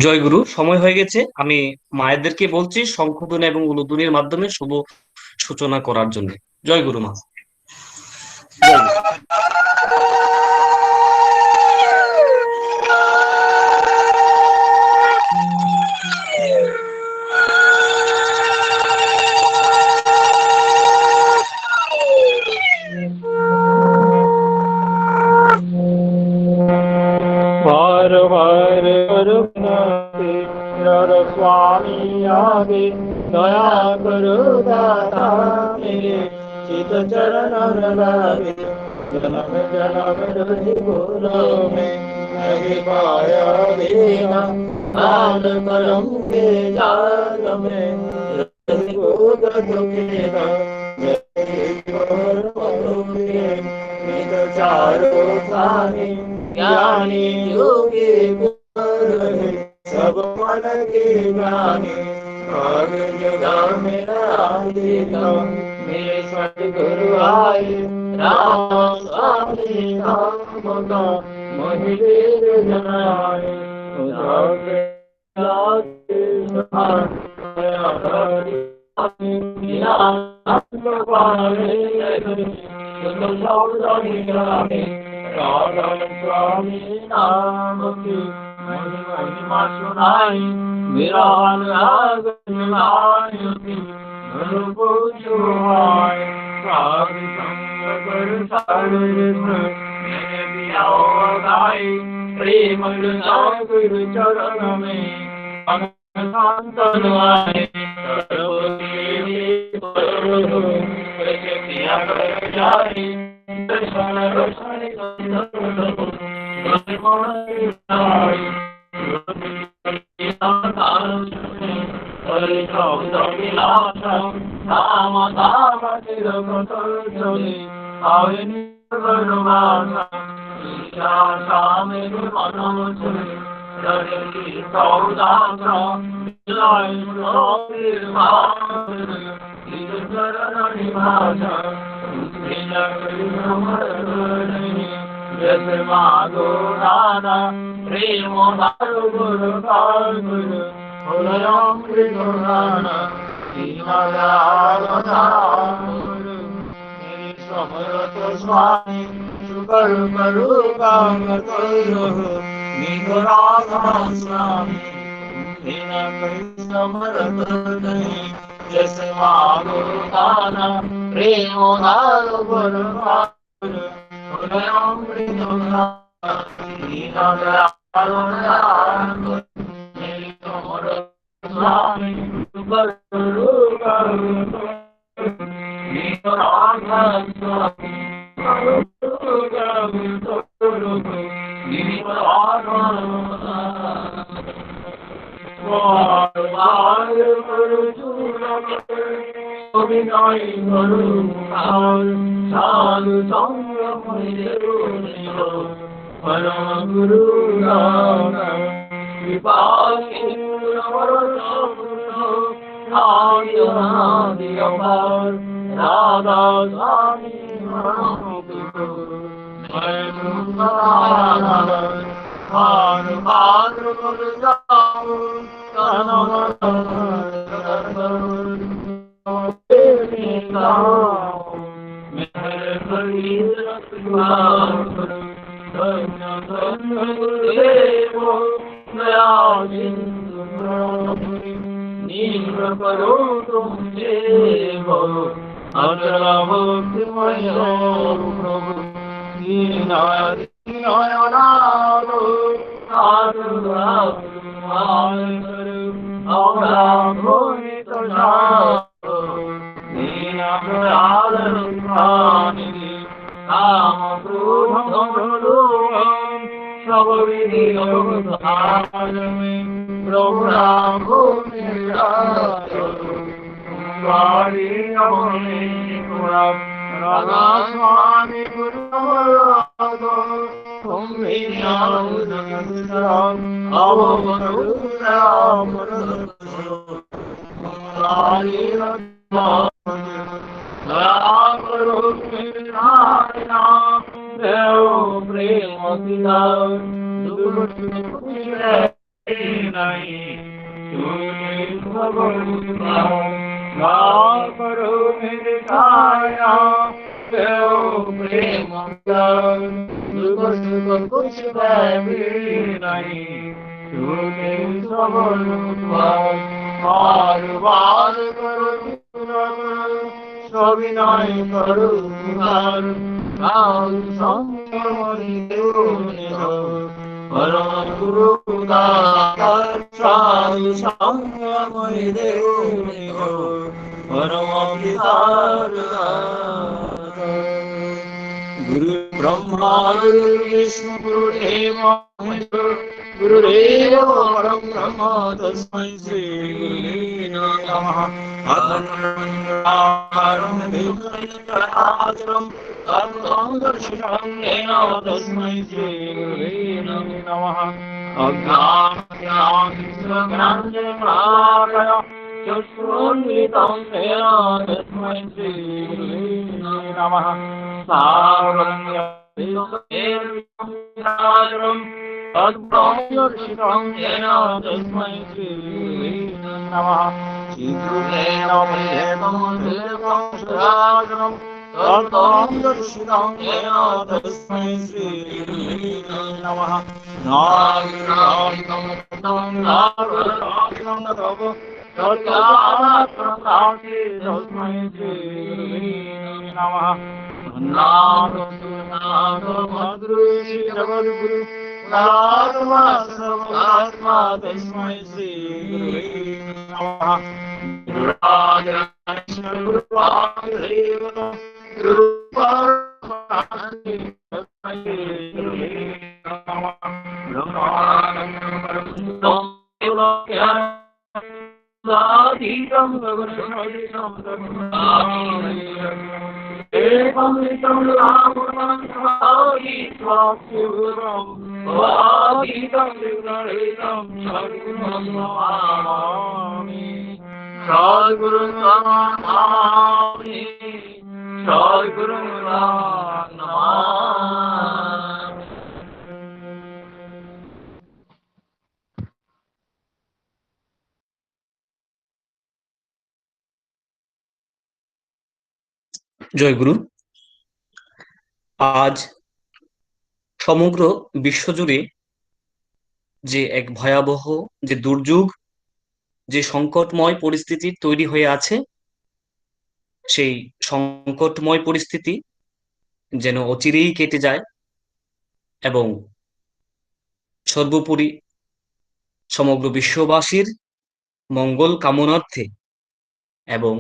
জয় গুরু, সময় হয়ে গেছে। আমি মায়েদেরকে বলছি শঙ্খধ্বনি এবং উলুধ্বনির মাধ্যমে শুভ সূচনা করার জন্য। জয় গুরু মা। জয় গুরু। हर हर रघुनाथे हर स्वामी आगे दया करो दाता मेरे चित चरण लागे जन्म जन्म हृदय बोलो मैं पाया देना दान करम के जाल में गोद दुखेगा चारो खाने ज्ञानी योगी गुरु सब मन के ज्ञानी भाग जगा मेरा आदिता मेरे सतगुरु आए राम स्वामी नाम का महिले जनाए स्वामी नाम की महिमा सुनाई मेरा अनुराग साधु संग कर सारे मेरे दिया गाई प्रेम गुरु चरण में शांतन आए मागो नाना प्रेम गुरु समरत स्वामी सुकर करो काम करो स्वामी बिना कहीं समरत नहीं जैसे मागो दाना प्रेम गुरु परम गुरु कृपा राधा स्वामी करो तुम देव अचला भक्तिमय प्रभु दीनानालो राधा स्वामी गुरु प्रेम নাই তুমি ভগবান না করো মেরে ছায়া কেউ প্রেম দুঃখ সুখ কুছ পাবে নাই তুমি ভগবান বার বার করো সবিনয় করো তোমার নাম সংগমনি দেউনি পরম গুরু দাতার সাধু সংগমনি দেউনি পরম পিতার গুরু ব্রহ্মা গুরু বিষ্ণু গুরু দেব गुरुदेव परम ब्रह्म तस्मै श्री गुरुवे नमः आत्मनिर्भरं देवं तत्त्वं दर्शितं येन तस्मै श्री गुरुवे नमः अज्ञानाञ्जनाकय चक्षुरुन्मिलितं येन तस्मै श्री गुरुवे नमः सावरण्यं तद्ब्रह्मदर्शितं येन तस्मै श्री नमः श्रीगुरुवेण प्रेतं देवं सदागमं तद्ब्रह्मदर्शितं येन तस्मै श्री नमः नारायणं नारायणं तव तत्कामात्मनाथे तस्मै श्री नमः नामस्तुनाथमद्रुषि जगद्गुरु आत्मा सर्वात्मा तस्मै श्री गुरुवे नमः गुरुराजदेवता गुरुपार्वती तस्मै श्री गुरुवे नमः ब्रह्मानन्दं साधीतं गगनसदृशं एकं नितं रामं स्वादित्वास्युरं स्वादितं विगणितं सद्गुरुं नमामि सद्गुरुं नमामि सद्गुरुं नमामि জয় গুরু। আজ সমগ্র বিশ্বজুড়ে যে এক ভয়াবহ যে দুর্যোগ, যে সংকটময় পরিস্থিতি তৈরি হয়ে আছে, সেই সংকটময় পরিস্থিতি যেন অচিরেই কেটে যায় এবং সর্বোপরি সমগ্র বিশ্ববাসীর মঙ্গল কামনার্থে এবং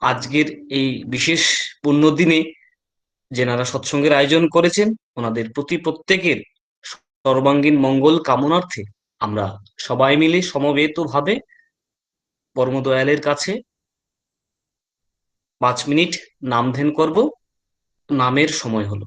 আজকের এই বিশেষ পুণ্যদিনে যেনারা সৎসঙ্গের আয়োজন করেছেন ওনাদের প্রতি প্রত্যেকের সর্বাঙ্গীন মঙ্গল কামনার্থে আমরা সবাই মিলে সমবেতভাবে পরমদয়ালের কাছে 5 মিনিট নাম ধ্যান করব। নামের সময় হলো।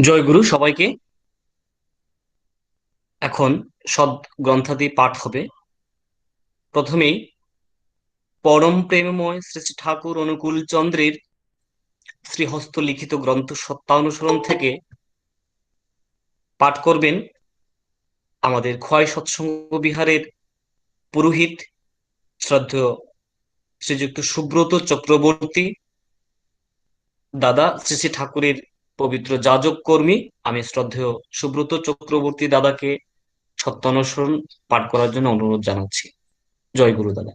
জয়গুরু সবাইকে। এখন সদ গ্রন্থাদি পাঠ হবে। প্রথমেই পরম প্রেমময় শ্রী শ্রী ঠাকুর অনুকূল চন্দ্রের শ্রীহস্ত লিখিত গ্রন্থ সত্যানুসরণ থেকে পাঠ করবেন আমাদের খোয়াই সৎসঙ্গ বিহারের পুরোহিত শ্রদ্ধেয় শ্রীযুক্ত সুব্রত চক্রবর্তী দাদা, শ্রী শ্রী ঠাকুরের পবিত্র যাজক কর্মী। আমি শ্রদ্ধেয় সুব্রত চক্রবর্তী দাদাকে সত্যানুসরণ পাঠ করার জন্য অনুরোধ জানাচ্ছি। জয় গুরু দাদা।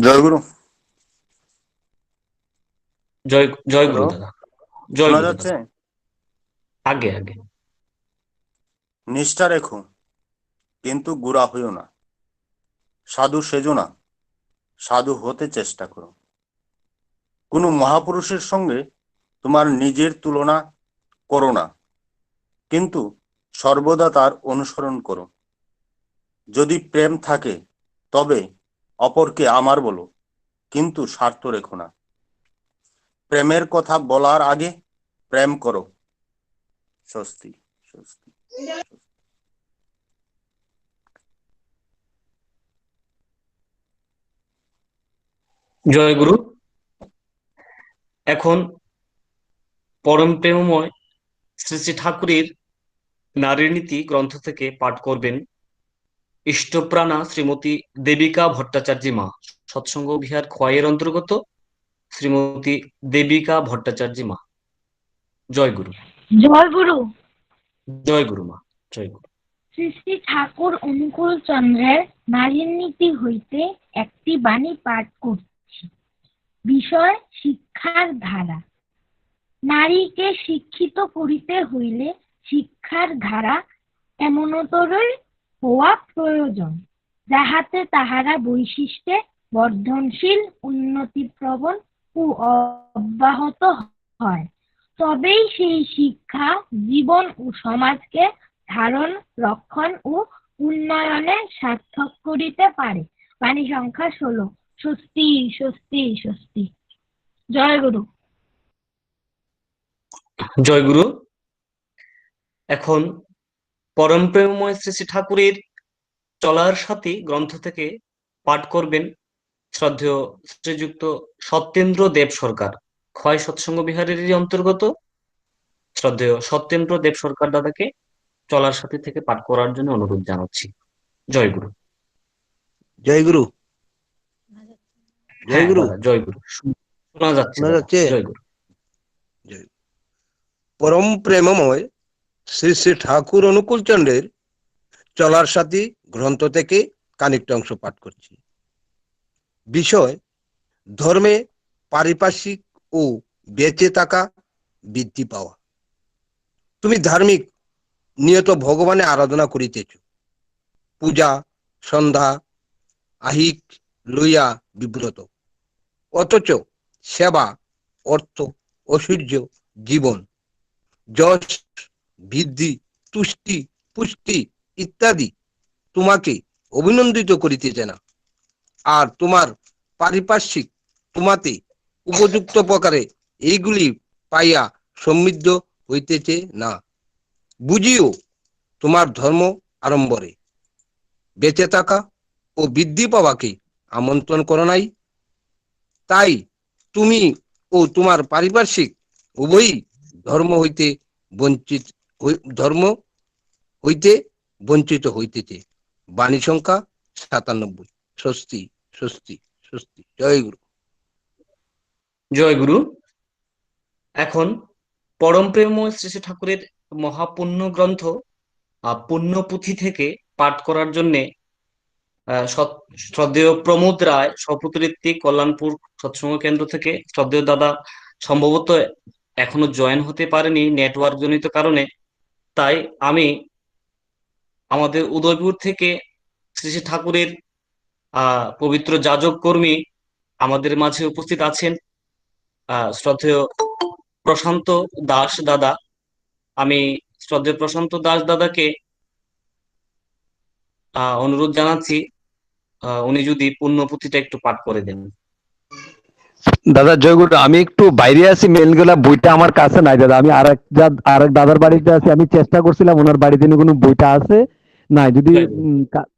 জয় গুরু। জয় জয় হ্যালো, গুরু দাদা। জয় শোনা গুরু যাচ্ছে? দাদা। আগে আগে। নিষ্ঠা রেখো, কিন্তু গুড়া হইও না। সাধু সেজো না, সাধু হতে চেষ্টা করো। কোনো মহাপুরুষের সঙ্গে তোমার নিজের তুলনা করো না, কিন্তু সর্বদা তার অনুসরণ করো। যদি প্রেম থাকে তবে অপরকে আমার বলো, কিন্তু স্বার্থ রেখো না। প্রেমের কথা বলার আগে প্রেম করো। স্বস্তি স্বস্তি। জয় গুরু। এখন পরম প্রেমময় শ্রী শ্রী ঠাকুরের নারীর নীতি গ্রন্থ থেকে পাঠ করবেন ইষ্টপ্রাণা শ্রীমতী দেবিকা ভট্টাচার্য মা, সৎসঙ্গ বিহার খোয়াইয়ের অন্তর্গত শ্রীমতী দেবিকা ভট্টাচার্য মা। জয় গুরু। জয় গুরু। জয় গুরু মা। জয় গুরু। শ্রী শ্রী ঠাকুর অনুকূল চন্দ্রের নারীর নীতি হইতে একটি বাণী পাঠ করছি। বিষয় শিক্ষার ধারা। নারীকে শিক্ষিত করিতে হইলে শিক্ষার ধারা এমনতরই হওয়া প্রয়োজন, যাহাতে তাহারা বৈশিষ্ট্যে বর্ধনশীল, উন্নতিপ্রবণ ও অব্যাহত হয়। তবেই সেই শিক্ষা জীবন ও সমাজকে ধারণ, রক্ষণ ও উন্নয়নে সার্থক করিতে পারে। বাণী সংখ্যা 16। স্বস্তি স্বস্তি স্বস্তি। জয় গুরু। জয় গুরু। এখন পরম প্রেমময় শ্রী শ্রী ঠাকুরের চলার সাথী গ্রন্থ থেকে পাঠ করবেন শ্রদ্ধেয় শ্রীযুক্ত সত্যেন্দ্র দেব সরকার, খোয়াই সৎসঙ্গ বিহারেরই অন্তর্গত শ্রদ্ধেয় সত্যেন্দ্র দেব সরকার দাদাকে চলার সাথী থেকে পাঠ করার জন্য অনুরোধ জানাচ্ছি। জয় গুরু। জয় গুরু। জয় হ্যাঁ গুরু। দাদা, জয় গুরু। শোনা যাচ্ছে শোনা দাদা। যাচ্ছে? জয় গুরু। জয়। পরম প্রেমময় শ্রী শ্রী ঠাকুর অনুকূল চন্দ্রের চলার সাথী গ্রন্থ থেকে খানিকটা অংশ পাঠ করছি। বিষয় ধর্মে পারিপার্শ্বিক ও বেঁচে থাকা, বৃদ্ধি পাওয়া। তুমি ধার্মিক, নিয়ত ভগবানের আরাধনা করিতেছ, পূজা সন্ধ্যা আহিক লইয়া বিব্রত, অথচ সেবা, অর্থ, ঐশ্বর্য, জীবন, যশ, বৃদ্ধি, তুষ্টি, পুষ্টি ইত্যাদি তোমাকে অভিনন্দিত করিতেছে না। আর তোমার পারিপার্শ্বিক তোমাতে উপযুক্ত প্রকারে এইগুলি পাইয়া সমৃদ্ধ হইতেছে না। বুঝিও তোমার ধর্ম আড়ম্বরে বেঁচে থাকা ও বৃদ্ধি পাওয়াকে আমন্ত্রণ করো নাই। তাই তুমি ও তোমার পারিপার্শ্বিক উভয়ই ধর্ম হইতে বঞ্চিত ধর্ম হইতে বঞ্চিত হইতেছে। বাণী সংখ্যা 97। স্বস্তি স্বস্তি স্বস্তি। জয় গুরু। জয় গুরু। এখন পরম প্রেমময় শ্রী শ্রী ঠাকুরের মহাপুণ্য গ্রন্থ পুণ্যপুঁথি থেকে পাঠ করার জন্য শ্রদ্ধেয় প্রমোদ রায়, সপুত্রীত্বী, কল্যাণপুর সৎসঙ্গ কেন্দ্র থেকে শ্রদ্ধেয় দাদা সম্ভবত এখনো জয়েন হতে পারেনি নেটওয়ার্ক জনিত কারণে। তাই আমি আমাদের উদয়পুর থেকে শ্রী শ্রী ঠাকুরের পবিত্র যাজক কর্মী আমাদের মাঝে উপস্থিত আছেন, শ্রদ্ধেয় প্রশান্ত দাস দাদা। আমি শ্রদ্ধেয় প্রশান্ত দাস দাদাকে অনুরোধ জানাচ্ছি উনি যদি পুণ্যপুঁথিটা একটু পাঠ করে দেন। দাদা জয়গুরু, আমি একটু বাইরে আছি, মেলগুলা বইটা আমার কাছে নাই দাদা। আমি আরেক দাদার বাড়িতে আছি। আমি চেষ্টা করছিলাম ওনার বাড়িতে কোনো বইটা আছে নাই। যদি জয় গুরু।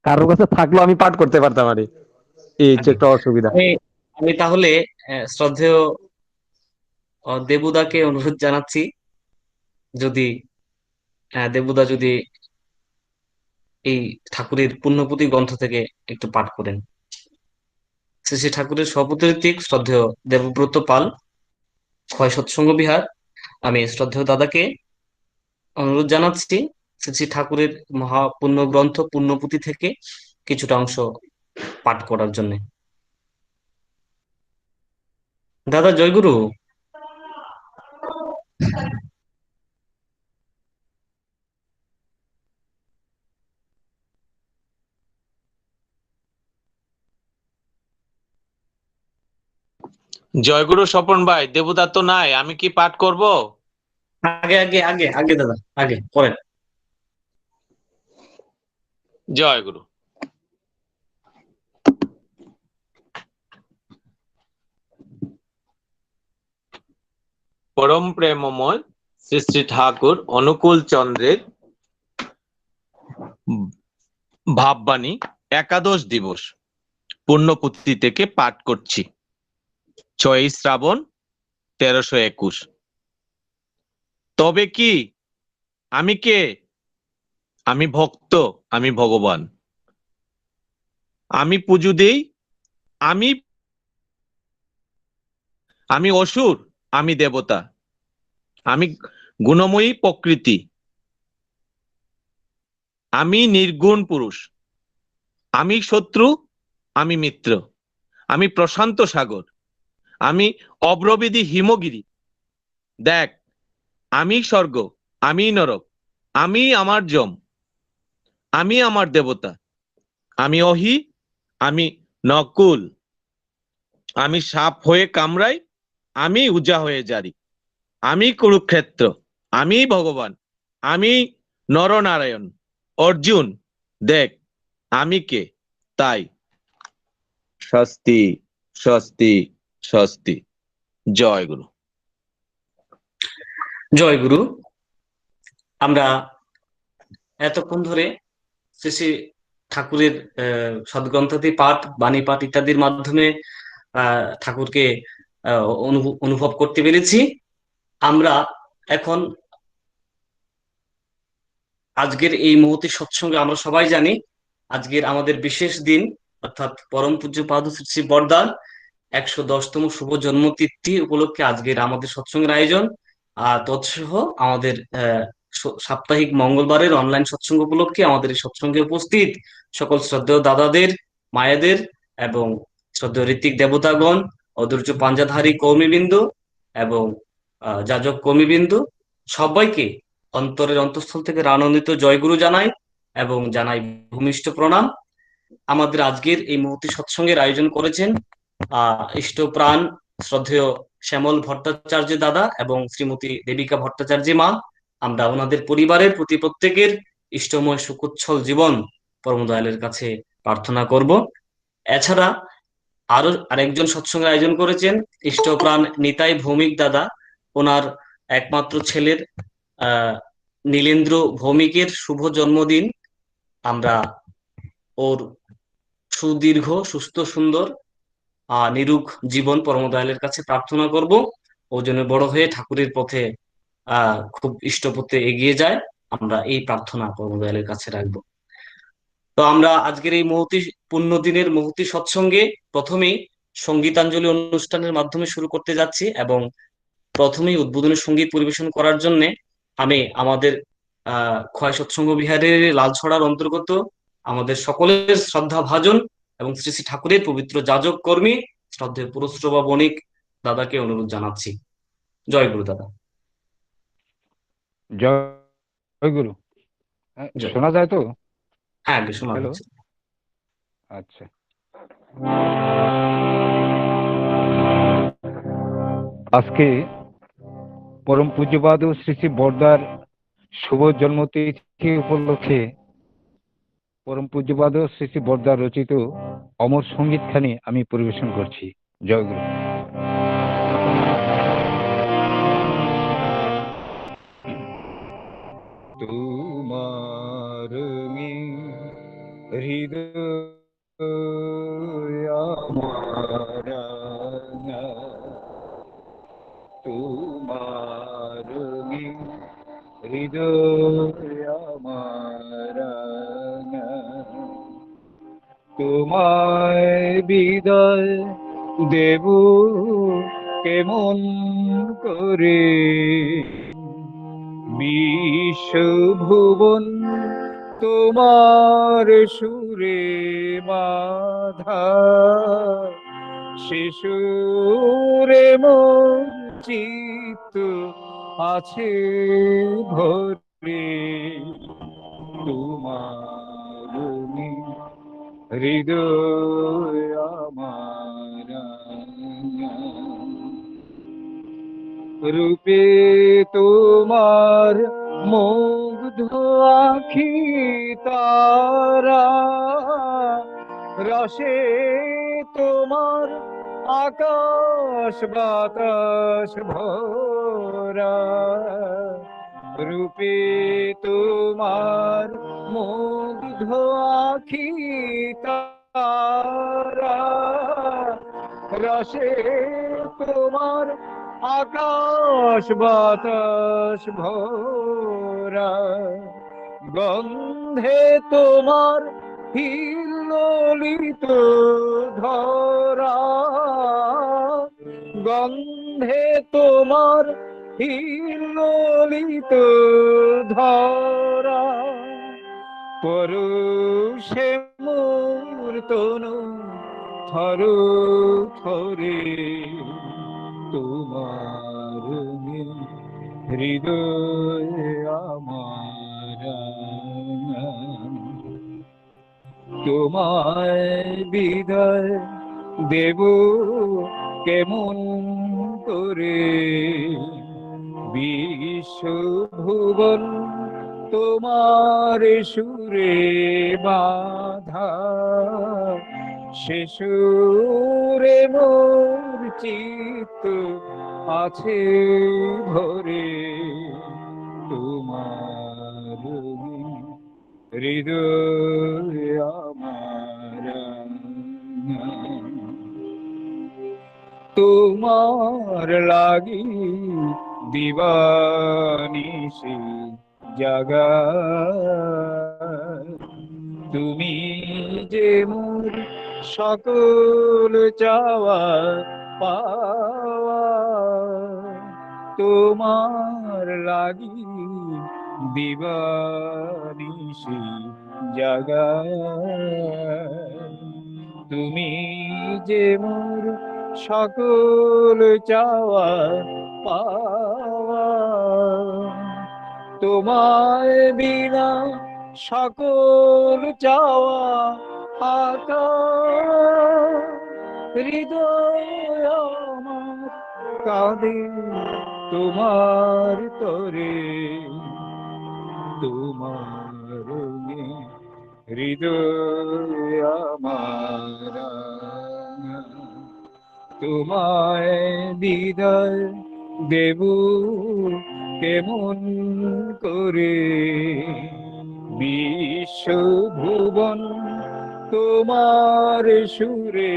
কারোর কাছে থাকলেও আমি পাঠ করতে পারতাম আর কি। এই হচ্ছে আগে একটা অসুবিধা। আমি আমি তাহলে শ্রদ্ধেয় দেবুদাকে অনুরোধ জানাচ্ছি, যদি দেবুদা যদি এই ঠাকুরের পুণ্যপুতি গ্রন্থ থেকে একটু পাঠ করেন। শ্রী শ্রী ঠাকুরের সভাপতি ঋত্বিক শ্রদ্ধেয় দেবব্রত পাল, ক্ষয় সৎসঙ্গ বিহার। আমি শ্রদ্ধেয় দাদাকে অনুরোধ জানাচ্ছি শ্রী শ্রী ঠাকুরের মহাপুণ্য গ্রন্থ পুণ্যপুতি থেকে কিছুটা অংশ পাঠ করার জন্য। দাদা জয়গুরু। জয়গুরু স্বপন ভাই, দেবদা তো নাই, আমি কি পাঠ করব? আগে আগে আগে আগে দাদা, আগে করেন। জয়গুরু। পরম প্রেমময় শ্রী শ্রী ঠাকুর অনুকূল চন্দ্রের ভাববাণী একাদশ দিবস পুণ্যপুঁথি থেকে পাঠ করছি। 6ই শ্রাবণ 1321। তবে কি আমি কে? আমি ভক্ত, আমি ভগবান। আমি পুজো দেই, আমি আমি অসুর, আমি দেবতা। আমি গুণময়ী প্রকৃতি, আমি নির্গুণ পুরুষ। আমি শত্রু, আমি মিত্র। আমি প্রশান্ত সাগর, আমি অব্রবিধি হিমগিরি। দেখ, আমি স্বর্গ, আমি নরক, আমি আমার যম, আমি আমার দেবতা। আমি অহি, আমি নকুল। আমি সাপ হয়ে কামড়াই, আমি উজা হয়ে জারি। আমি কুরুক্ষেত্র, আমি ভগবান, আমি নরনারায়ণ। অর্জুন, দেখ আমি কে। তাই স্বস্তি, স্বস্তি, স্বস্তি। জয় গুরু। জয় গুরু। আমরা এতক্ষণ ধরে শ্রী শ্রী ঠাকুরের সদ্গ্রন্থাদি পাঠ, বাণী পাঠ ইত্যাদির মাধ্যমে ঠাকুরকে অনুভব করতে পেরেছি। আমরা এখন আজকের এই মুহূর্তে সৎসঙ্গে আমরা সবাই জানি আজকের আমাদের বিশেষ দিন, অর্থাৎ পরম পূজ্য পাদ শ্রী শ্রী বরদার 110তম শুভ জন্মতিথি উপলক্ষে আজকের আমাদের সৎসঙ্গের আয়োজন। তৎসহ আমাদের সাপ্তাহিক মঙ্গলবারের অনলাইন সৎসঙ্গ উপলক্ষে আমাদের এই সৎসঙ্গে উপস্থিত সকল শ্রদ্ধেয় দাদাদের, মায়েদের এবং শ্রদ্ধেয় ঋত্বিক দেবতাগণ, অধৈর্য পাঞ্জাধারী কৌমিবৃন্দ এবং যাজক কৌমিবৃন্দ, সবাইকে অন্তরের অন্তঃস্থল থেকে আনন্দিত জয়গুরু জানাই এবং জানাই ভূমিষ্ঠ প্রণাম। আমাদের আজকের এই মুহূর্তে সৎসঙ্গের আয়োজন করেছেন ইষ্টপ্রাণ শ্রদ্ধেয় শ্যামল ভট্টাচার্য দাদা এবং শ্রীমতী দেবিকা ভট্টাচার্য মা। আমরা ওনাদের পরিবারের প্রতি প্রত্যেকের ইষ্টময় সুকোচ্ছল জীবন পরম দয়ালের কাছে প্রার্থনা করব। এছাড়া আরো আরেকজন সৎসঙ্গের আয়োজন করেছেন ইষ্টপ্রাণ নিতাই ভৌমিক দাদা। ওনার একমাত্র ছেলের নীলেন্দ্র ভৌমিকের শুভ জন্মদিন। আমরা ওর সুদীর্ঘ, সুস্থ, সুন্দর, নিরুগ জীবন পরম দয়ালের কাছে প্রার্থনা করব। ও যেন বড় হয়ে ঠাকুরের পথে খুব ইষ্টপথে এগিয়ে যায়, আমরা এই প্রার্থনা পরম দয়ালের কাছে রাখবো। তো আমরা আজকের এই মুহূর্তে পুণ্য দিনের মুহূর্তে সৎসঙ্গে প্রথমেই সঙ্গীতাঞ্জলি অনুষ্ঠানের মাধ্যমে শুরু করতে যাচ্ছি এবং প্রথমেই উদ্বোধনী সঙ্গীত পরিবেশন করার জন্য আমি আমাদের ক্ষয় সৎসঙ্গ বিহারের লালছড়ার অন্তর্গত আমাদের সকলের শ্রদ্ধা ভাজন এবং শ্রী শ্রী ঠাকুরের পবিত্র যাজক কর্মী শ্রদ্ধেয় পুরশ্রবা বণিক দাদাকে অনুরোধ জানাচ্ছি। জয় গুরু দাদা। জয় গুরু। জয়। শোনা যায় তো? হ্যাঁ, শোনা হ্যালো, যাচ্ছে। আচ্ছা। আজকে পরম পূজ্যপাদ শ্রী শ্রী বরদার শুভ জন্মতিথি উপলক্ষে পরম পূজ্যপাদ শ্রী শ্রী বরদার রচিত অমর সঙ্গীতখানি আমি পরিবেশন করছি। জয় গুরু। তোমার হৃদয় আমার তোমার হৃদয় আমার তোমায় বিদায় দেব কেমন করে বিশ্বভুবন তোমার সুরে বাঁধা শিশুরে মোর চিত্ত আছে ভরে তোমার হৃদয় আমার রূপে তোমার মুগ্ধ আখি তারা রসে তোমার আকাশ বাতাস ভরা রূপে তোমার মুগ্ধ আখি তারা রসে তোমার আকাশ বাতাস ভরা গন্ধে তোমার হিল্লোলিত ধরা গন্ধে তোমার হিল্লোলিত ধরা পরশে মোর তনু থর থরে তোমার হৃদয় আমার তোমায় বিদায় দেব কেমন করে বিশ্বভুবন তোমার সুরে বাঁধা শিশুরে মোর চিত্ত আছে ভরে তোমার হৃদয় আমার তোমার লাগি দিবানিশি জাগা তুমি যে মোর সকল চাওয়া পাওয়া তোমার লাগি দিবানিশি জাগা তুমি যে মোর সকল চাওয়া পাওয়া তোমায় বিনা সকল চাওয়া ফাঁকা হৃদয় আমার কাঁদে তোমার তরে তোমার হৃদয় আমার তোমায় বিদায় দেব কেমন করে বিশ্বভুবন তোমার সুরে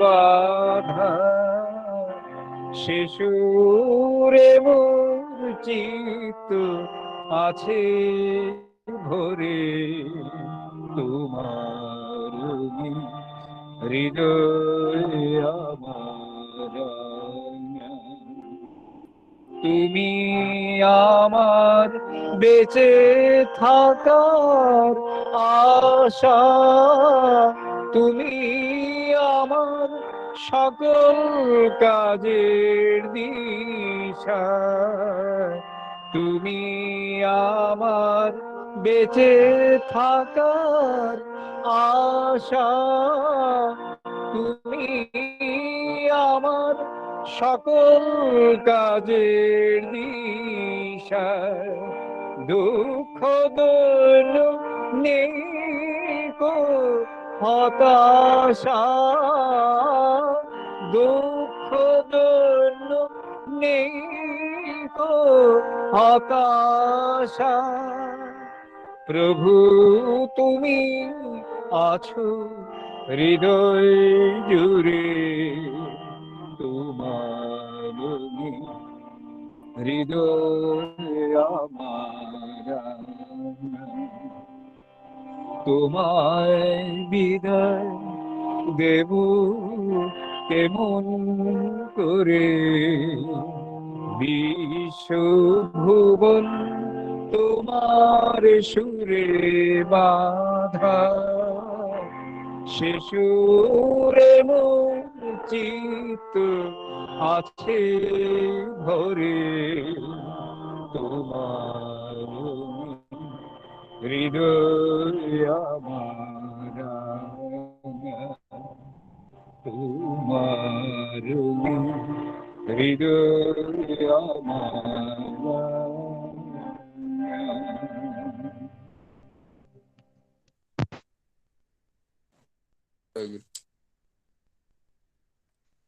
বাঁধা শিশুরে মোর চিত্ত আছে ভরে তোমার হৃদয় আমার তুমি আমার বেঁচে থাকার আশা তুমি আমার সকল কাজের দিশা তুমি আমার বেঁচে থাকার আশা তুমি আমার সকল কাজের দিশা দুঃখ দৈন্য নেই কো হতাশা দুঃখ দৈন্য নেই কো হতাশা প্রভু তুমি আছো হৃদয় জুড়ে, তোমার হৃদয় আমার, তোমায় বিদায় দেব কেমন করে, বিশ্বভুবন তোমার সুরে বাধা, সে সুরে মোর চিত্ত আছে ভরে, তোমার হৃদয় আমার, তোমার হৃদয় আমার।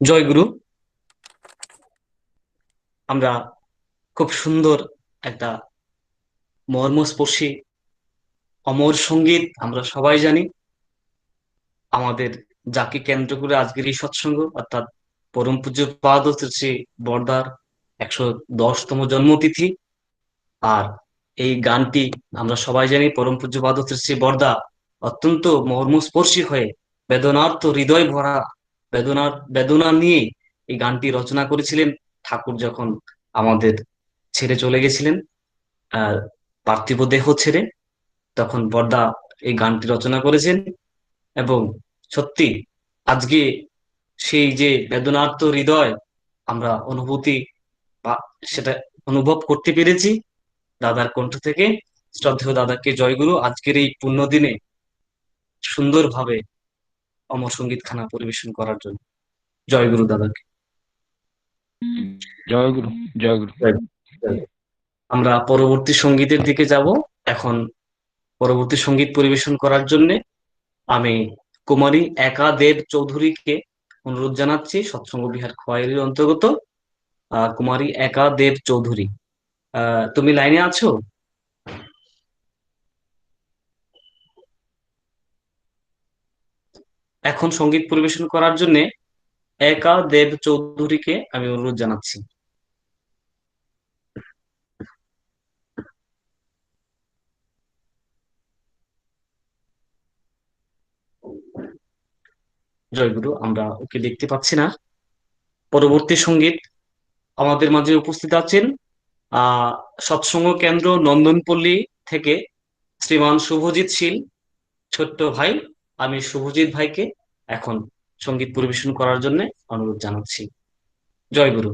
জয় গুরু। আমরা খুব সুন্দর একটা মর্মস্পর্শী অমর সঙ্গীত আমরা সবাই জানি, আমাদের যাকে কেন্দ্র করে আজকের এই সৎসঙ্গ, অর্থাৎ পরম পূজ্য পাদ শ্রী বর্দার 110তম জন্মতিথি। আর এই গানটি আমরা সবাই জানি পরম পূজ্য পাদ শ্রী বর্দা অত্যন্ত মর্মস্পর্শী হয়ে বেদনার্ত হৃদয় ভরা বেদনা নিয়ে এই গানটি রচনা করেছিলেন ঠাকুর যখন আমাদের ছেড়ে চলে গেছিলেন, আর পার্থিব দেহ ছেড়ে, তখন বর্দা এই গানটি রচনা করেছেন। এবং সত্যি আজকে সেই যে বেদনার্ত হৃদয় আমরা অনুভূতি বা সেটা অনুভব করতে পেরেছি দাদার কণ্ঠ থেকে। শ্রদ্ধেয় দাদাকে জয়গুরু আজকের এই পুণ্য দিনে সুন্দরভাবে অমর সঙ্গীত খানা পরিবেশন করার জন্য। জয়গুরু দাদাকে। জয় গুরু, জয় গুরু। আমরা পরবর্তী সঙ্গীতের দিকে যাব। এখন পরবর্তী সঙ্গীত পরিবেশন করার জন্য আমি কুমারী একা দেব চৌধুরীকে অনুরোধ জানাচ্ছি, সৎসঙ্গ বিহার খোয়াইয়ের অন্তর্গত কুমারী একা দেব চৌধুরী। তুমি লাইনে আছো? এখন সঙ্গীত পরিবেশন করার জন্য একা দেব চৌধুরীকে আমি অনুরোধ জানাচ্ছি। জয়গুরু, আমরা ওকে দেখতে পাচ্ছি না। পরবর্তী সঙ্গীত আমাদের মাঝে উপস্থিত আছেন সৎসঙ্গ কেন্দ্র নন্দনপল্লী থেকে শ্রীমান শুভজিৎ শীল, ছোট্ট ভাই। আমি শুভজিৎ ভাইকে এখন সঙ্গীত পরিবেশন করার জন্য অনুরোধ জানাচ্ছি। জয়গুরু।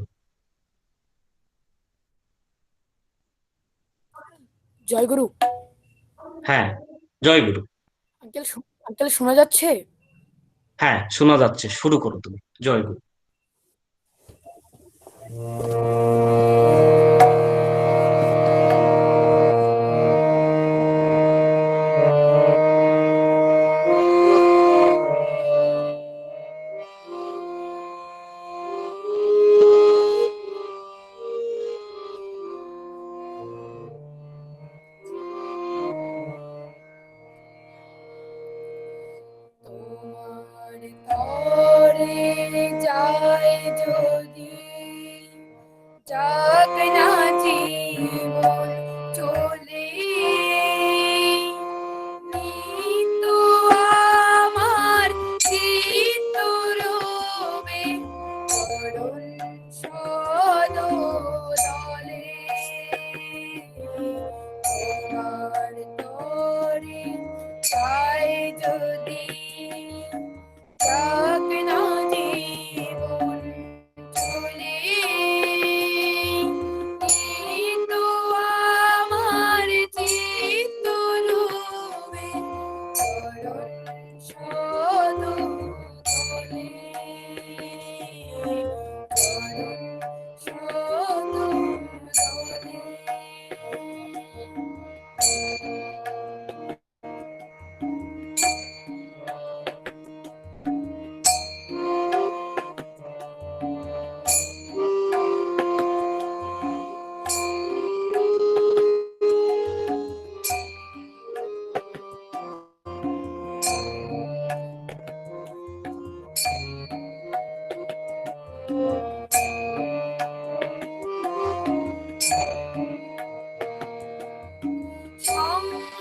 জয়গুরু। হ্যাঁ, জয়গুরু। আঙ্কেল আঙ্কেল শোনা যাচ্ছে? হ্যাঁ, শোনা যাচ্ছে, শুরু করো তুমি। জয়গুরু। তোমার তরে যায় যদি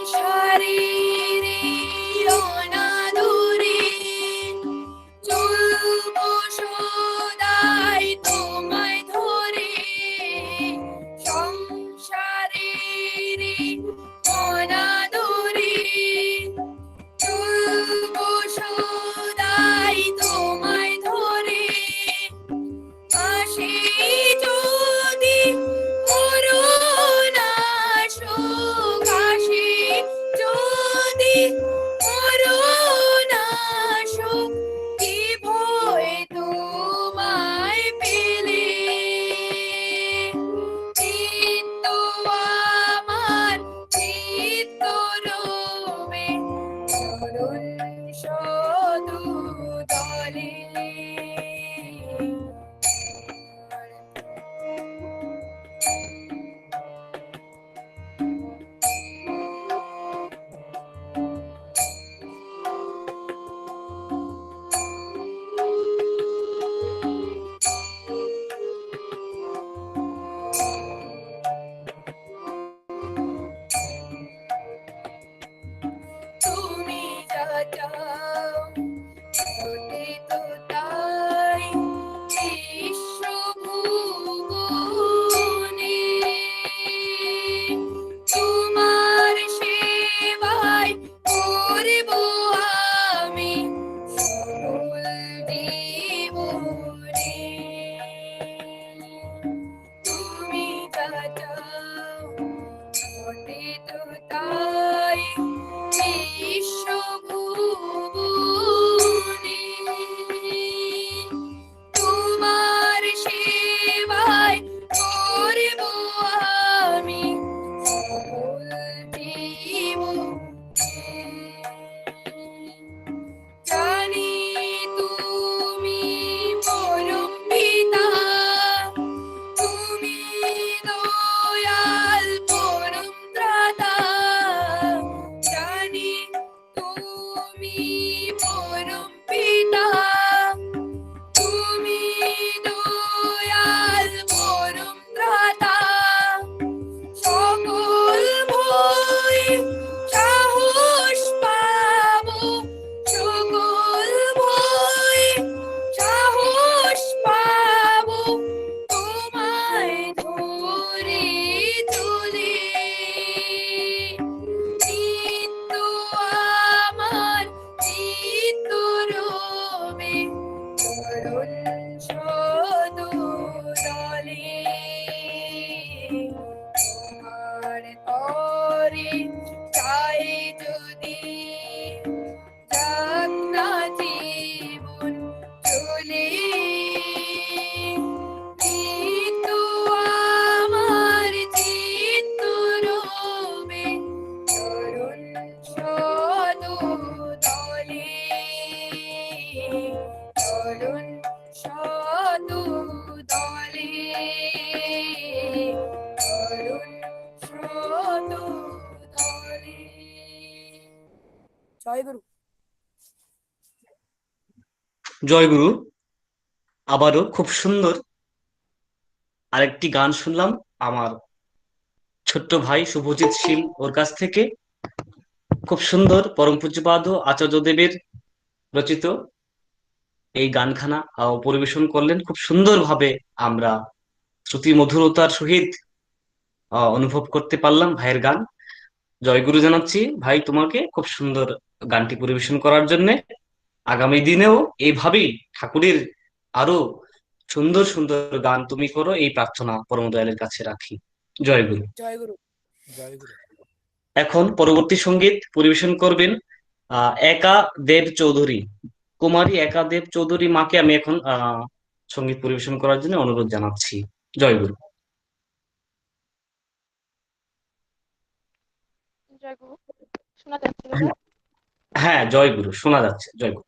সংসারের অনাদরে চলবো সদাই তোমায় ধরে, সংসারের অনাদরে চলবো সদাই তোমায় ধরে। আসে যদি করুণা শোক, আসে যদি করুণা শোক, কি ভয় তোমায় পেলে। চিত্ত আমার চিত্ত রবে চরণ সদু দলে। তুমি যা চাও হতে তো তাই বিশ্বভুবনে। তোমার সেবায় করব আমি সকল জীবনে। তুমি যা চাও হতে তো তাই বিশ্বভুবনে। তোমার সেবায় করব আমি সকল জীবনে। জানি তুমি পরম পিতা, তুমি দয়াল পরম ত্রাতা। জানি তুমি পরম পিতা, তুমি দয়াল পরম ত্রাতা। সকল ভয় সাহস পাবো, সকল ভয় সাহস পাবো তোমায় ধরে চলে। চিত্ত আমার চিত্ত রবে চরণ সদু দলে। তোমার তরে চাই যদি যাক না জীবন চলে। চিত্ত আমার চিত্ত রবে চরণ সদু দলে। চরণ সদু দলে। চরণ সদু দলে। জয় গুরু। জয় গুরু। আবারও খুব সুন্দর আরেকটি গান শুনলাম আমার ছোট্ট ভাই শুভজিৎ শীল ওর কাছ থেকে। খুব সুন্দর পরম পূজ্যপাদ আচার্য দেবের রচিত এই গানখানা পরিবেশন করলেন খুব সুন্দরভাবে। আমরা শ্রুতি মধুরতার সহিত অনুভব করতে পারলাম ভাইয়ের গান। জয়গুরু জানাচ্ছি ভাই তোমাকে খুব সুন্দর গানটি পরিবেশন করার জন্য। আগামী দিনেও এইভাবেই ঠাকুরের আরো সুন্দর সুন্দর গান তুমি করো, এই প্রার্থনা পরম দয়ালের কাছে রাখি। জয়গুরু। জয় গুরু। জয় গুরু। এখন পরবর্তী সঙ্গীত পরিবেশন করবেন একা দেব চৌধুরী, কুমারী একা দেব চৌধুরী মাকে আমি এখন সঙ্গীত পরিবেশন করার জন্য অনুরোধ জানাচ্ছি। জয়গুরু। জয় গুরু। শোনা যাচ্ছে দাদা? হ্যাঁ জয়গুরু, শোনা যাচ্ছে। জয়গুরু।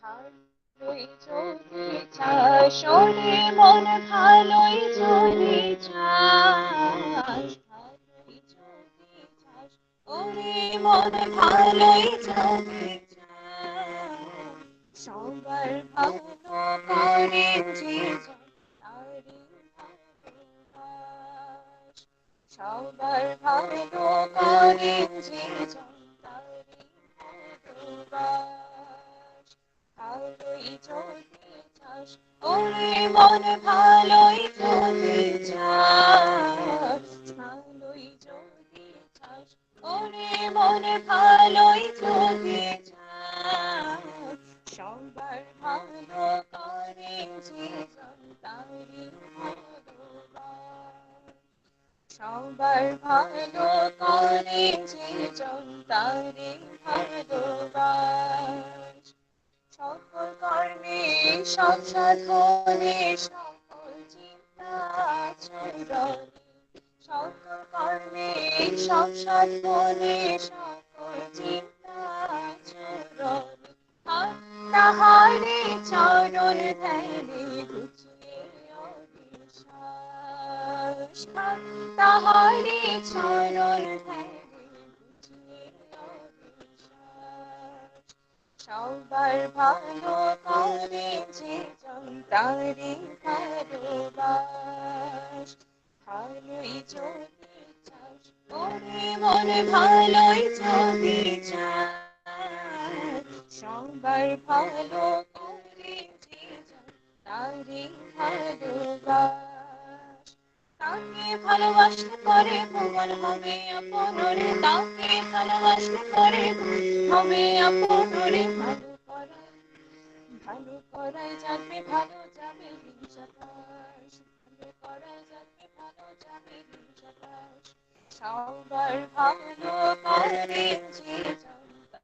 ভালোই যদি চাস ওরে মন ভালোই যদি চাস ভালোই যদি চাস ওরে মন ভালোই যদি চাস সবার ভালো করেন যে জন তারি ভালোবাস সবার ভালো করেন যে জন তারি ভালোবাস ভালোই যদি চাস ওরে মন ভালোই যদি চাস ভালোই যদি চাস ওরে মন ভালোই যদি চাস সবার ভালো করে যে জন তারি ভালোবাস সবার ভালো করে যে জন তারি ভালোবাস সকল কর্মে সব সাধনে সকল চিন্তা চরণে সকল কর্মে সব সাধনে সকল চিন্তা চরণে তাহারে চরণ ধ্যানে ঘুচিয়ে অবিশ্বাস তাহারে চরণ ধ্যানে ঘুচিয়ে অবিশ্বাস সবার ভালো করে যে জন তারি ভালোবাস ভালোই যদি চাস ওরে মন ভালোই যদি চাস সবার ভালো করে যে জন তারি ভালোবাস তাকে ভালোবাসলে পরে ভুবন হবে আপনরে তাকে ভালোবাসলে পরে হবে আপনরে ভালো করাই যাবে ভালো যাবে হিংসাবাস ভালো করাই যাবে ভালো যাবে হিংসাবাস সবার ভালো করে যে জন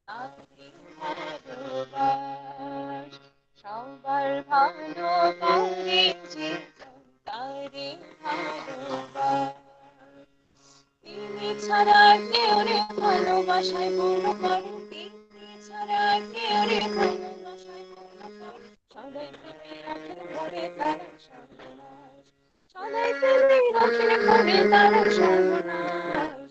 তারি ভালোবাস সবার ভালো করে যে জন তারি ভালোবাস তিনি ছাড়া কেউ রে ভালোবাসায় পূর্ণ করে তিনি ছাড়া কেউ রে ভালোবাসায় পূর্ণ করে সদাই প্রেমে রাখেন করে তার সর্বনাশ সদাই প্রেমে রাখেন করে তার সর্বনাশ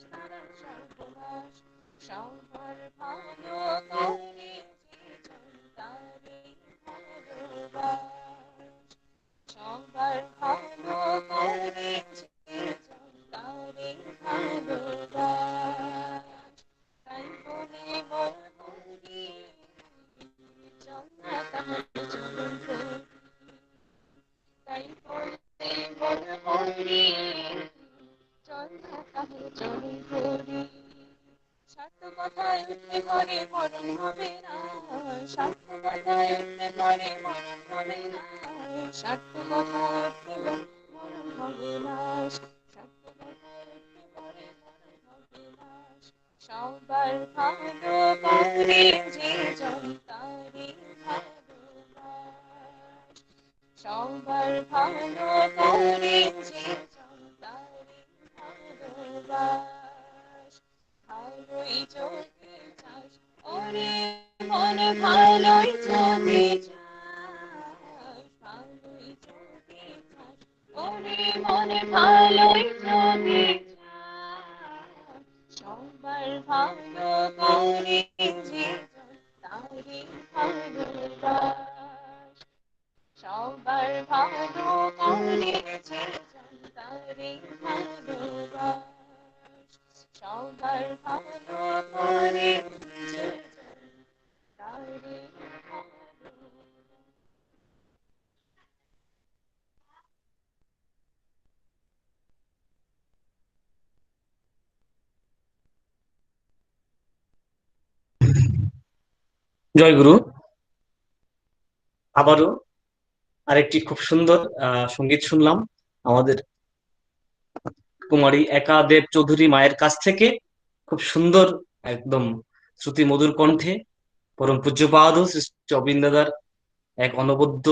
সবার ভালো করে যে জন তারি ভালোবাস সবার ভালো করে যে জন তারি ভালোবাস তাই বলে মন হরি জন্না তাহার চরণ ধরি তাই বলে মন হরি জন্না তাহার চরণ ধরি স্বার্থ কথায় উঠতে করে মরণ হবে না স্বার্থ কথায় উঠতে করে মরণ হবে না স্বার্থ কথায় উঠতে মরণ হবে না স্বার্থ কথায় উঠতে করে মরণ হবে না সবার ভালো করে যে জন তারি ভালোবাস সবার ভালো করে যে জন তারি ভালোবাস ভালোই যদি চাস ওরে মন ভালোই যদি চাস ভালোই যদি চাস ওরে মন ভালোই যদি চাস সবার ভালো করে যে জন তারি ভালোবাস সবার ভালো করে যে জন তারি ভালোবাস সবার ভালো করে যে জন তারি ভালোবাস জয় গুরু। আবারও আরেকটি খুব সুন্দর সঙ্গীত শুনলাম আমাদের কুমারী একা দেব চৌধুরী মায়ের কাছ থেকে। খুব সুন্দর, একদম শ্রুতি মধুর কণ্ঠে পরম পূজ্যপাদ শ্রী অবিন্দ দাদার এক অনবদ্য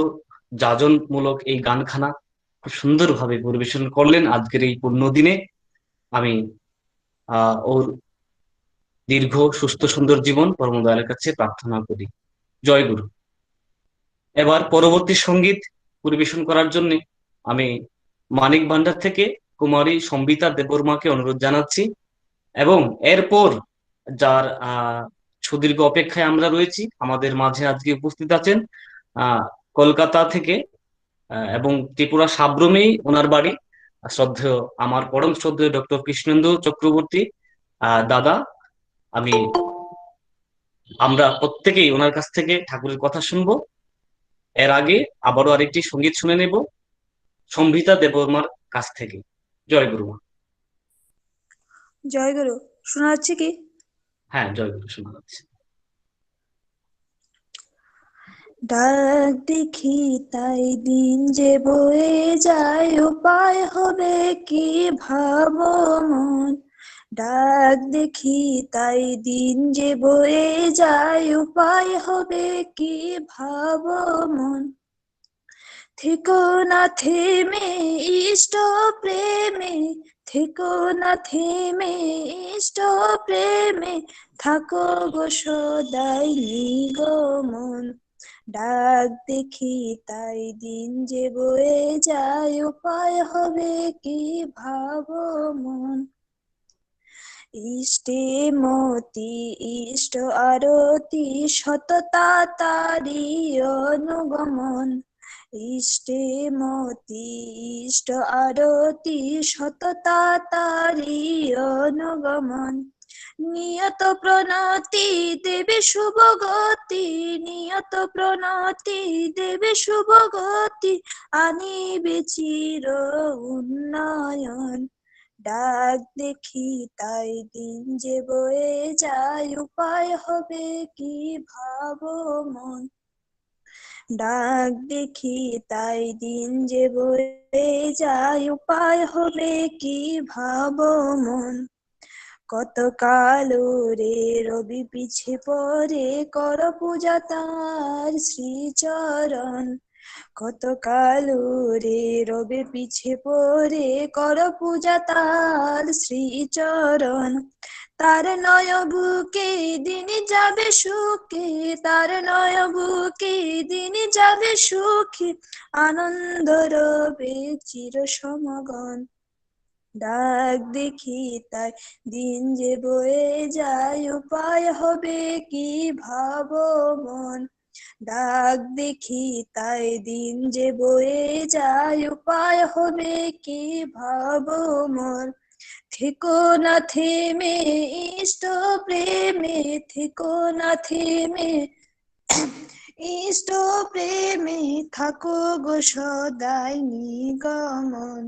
যাজনমূলক এই গানখানা খুব সুন্দরভাবে পরিবেশন করলেন আজকের এই পূর্ণ দিনে। আমি ওর দীর্ঘ সুস্থ সুন্দর জীবন পরম দয়ালের কাছে প্রার্থনা করি। জয় গুরু। এবার পরবর্তী সঙ্গীত পরিবেশন করার জন্য আমি মানিক ভান্ডার থেকে কুমারী সম্বিতা দেববর্মাকে অনুরোধ জানাচ্ছি, এবং এরপর যার সুদীর্ঘ অপেক্ষায় আমরা রয়েছি, আমাদের মাঝে আজকে উপস্থিত আছেন আহ কলকাতা থেকে এবং ত্রিপুরা সাব্রুমেই ওনার বাড়ি, শ্রদ্ধেয় আমার পরম শ্রদ্ধেয় ডক্টর কৃষ্ণেন্দু চক্রবর্তী দাদা। আমি আমরা প্রত্যেকেই ওনার কাছ থেকে ঠাকুরের কথা শুনবো। এর আগে আবারও আরেকটি সঙ্গীত শুনে নেব সম্বিতা দেববর্মার কাছ থেকে। জয় গুরু। জয় গুরু। শোনা যাচ্ছে কি? হ্যাঁ, জয় গুরু শোনা যাচ্ছে। ডাক দেখি তাই দিন যে বয়ে যায়, উপায় হবে কি ভাবো মন। ডাক দেখি তাই দিন যে বয়ে যায়, উপায় হবে কি ভাবো মন। থেকো না থেমে ইষ্ট প্রেমে, থেকো না থেমে ইষ্ট প্রেমে, থাকো গো সদাই নিগমন। ডাক দেখি তাই দিন যে বয়ে যায়, উপায় হবে কি ভাবো মন। ইষ্টে মতি ইষ্ট আরতি, সততা তারি অনুগমন। ইষ্টে মতি ইষ্ট আরতি, সততা তারি অনুগমন। নিয়ত প্রণতি দেবে শুভ গতি, নিয়ত প্রণতি দেবে শুভ গতি, আনিবে চির উন্নয়ন। ডাক দেখি তাই দিন যে বয়ে যায়, উপায় হবে কি ভাবো মন। ডাক দেখি তাই দিন যে বয়ে যায়, উপায় হবে কি ভাবো মন। কত কালো রে রবি পিছে পরে, কর পূজা তার শ্রীচরণ। কত কালো রে রবি পিছে পরে, কর পূজা তার শ্রীচরণ। তার নয় বুকে দিন যাবে সুখে, তার নয় বুকে দিন যাবে সুখে, আনন্দ রবে চির সমগণ। ডাক দেখি তাই দিন যে বয়ে যায়, উপায় হবে কি ভাবো মন। ডাক দেখি তাই দিন যে বয়ে যায়, উপায় হবে কি ভাবো মন। থেকো না থেমে ইষ্ট প্রেমে, থেকো না থেমে ইষ্ট প্রেমে, থাকো গো সদাই নিগমন।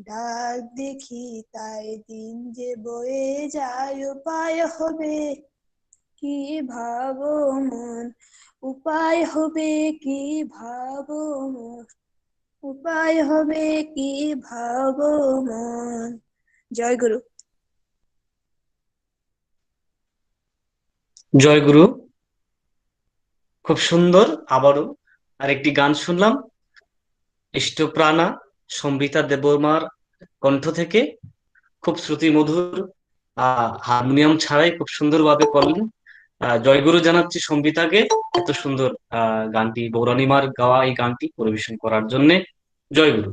ডাক দেখি তাই দিন যে বয়ে যায়, উপায় হবে কি ভাবো মন। উপায় হবে কি ভাবো মন, উপায় হবে কি ভাবো মন। জয় গুরু। জয় গুরু। খুব সুন্দর। আবারও আরেকটি গান শুনলাম ইষ্টপ্রাণা সম্বিতা দেববর্মার কণ্ঠ থেকে, খুব শ্রুতি মধুর, হারমোনিয়াম ছাড়াই খুব সুন্দরভাবে করলেন। জয়গুরু জানাচ্ছি সম্বিতাকে এত সুন্দর গানটি, বৌরানিমার গাওয়া এই গানটি পরিবেশন করার জন্য। জয়গুরু।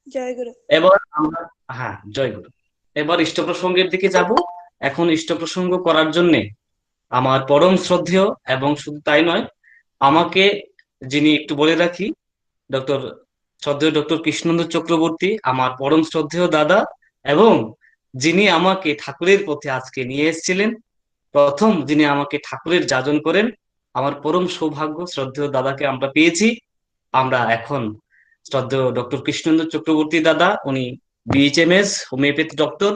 জয় গুরু। এবার আমরা, হ্যাঁ জয়গুরু, এবার ইষ্ট প্রসঙ্গের দিকে যাব। এখন ইষ্ট প্রসঙ্গ করার জন্য আমার পরম শ্রদ্ধেয়, এবং শুধু তাই নয়, আমাকে যিনি, একটু বলে রাখি, ডক্টর শ্রদ্ধেয় ডক্টর কৃষ্ণেন্দু চক্রবর্তী আমার পরম শ্রদ্ধেয় দাদা, এবং যিনি আমাকে ঠাকুরের পথে আজকে নিয়ে এসেছিলেন, প্রথম যিনি আমাকে ঠাকুরের যাজন করেন, আমার পরম সৌভাগ্য শ্রদ্ধেয় দাদাকে আমরা পেয়েছি। আমরা এখন শ্রদ্ধেয় ডক্টর কৃষ্ণেন্দু চক্রবর্তী দাদা, উনি বিএইচএমএস হোমিওপ্যাথি ডক্টর,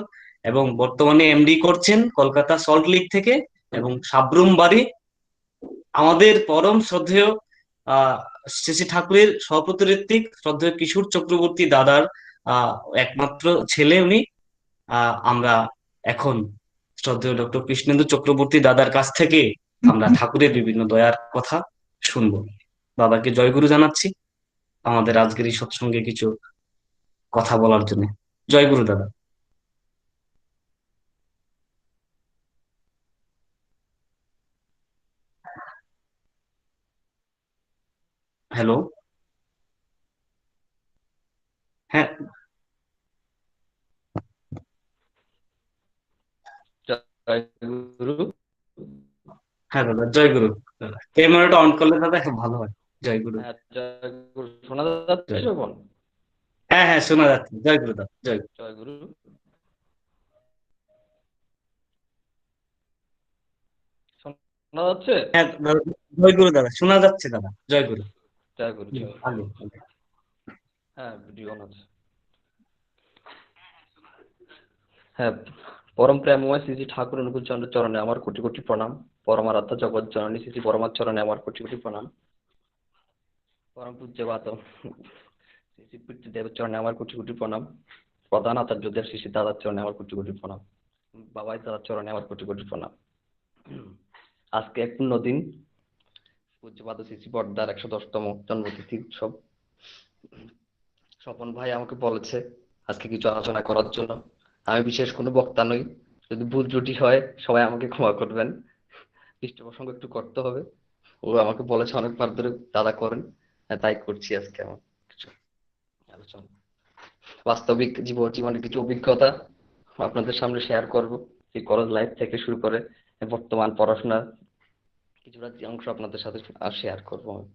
এবং বর্তমানে এমডি করছেন কলকাতা সল্ট লেক থেকে, এবং সাব্রুম বাড়ি। আমাদের পরম শ্রদ্ধেয় শ্রী শ্রী ঠাকুরের সহপ্রতিঋত্বিক শ্রদ্ধেয় কিশোর চক্রবর্তী দাদার একমাত্র ছেলে উনি। আমরা এখন শ্রদ্ধেয় ডক্টর কৃষ্ণেন্দু চক্রবর্তী দাদার কাছ থেকে আমরা ঠাকুরের বিভিন্ন দয়ার কথা শুনবো। দাদাকে জয়গুরু জানাচ্ছি আমাদের আজকের এই সৎসঙ্গে কিছু কথা বলার জন্য। জয়গুরু দাদা। হ্যালো। হ্যাঁ। জয় গুরু। হ্যাঁ দাদা, জয় গুরু। দাদা ক্যামেরাটা অন করলে দাদা ভালো হয়। জয় গুরু। হ্যাঁ, জয় গুরু। শোনা যাচ্ছে জয়। যখন? হ্যাঁ হ্যাঁ, শোনা যাচ্ছে। জয় গুরু দাদা, জয় গুরু। জয় গুরু। শোনা যাচ্ছে? হ্যাঁ দাদা, জয় গুরু দাদা, শোনা যাচ্ছে দাদা, জয় গুরু। জয় গুরু, জয় গুরু। আগে আগে। হ্যাঁ, ভিডিও অন আছে। হ্যাঁ, পরম প্রেমময় শ্রী শ্রী ঠাকুর অনুকূল চন্দ্র চরণে আমার কোটি কোটি প্রণাম। পরমারাধ্য জগৎ জননী শ্রী শ্রী পরমার চরণে আমার কোটি কোটি প্রণাম। পরম পূজ্যবাদ শ্রী শ্রী পিতৃদেবের চরণে আমার কোটি কোটি প্রণাম। প্রধান আচার্যদের শ্রী শ্রী দাদার চরণে আমার কোটি কোটি প্রণাম। বাবাই দাদার চরণে আমার কোটি কোটি প্রণাম। আজকে এক পূর্ণ দিন, পূজ্যপাদ শ্রী শ্রী বড়দার 110তম জন্মতিথি উৎসব। স্বপন ভাই আমাকে বলেছে আজকে কিছু আলোচনা করার জন্য। আমি বিশেষ কোনো বক্তা নই, যদি ভুল ত্রুটি হয় সবাই আমাকে ক্ষমা করবেন। পৃষ্ঠপ্রসঙ্গ একটু করতে হবে। ও আমাকে বলেছে অনেকবার ধরে দাদা করেন, তাই করছি আজকে আমার কিছু আলোচনা। বাস্তবিক জীবনের কিছু অভিজ্ঞতা আপনাদের সামনে শেয়ার করব। এই কলেজ লাইফ থেকে শুরু করে বর্তমান পড়াশোনার কিছুটা অংশ আপনাদের সাথে শেয়ার করবো আমি।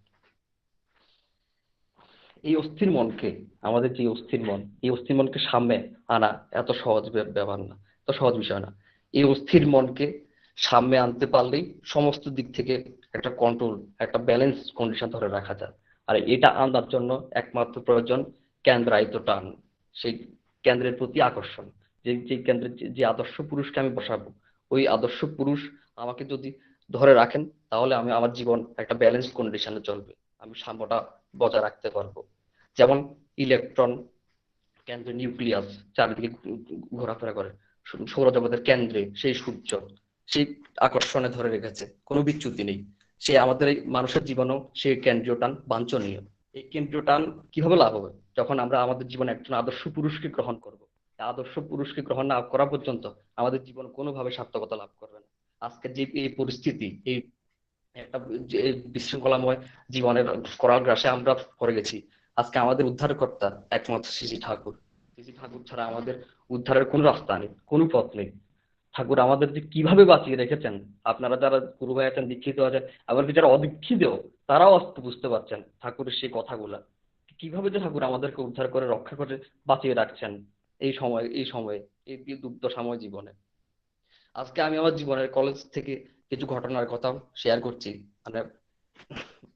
এই অস্থির মনকে, আমাদের যে অস্থির মন, এই অস্থির মনকে সামনে আনা এত সহজ ব্যাপার না, এত সহজ বিষয় না। এই অস্থির মনকে সামনে আনতে পারলেই সমস্ত দিক থেকে একটা কন্ট্রোল, একটা ব্যালেন্স কন্ডিশন ধরে রাখা যায়। আর এটা আনার জন্য একমাত্র প্রয়োজন কেন্দ্রায়িত টান, সেই কেন্দ্রের প্রতি আকর্ষণ। যে যে কেন্দ্রের যে আদর্শ পুরুষকে আমি বসাবো, ওই আদর্শ পুরুষ আমাকে যদি ধরে রাখেন, তাহলে আমি আমার জীবন একটা ব্যালেন্স কন্ডিশনে চলবে, আমি সাম্যটা বজায় রাখতে পারবো। যেমন ইলেকট্রন কেন্দ্রে নিউক্লিয়াস চারিদিকে ঘোরাফেরা করে, সৌরজগতের কেন্দ্রে সেই সূর্য, সেই আকর্ষণে ধরে রেখেছে, কোনো বিচ্যুতি নেই। সে আমাদের এই মানুষের জীবনও সেই কেন্দ্রীয় টান বাঞ্ছনীয়। এই কেন্দ্রীয় টান কিভাবে লাভ হবে? যখন আমরা আমাদের জীবনে একজন আদর্শ পুরুষকে গ্রহণ করব। আদর্শ পুরুষকে গ্রহণ না করা পর্যন্ত আমাদের জীবন কোনোভাবে সার্থকতা লাভ করবে না। আজকে যে এই পরিস্থিতি, এই একটা যে বিশৃঙ্খলাময় জীবনের করাল গ্রাসে আমরা পড়ে গেছি, আজকে আমাদের উদ্ধারকর্তা একমাত্র শ্রী শ্রী ঠাকুর। শ্রী শ্রী ঠাকুর ছাড়া আমাদের উদ্ধারের কোনো রাস্তা নেই, কোনো পথ নেই। ঠাকুর আমাদের যে কিভাবে বাঁচিয়ে রেখেছেন, আপনারা যারা গুরু ভাই আছেন, দীক্ষিত আছেন, এমনকি যারা অদীক্ষিত, তারাও আজকে বুঝতে পারছেন ঠাকুরের সেই কথাগুলা, কিভাবে যে ঠাকুর আমাদেরকে উদ্ধার করে রক্ষা করে বাঁচিয়ে রাখছেন এই সময়ে এই দুর্দশাময় জীবনে। আজকে আমি আমার জীবনের কলেজ থেকে কিছু ঘটনার কথা শেয়ার করছি, মানে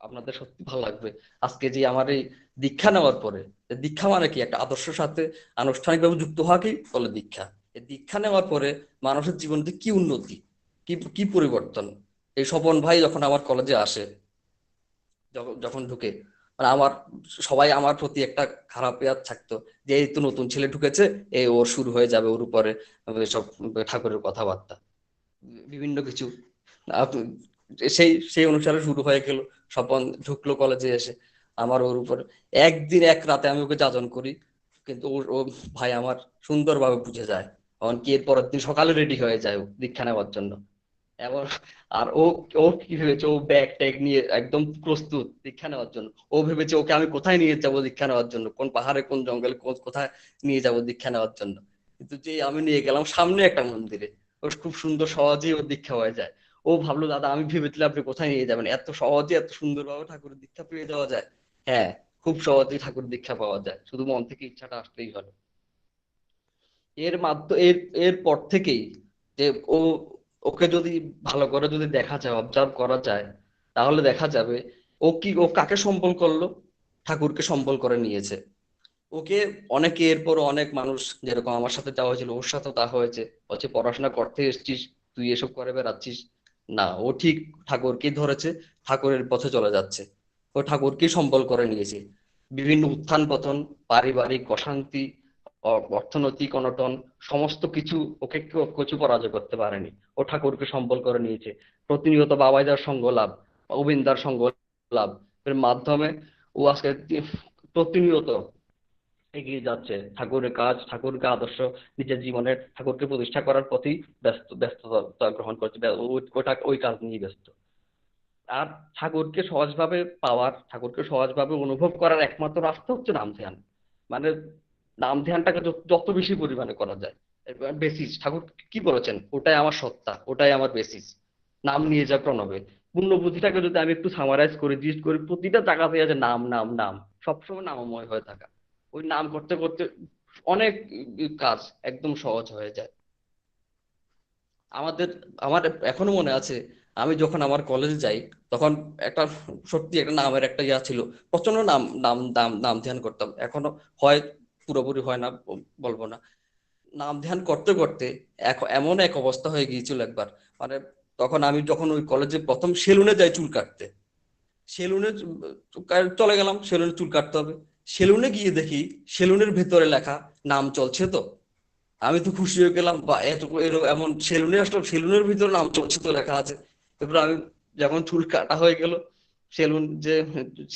আপনাদের সত্যি ভালো লাগবে। আজকে যে আমার এই দীক্ষা নেওয়ার পরে, দীক্ষা মানে কি, একটা আদর্শের সাথে আনুষ্ঠানিকভাবে যুক্ত হওয়াকেই বলে দীক্ষা। এই দীক্ষা নেওয়ার পরে মানুষের জীবনে কি উন্নতি, কি কি পরিবর্তন। এই স্বপন ভাই যখন আমার কলেজে আসে, যখন ঢুকে, মানে আমার সবাই আমার প্রতি একটা খারাপ ইয়াদ থাকতো, যে এই তো নতুন ছেলে ঢুকেছে, এই ওর শুরু হয়ে যাবে ওর উপরে সব ঠাকুরের কথাবার্তা, বিভিন্ন কিছু। সেই সেই অনুসারে শুরু হয়ে গেল। স্বপন ঢুকলো কলেজে এসে, আমার ওর উপর একদিন এক রাতে আমি ওকে যাজন করি, কিন্তু ও ভাই আমার সুন্দরভাবে বুঝে যায়। এমনকি এর পরের দিন সকালে রেডি হয়ে যায় ও দীক্ষা নেওয়ার জন্য। এমন, আর ও ও কি ভেবেছে, ও ব্যাগ ট্যাগ নিয়ে একদম প্রস্তুত দীক্ষা নেওয়ার জন্য। ও ভেবেছে ওকে আমি কোথায় নিয়ে যাব দীক্ষা নেওয়ার জন্য, কোন পাহাড়ে, কোন জঙ্গলে, কোথায় নিয়ে যাব দীক্ষা নেওয়ার জন্য। কিন্তু যে আমি নিয়ে গেলাম সামনে একটা মন্দিরে, ও খুব সুন্দর সহজেই ওর দীক্ষা হয়ে যায়। ও ভাবলো দাদা আমি ভেবেছিলাম আপনি কোথায় নিয়ে যাবেন, এত সহজে এত সুন্দরভাবে ঠাকুরের দীক্ষা পেয়ে যাওয়া যায়। হ্যাঁ, খুব সহজেই ঠাকুর দীক্ষা পাওয়া যায়, শুধু মন থেকে ইচ্ছাটা আসলেই হলো। এর মাধ্যমে এর পর থেকেই যে ও, ওকে যদি ভালো করে যদি দেখা যায়, অবজার্ভ করা যায়, তাহলে দেখা যাবে ও কাকে সম্বল করলো, ঠাকুরকে সম্বল করে নিয়েছে। ওকে অনেকে, এরপর অনেক মানুষ, যেরকম আমার সাথে যাওয়া হয়েছিল, ওর সাথেও তা হয়েছে, হচ্ছে পড়াশোনা করতে এসেছিস তুই এসব করে বেড়াচ্ছিস না। ও ঠিক ঠাকুরকেই ধরেছে, ঠাকুরের পথে চলে যাচ্ছে, ও ঠাকুরকেই সম্বল করে নিয়েছে। বিভিন্ন উত্থান পতন, পারিবারিক অশান্তি, অর্থনৈতিক অনটন, সমস্ত কিছু ওকে কিছু পরাজয় করতে পারেনি। ও ঠাকুরকে সম্বল করে নিয়েছে। প্রতিনিয়ত বাবাইদার সঙ্গ লাভ, গোবিন্দার সঙ্গ লাভ এর মাধ্যমে ও আজকে প্রতিনিয়ত এগিয়ে যাচ্ছে। ঠাকুরের কাজ, ঠাকুরকে আদর্শ নিজের জীবনের, ঠাকুরকে প্রতিষ্ঠা করার প্রতি ব্যস্ততা গ্রহণ করছে, ওটা ওই কাজ নিয়ে ব্যস্ত। আর ঠাকুরকে সহজভাবে পাওয়ার, ঠাকুরকে সহজভাবে অনুভব করার একমাত্র রাস্তা হচ্ছে নাম ধ্যান। মানে নাম ধ্যানটাকে যত বেশি পরিমাণে করা যায়, বেসিস ঠাকুর কি বলেছেন, ওটাই আমার সত্তা, ওটাই আমার বেসিস। নাম নিয়ে যা প্রণবে, পুণ্যবুদ্ধিটাকে যদি আমি একটু সামারাইজ করে জিজ্ঞেস করি, প্রতিটা জায়গাতে আছে নাম নাম নাম, সবসময় নামময় হয়ে থাকা। ওই নাম করতে করতে অনেক কাজ একদম সহজ হয়ে যায়। আমাদের আমার এখনো মনে আছে, আমি যখন আমার কলেজে যাই তখন একটা সত্যি একটা নামের একটা ইয়া ছিল, প্রচন্ড নাম নাম নাম নাম ধ্যান করতাম। এখনো হয়, পুরোপুরি হয় না বলবো না। নাম ধ্যান করতে করতে এমন এক অবস্থা হয়ে গিয়েছিল একবার, মানে তখন আমি যখন ওই কলেজে প্রথম সেলুনে যাই চুল কাটতে, সেলুনে চলে গেলাম, সেলুনে চুল কাটতে হবে। সেলুনে গিয়ে দেখি সেলুনের ভেতরে লেখা নাম চলছে। তো আমি তো খুশি হয়ে গেলাম, বা এমন সেলুনে আসলাম, সেলুনের ভিতরে নাম চলছে তো লেখা আছে। তারপর আমি যখন চুল কাটা হয়ে গেল, সেলুন যে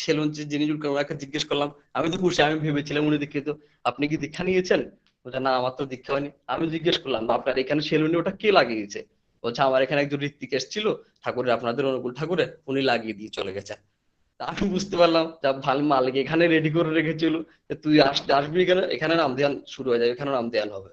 সেলুন যে যিনি চুল কাটা ওনাকে জিজ্ঞেস করলাম, আমি তো খুশি, আমি ভেবেছিলাম উনি দীক্ষিত, আপনি কি দীক্ষা নিয়েছেন? বলছে না, আমার তো দীক্ষা হয়নি। আমি জিজ্ঞেস করলাম, আপনার এখানে সেলুনে ওটা কে লাগিয়েছে? বলছে আমার এখানে একজন ঋত্বিক এসেছিল ঠাকুরের, আপনাদের অনুকূল ঠাকুরে, উনি লাগিয়ে দিয়ে চলে গেছেন। তা আমি বুঝতে পারলাম যা ভালো, মালিক এখানে রেডি করে রেখেছিল যে তুই আসবি এখানে, এখানে নাম ধ্যান শুরু হয়ে যাবে, এখানে নাম ধ্যান হবে।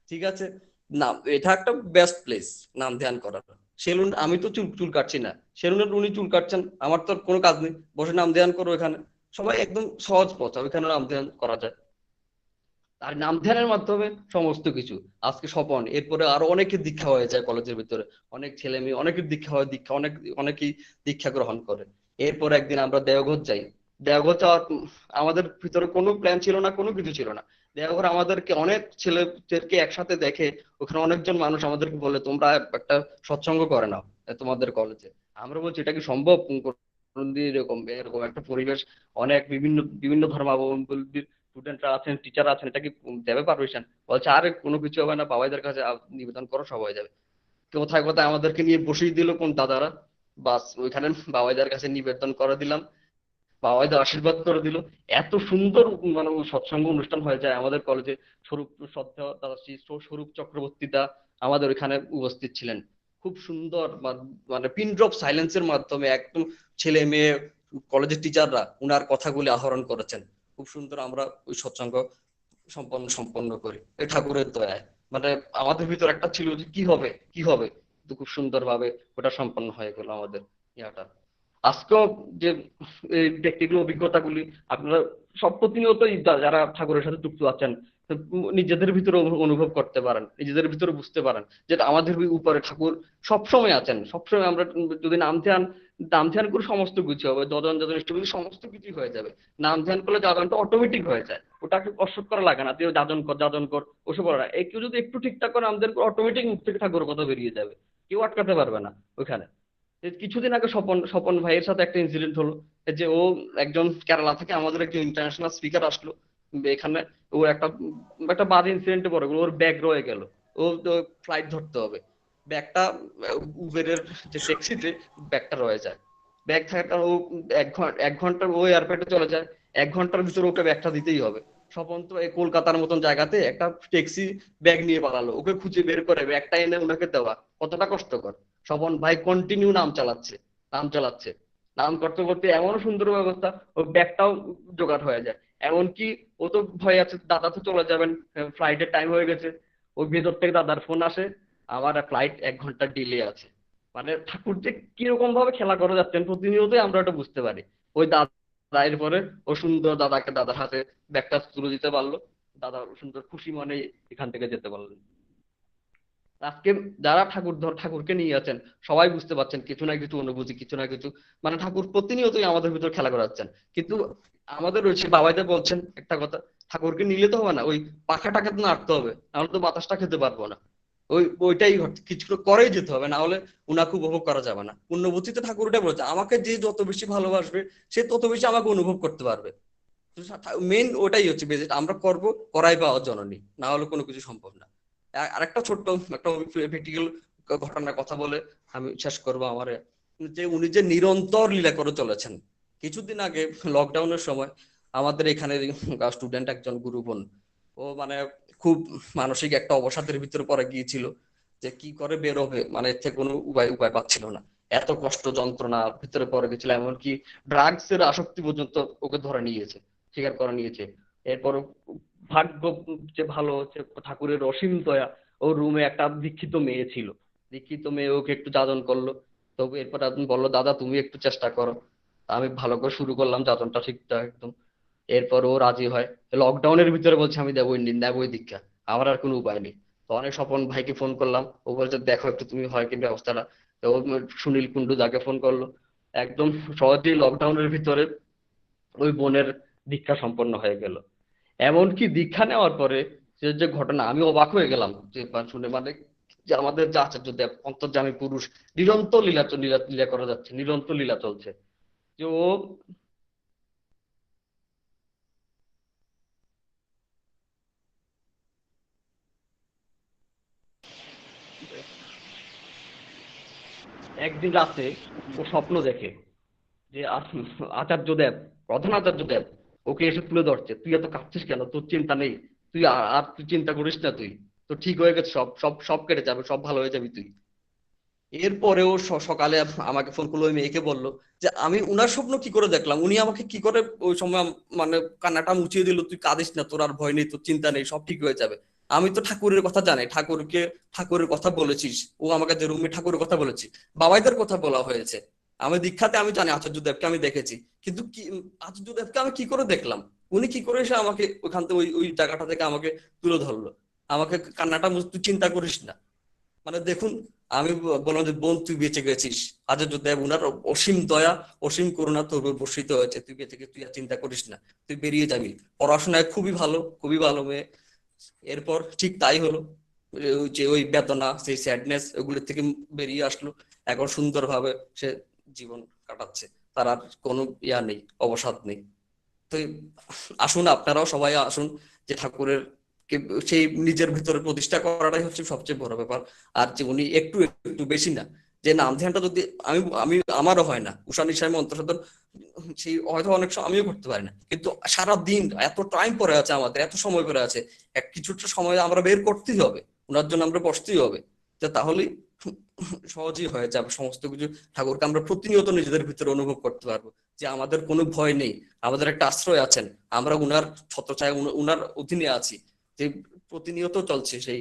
ঠিক আছে, নাম এটা একটা বেস্ট প্লেস নাম ধ্যান করার। সেলুন, আমি তো চুল চুল কাটছি না, সেলুনের উনি চুল কাটছেন, আমার তো কোনো কাজ নেই, বসে নাম ধ্যান করো এখানে। সবাই একদম সহজ পথ, ওইখানে নাম ধ্যান করা যায়। আর নাম ধ্যানের মাধ্যমে সমস্ত কিছু, আজকে স্বপন, এরপরে আরো অনেকের দীক্ষা হয়ে যায় কলেজের ভিতরে, অনেক ছেলে মেয়ে অনেকের দীক্ষা হয়, দীক্ষা অনেকেই দীক্ষা গ্রহণ করে। এরপর একদিন আমরা দেওঘর যাই। দেওঘর যাওয়ার আমাদের ভিতরে কোনো প্ল্যান ছিল না, কোনো কিছু ছিল না। দেওঘর আমাদেরকে অনেক ছেলেদেরকে একসাথে দেখে, ওখানে অনেকজন মানুষ আমাদেরকে বলে তোমরা একটা সৎসঙ্গ করে নাও তোমাদের কলেজে। আমরা বলছি এটা কি সম্ভব? কোনদিন এরকম এরকম একটা পরিবেশ, অনেক বিভিন্ন বিভিন্ন ধর্মাবলম্বী স্টুডেন্টরা আছেন, টিচার আছেন, এটা কি দেবে পারমিশন? বলছে আরে কোনো কিছু হবে না, বাবাইদের কাছে নিবেদন করো, সব হয়ে যাবে। কোথায় কোথায় আমাদেরকে নিয়ে বসিয়ে দিল কোন দাদারা, বাস ওইখানে বাবাইদার কাছে নিবেদন করে দিলাম, বাবাইদার আশীর্বাদ করে দিল। এত সুন্দর মানে সৎসঙ্গ অনুষ্ঠান হয়ে যায় আমাদের কলেজে। স্বরূপ শ্রদ্ধা দাদা শ্রী স্বরূপ চক্রবর্তী দা আমাদের ওইখানে উপস্থিত ছিলেন। খুব সুন্দর মানে পিন ড্রপ সাইলেন্সের মাধ্যমে একদম ছেলে মেয়ে কলেজের টিচাররা উনার কথাগুলি আহরণ করেছেন। খুব সুন্দর আমরা ওই সৎসঙ্গ সম্পন্ন করি এই ঠাকুরের দয়ায়। মানে আমাদের ভিতর একটা ছিল যে কি হবে কি হবে, কিন্তু খুব সুন্দর ভাবে ওটা সম্পন্ন হয়ে গেল আমাদের ইয়াটা। আজকেও যে এই ব্যক্তিগুলো অভিজ্ঞতাগুলি আপনারা সব প্রতিনিয়তই যারা ঠাকুরের সাথে যুক্ত আছেন নিজেদের ভিতরে অনুভব করতে পারেন, নিজেদের ভিতরে বুঝতে পারেন যে আমাদের উপরে ঠাকুর সবসময় আছেন। সবসময় আমরা যদি নাম ধ্যান করে সমস্ত কিছু হবে, যজন যজন ইষ্টবিধি সমস্ত কিছুই হয়ে যাবে। নাম ধ্যান করলে যাজনটা অটোমেটিক হয়ে যায়, ওটাকে কষ্ট করা লাগে না, তুই যাজন কর ওসব বলে না। কেউ যদি একটু ঠিকঠাক করে নাম ধ্যান করে অটোমেটিক মুখ থেকে ঠাকুরের কথা বেরিয়ে যাবে, কেউ আটকাতে পারবে না ওইখানে। কিছুদিন আগে স্বপন স্বপন ভাইয়ের সাথে একটা ইনসিডেন্ট হলো, যে ও একজন কেরালা থেকে আমাদের একজন ইন্টারন্যাশনাল স্পিকার আসলো এখানে। ও একটা একটা বাজে ইনসিডেন্টে পড়ে গেল, ওর ব্যাগ রয়ে গেল, ও ফ্লাইট ধরতে হবে, ব্যাগটা উবেরের যে ট্যাক্সিতে ব্যাগটা রয়ে যায়। ব্যাগ থাকার কারণে ও 1 ঘন্টা ও এয়ারপোর্টে চলে যায়, 1 ঘন্টার ভিতরে ওকে ব্যাগটা দিতেই হবে। স্বপন তো এই কলকাতার মতন জায়গাতে একটা ট্যাক্সি ব্যাগ নিয়ে পালালো, ওকে খুঁজে বের করে ব্যাগটা এনে ওনাকে দেওয়া কতটা কষ্টকর। স্বপন ভাই কন্টিনিউ নাম চালাচ্ছে নাম চালাচ্ছে, নাম করতে করতে এমন সুন্দর ব্যবস্থা, ওই ব্যাগটাও জোগাড় হয়ে যায়। এমনকি ও তো ভয় আছে, দাদা তো চলে যাবেন, ফ্লাইটের টাইম হয়ে গেছে। ওই ভেতর থেকে দাদার ফোন আসে, আমার ফ্লাইট 1 ঘন্টা ডিলে আছে। মানে ঠাকুর যে কিরকম ভাবে খেলা করে যাচ্ছেন প্রতিনিয়তই আমরা এটা বুঝতে পারি। ওই দাদা এরপরে ও সুন্দর দাদাকে দাদার হাতে ব্যাগটা তুলে দিতে পারলো, দাদা সুন্দর খুশি মনে এখান থেকে যেতে পারলেন। আজকে যারা ঠাকুরকে নিয়ে আছেন সবাই বুঝতে পারছেন কিছু না কিছু অনুভূতি, কিছু না কিছু মানে ঠাকুর প্রতিনিয়তই আমাদের ভিতর খেলা করাচ্ছেন। কিন্তু আমাদের রয়েছে বাবাইদা বলছেন একটা কথা, ঠাকুরকে নিলে তো হবে না, ওই পাখাটাকে তো নাড়তে হবে, নাহলে তো বাতাসটা খেতে পারবো না। ওইটাই কিছু করেই যেতে হবে, না হলে উনাকে উপভোগ করা যাবে না। পুণ্যবতীতে ঠাকুর ওটা বলছে, আমাকে যে যত বেশি ভালোবাসবে সে তত বেশি আমাকে অনুভব করতে পারবে। মেন ওটাই হচ্ছে বেজেট, আমরা করবো করাই পাওয়ার জননী, না হলে কোনো কিছু সম্ভব না। আরেকটা ছোট্ট একটা প্র্যাকটিক্যাল ঘটনার কথা বলে আমি শেষ করবো আমার, যে উনি যে নিরন্তর লীলা করে চলেছেন। কিছুদিন আগে লকডাউনের সময় আমাদের এখানে স্টুডেন্ট একজন গুরুবোন, ও মানে খুব মানসিক একটা অবসাদের ভিতরে পড়ে গিয়েছিল, যে কি করে বের হবে, মানে এর থেকে কোনো উপায় পাচ্ছিল না। এত কষ্ট যন্ত্রণা ভিতরে পড়ে গেছিল, এমনকি ড্রাগস এর আসক্তি পর্যন্ত ওকে ধরে নিয়েছে, স্বীকার করে নিয়েছে। এরপর ভাগ্য যে ভালো হচ্ছে, ঠাকুরের অসীম দয়া, ওর রুমে একটা দীক্ষিত মেয়ে ছিল, দীক্ষিত মেয়ে ওকে একটু যাজন করলো। তবে এরপর একদিন বললো, দাদা তুমি একটু চেষ্টা করো। আমি ভালো করে শুরু করলাম যাজনটা ঠিকঠাক একদম। এরপর ও রাজি হয়। লকডাউনের ভিতরে বলছে আমি দেবই দীক্ষা, আমার আর কোনো উপায় নেই। তো অনেক স্বপন ভাইকে ফোন করলাম, ও বলছে দেখো একটু তুমি হয় কি ব্যবস্থাটা। তো ও সুনীল কুন্ডু যাকে ফোন করলো, একদম সহজেই লকডাউনের ভিতরে ওই বোনের দীক্ষা সম্পন্ন হয়ে গেল। এমনকি দীক্ষা নেওয়ার পরে যে যে ঘটনা, আমি অবাক হয়ে গেলাম যে শুনে, মানে যে আমাদের যে আচার্য দেব অন্তর্যামী পুরুষ, নিরন্তর লীলা লীলা লীলা করা যাচ্ছে, নিরন্তর লীলা চলছে। যে ও একদিন রাতে ও স্বপ্ন দেখে যে আচার্য দেব, প্রধান আচার্য দেব ওকে এসে তুলে ধরছে, তুই এত কাঁদছিস কেন, তোর চিন্তা নেই, তুই আর তুই চিন্তা করিস না, তুই তো ঠিক হয়ে গেছে, সব সব সব কেটে যাবে, সব ভালো হয়ে যাবি তুই। এরপরেও সকালে আমাকে ফোন করলো, ওই মেয়েকে বললো যে আমি উনার স্বপ্ন কি করে দেখলাম, উনি আমাকে কি করে ওই সময় মানে কান্নাটা মুছিয়ে দিল, তুই কাঁদিস না, তোর আর ভয় নেই, তোর চিন্তা নেই, সব ঠিক হয়ে যাবে। আমি তো ঠাকুরের কথা জানি, ঠাকুরের কথা বলেছিস, ও আমাকে যে রুমে ঠাকুরের কথা বলেছি, বাবাইদের কথা বলা হয়েছে। আমি দীক্ষাতে আমি জানি আচার্য দেবকে আমি দেখেছি, কিন্তু কি আচার্য দেবকে আমি কি করে দেখলাম, উনি কি করে এসে আমাকে ওখান থেকে ওই ওই জায়গাটা থেকে আমাকে তুলে ধরলো, আমাকে কান্নাটা তুই চিন্তা করিস না। মানে দেখুন, আমি বললাম যে বোন তুই বেঁচে গেছিস, আচার্য দেব উনার অসীম দয়া অসীম করুণা তোর উপর বর্ষিত হয়েছে, তুই বেঁচে গেছিস, তুই আর চিন্তা করিস না, তুই বেরিয়ে যাবি। পড়াশোনায় খুবই ভালো মেয়ে। এরপর ঠিক তাই হলো, ওই যে ওই বেদনা সেই স্যাডনেস ওগুলো থেকে বেরিয়ে আসলো, এখন সুন্দরভাবে সে জীবন কাটাচ্ছে, তার আর কোনো ইয়া নেই, অবসাদ নেই। তো আসুন, আপনারাও সবাই আসুন, যে ঠাকুরের সেই নিজের ভিতরে প্রতিষ্ঠা করাটাই হচ্ছে সবচেয়ে বড় ব্যাপার। আর যে উনি একটু একটু বেশি না, যে নাম ধ্যানটা যদি আমি আমি আমারও হয় না, উষা নিশায় মন্ত্র সাধন সেই হয়তো অনেক সময় আমিও করতে পারি না, কিন্তু সারা দিন এত টাইম পরে আছে, আমাদের এত সময় পরে আছে, কিছুটা সময় আমরা বের করতেই হবে, ওনার জন্য আমরা বসতেই হবে। তো তাহলেই সহজেই হয়ে যাবে সমস্ত কিছু। ঠাকুরকে আমরা প্রতিনিয়ত নিজেদের ভিতরে অনুভব করতে পারবো যে আমাদের কোনো ভয় নেই, আমাদের একটা আশ্রয় আছেন, আমরা উনার ছত্রছায়া উনার অধীনে আছি, যে প্রতিনিয়ত চলছে সেই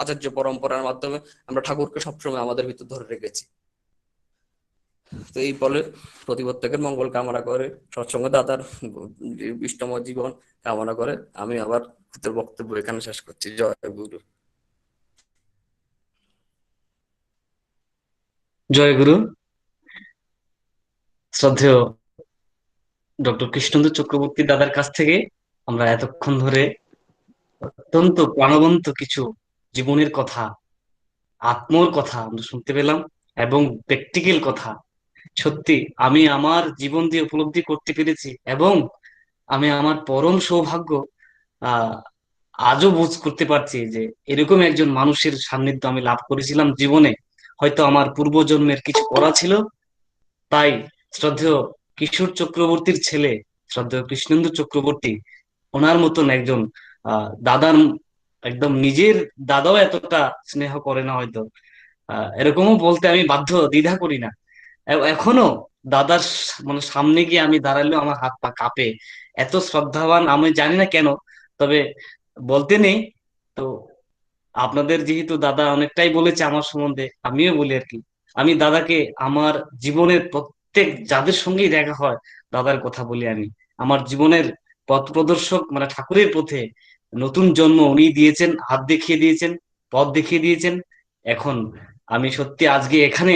আচার্য পরম্পরার মাধ্যমে আমরা ঠাকুরকে সবসময় আমাদের ভিতর ধরে রেখেছি। তো এই বলে প্রতিপ্রত্যেকের মঙ্গল কামনা করে, সৎসঙ্গ দাদার ইষ্টময় জীবন কামনা করে আমি আবার বক্তব্য এখানে শেষ করছি। জয় গুরু। জয় গুরু। শ্রদ্ধেয় ডক্টর কৃষ্ণেন্দু চক্রবর্তী দাদার কাছ থেকে আমরা এতক্ষণ ধরে অত্যন্ত প্রাণবন্ত কিছু জীবনের কথা, আত্মর কথা আমরা শুনতে পেলাম, এবং প্র্যাকটিক্যাল কথা। সত্যি আমি আমার জীবন দিয়ে উপলব্ধি করতে পেরেছি, এবং আমি আমার পরম সৌভাগ্য আহ আজও বোধ করতে পারছি যে এরকম একজন মানুষের সান্নিধ্য আমি লাভ করেছিলাম জীবনে। হয়তো আমার পূর্বজন্মের কিছু করা ছিল, তাই শ্রদ্ধেয় কিশোর চক্রবর্তীর ছেলে শ্রদ্ধেয় কৃষ্ণেন্দু চক্রবর্তী, ওনার মতন একজন দাদার, একদম নিজের দাদাও এতটা স্নেহ করে না হয়তো, এরকমও বলতে আমি বাধ্য, দ্বিধা করি না। এখনো দাদার মানে সামনে গিয়ে আমি দাঁড়ালেও আমার হাত পা কাঁপে, এত শ্রদ্ধাবান আমি জানি না কেন, তবে বলতে নেই। তো আপনাদের যেহেতু দাদা অনেকটাই বলেছে আমার সম্বন্ধে, আমিও বলি আর কি। আমি দাদাকে আমার জীবনের প্রত্যেক যাদের সঙ্গেই দেখা হয় দাদার কথা বলি আমি। আমার জীবনের পথ প্রদর্শক মানে ঠাকুরের পথে নতুন জন্ম উনি দিয়েছেন, হাত দেখিয়ে দিয়েছেন, পথ দেখিয়ে দিয়েছেন। এখন আমি সত্যি আজকে এখানে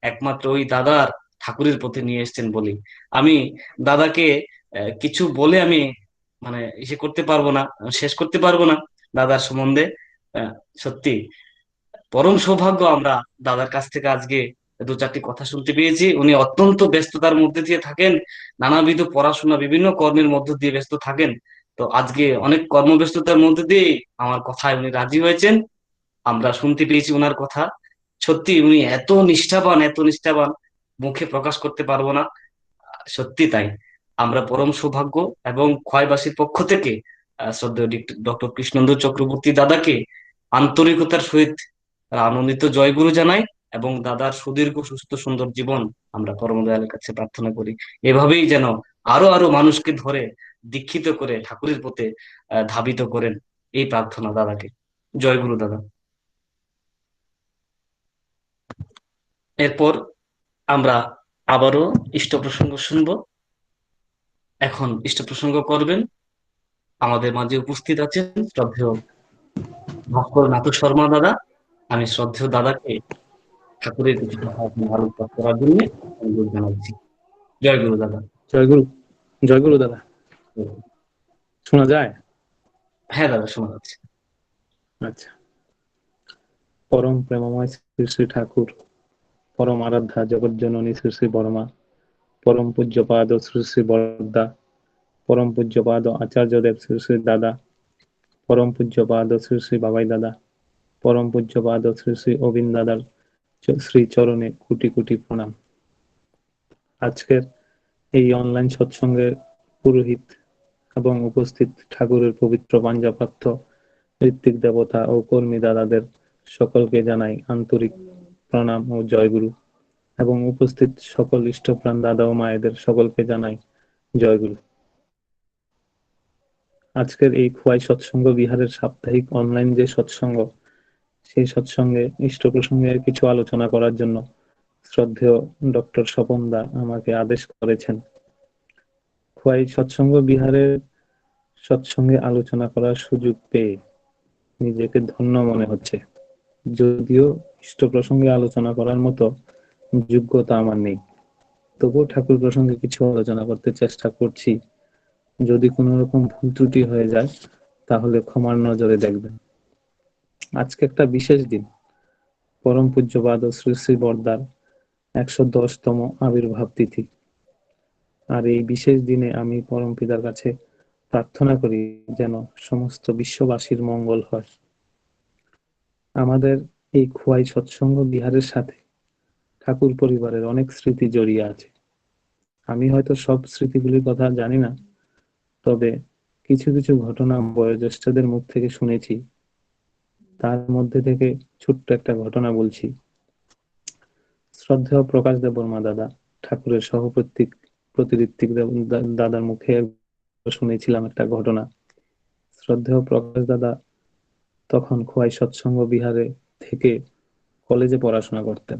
একমাত্র ওই দাদার ঠাকুরের পথে নিয়ে এসেছেন বলি। আমি দাদাকে কিছু বলে আমি মানে ইসে করতে পারবো না, শেষ করতে পারবো না দাদার সম্বন্ধে। সত্যি পরম সৌভাগ্য আমরা দাদার কাছ থেকে আজকে দু চারটি কথা শুনতে পেয়েছি। উনি অত্যন্ত ব্যস্ততার মধ্যে দিয়ে থাকেন, নানাবিধ পড়াশোনা বিভিন্ন কর্মের মধ্য দিয়ে ব্যস্ত থাকেন। তো আজকে অনেক কর্মব্যস্ততার মধ্যে দিয়ে আমার কথায় উনি রাজি হয়েছেন, আমরা শুনতে পেয়েছি ওনার কথা। সত্যি উনি এত নিষ্ঠাবান, মুখে প্রকাশ করতে পারবো না, সত্যি তাই। আমরা পরম সৌভাগ্য এবং খোয়াইবাসীর পক্ষ থেকে শ্রদ্ধেয় ডক্টর কৃষ্ণেন্দু চক্রবর্তী দাদাকে আন্তরিকতার সহিত আনন্দিত জয়গুরু জানাই, এবং দাদার সুদীর্ঘ সুস্থ সুন্দর জীবন আমরা পরম দয়ালের কাছে প্রার্থনা করি। এভাবেই যেন আরো আরো মানুষকে ধরে দীক্ষিত করে ঠাকুরের পথে ধাবিত করেন, এই প্রার্থনা দাদাকে। জয় গুরু দাদা। এরপর আমরা আবারও ইষ্ট প্রসঙ্গ শুনবো। এখন ইষ্ট প্রসঙ্গ করবেন আমাদের মাঝে উপস্থিত আছেন শ্রদ্ধেয় ভাস্কর নাথ শর্মা দাদা। আমি শ্রদ্ধেয় দাদাকে ঠাকুরের কিছু কথা আলোকপাত করার জন্য অনুরোধ জানাচ্ছি। জয় গুরু দাদা। জয় গুরু। জয় গুরু দাদা। শোনা যায়? হ্যাঁ দাদা, শোনা যাচ্ছে। আচ্ছা। পরম প্রেমময় শ্রী শ্রী ঠাকুর, পরম আরাধ্যা জগজ্জননী শ্রী শ্রী বর্মা, পরম পূজ্যপাদ শ্রী শ্রী বরদা, পরম পূজ্যপাদ আচার্যদেব শ্রী শ্রী দাদা, পরম পূজ্যপাদ শ্রী শ্রী বাবাই দাদা, পরম পূজ্যপাদ শ্রী শ্রী অবিন্দ দাদার শ্রী চরণে কোটি কোটি প্রণাম। আজকের এই অনলাইন সৎসঙ্গের পুরোহিত এবং উপস্থিত ঠাকুরের পবিত্র পাঞ্জাপ্রাপ্ত ঋত্বিক দেবতা ও কর্মী দাদাদের সকলকে জানাই আন্তরিক প্রণাম ও জয়গুরু, এবং উপস্থিত সকল ইষ্টপ্রাণ দাদা ও মায়েদের সকলকে জানাই জয়গুরু। আজকের এই খোয়াই সৎসঙ্গ বিহারের সাপ্তাহিক অনলাইন যে সৎসঙ্গ, সেই সৎসঙ্গে ইষ্ট প্রসঙ্গে কিছু আলোচনা করার জন্য শ্রদ্ধেয় ডক্টর স্বপন দা আমাকে আদেশ করেছেন। খোয়াই সৎসঙ্গ বিহারের সৎসঙ্গে আলোচনা করার সুযোগ পেয়ে নিজেকে ধন্য মনে হচ্ছে, যদিও ইষ্ট প্রসঙ্গে আলোচনা করার মতো যোগ্যতা আমার নেই, তবুও ঠাকুর প্রসঙ্গে কিছু আলোচনা করতে চেষ্টা করছি। যদি কোনো রকম ভুল ত্রুটি হয়ে যায় তাহলে ক্ষমার নজরে দেখবেন। আজকে একটা বিশেষ দিন, পরম পূজ্যপাদ শ্রী শ্রী বরদার 110তম আবির্ভাব তিথি। আর এই বিশেষ দিনে আমি পরম পিতার কাছে প্রার্থনা করি যেন সমস্ত বিশ্ববাসীর মঙ্গল হয়। আমাদের এই খোয়াই সৎসঙ্গ বিহারের সাথে ঠাকুর পরিবারের অনেক স্মৃতি জড়িয়ে আছে। আমি হয়তো সব স্মৃতিগুলির কথা জানি না, তবে কিছু কিছু ঘটনা বয়োজ্যেষ্ঠদের মুখ থেকে শুনেছি। তার মধ্যে থেকে ছোট্ট একটা ঘটনা বলছি। শ্রদ্ধেয় প্রকাশ দেব বর্মা দাদা, ঠাকুরের প্রতিঋত্বিক দাদার মুখে শুনেছিলাম একটা ঘটনা। শ্রদ্ধেয় প্রকাশ দাদা তখন খোয়াই সৎসঙ্গ বিহারে থেকে কলেজে পড়াশোনা করতেন।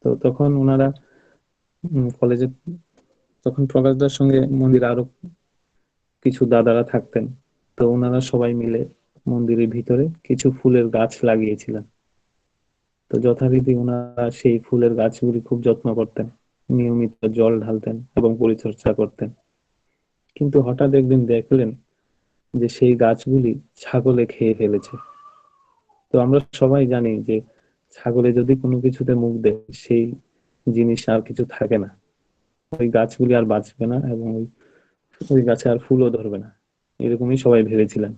তো তখন ওনারা কলেজে, তখন প্রকাশদার সঙ্গে মন্দিরে আরো কিছু দাদারা থাকতেন। তো ওনারা সবাই মিলে মন্দিরের ভিতরে কিছু ফুলের গাছ লাগিয়েছিলেন। তো যথারীতি ওনারা সেই ফুলের গাছগুলি খুব যত্ন করতেন, নিয়মিত জল ঢালতেন এবং পরিচর্যা করতেন। কিন্তু হঠাৎ একদিন দেখলেন যে সেই গাছগুলি ছাগলে খেয়ে ফেলেছে। তো আমরা সবাই জানি যে ছাগলে যদি কোনো কিছুতে মুখ দেয় সেই জিনিস আর কিছু থাকে না, ওই গাছগুলি আর বাঁচবে না এবং ওই গাছে আর ফুলও ধরবে না, এরকমই সবাই ভেবেছিলেন।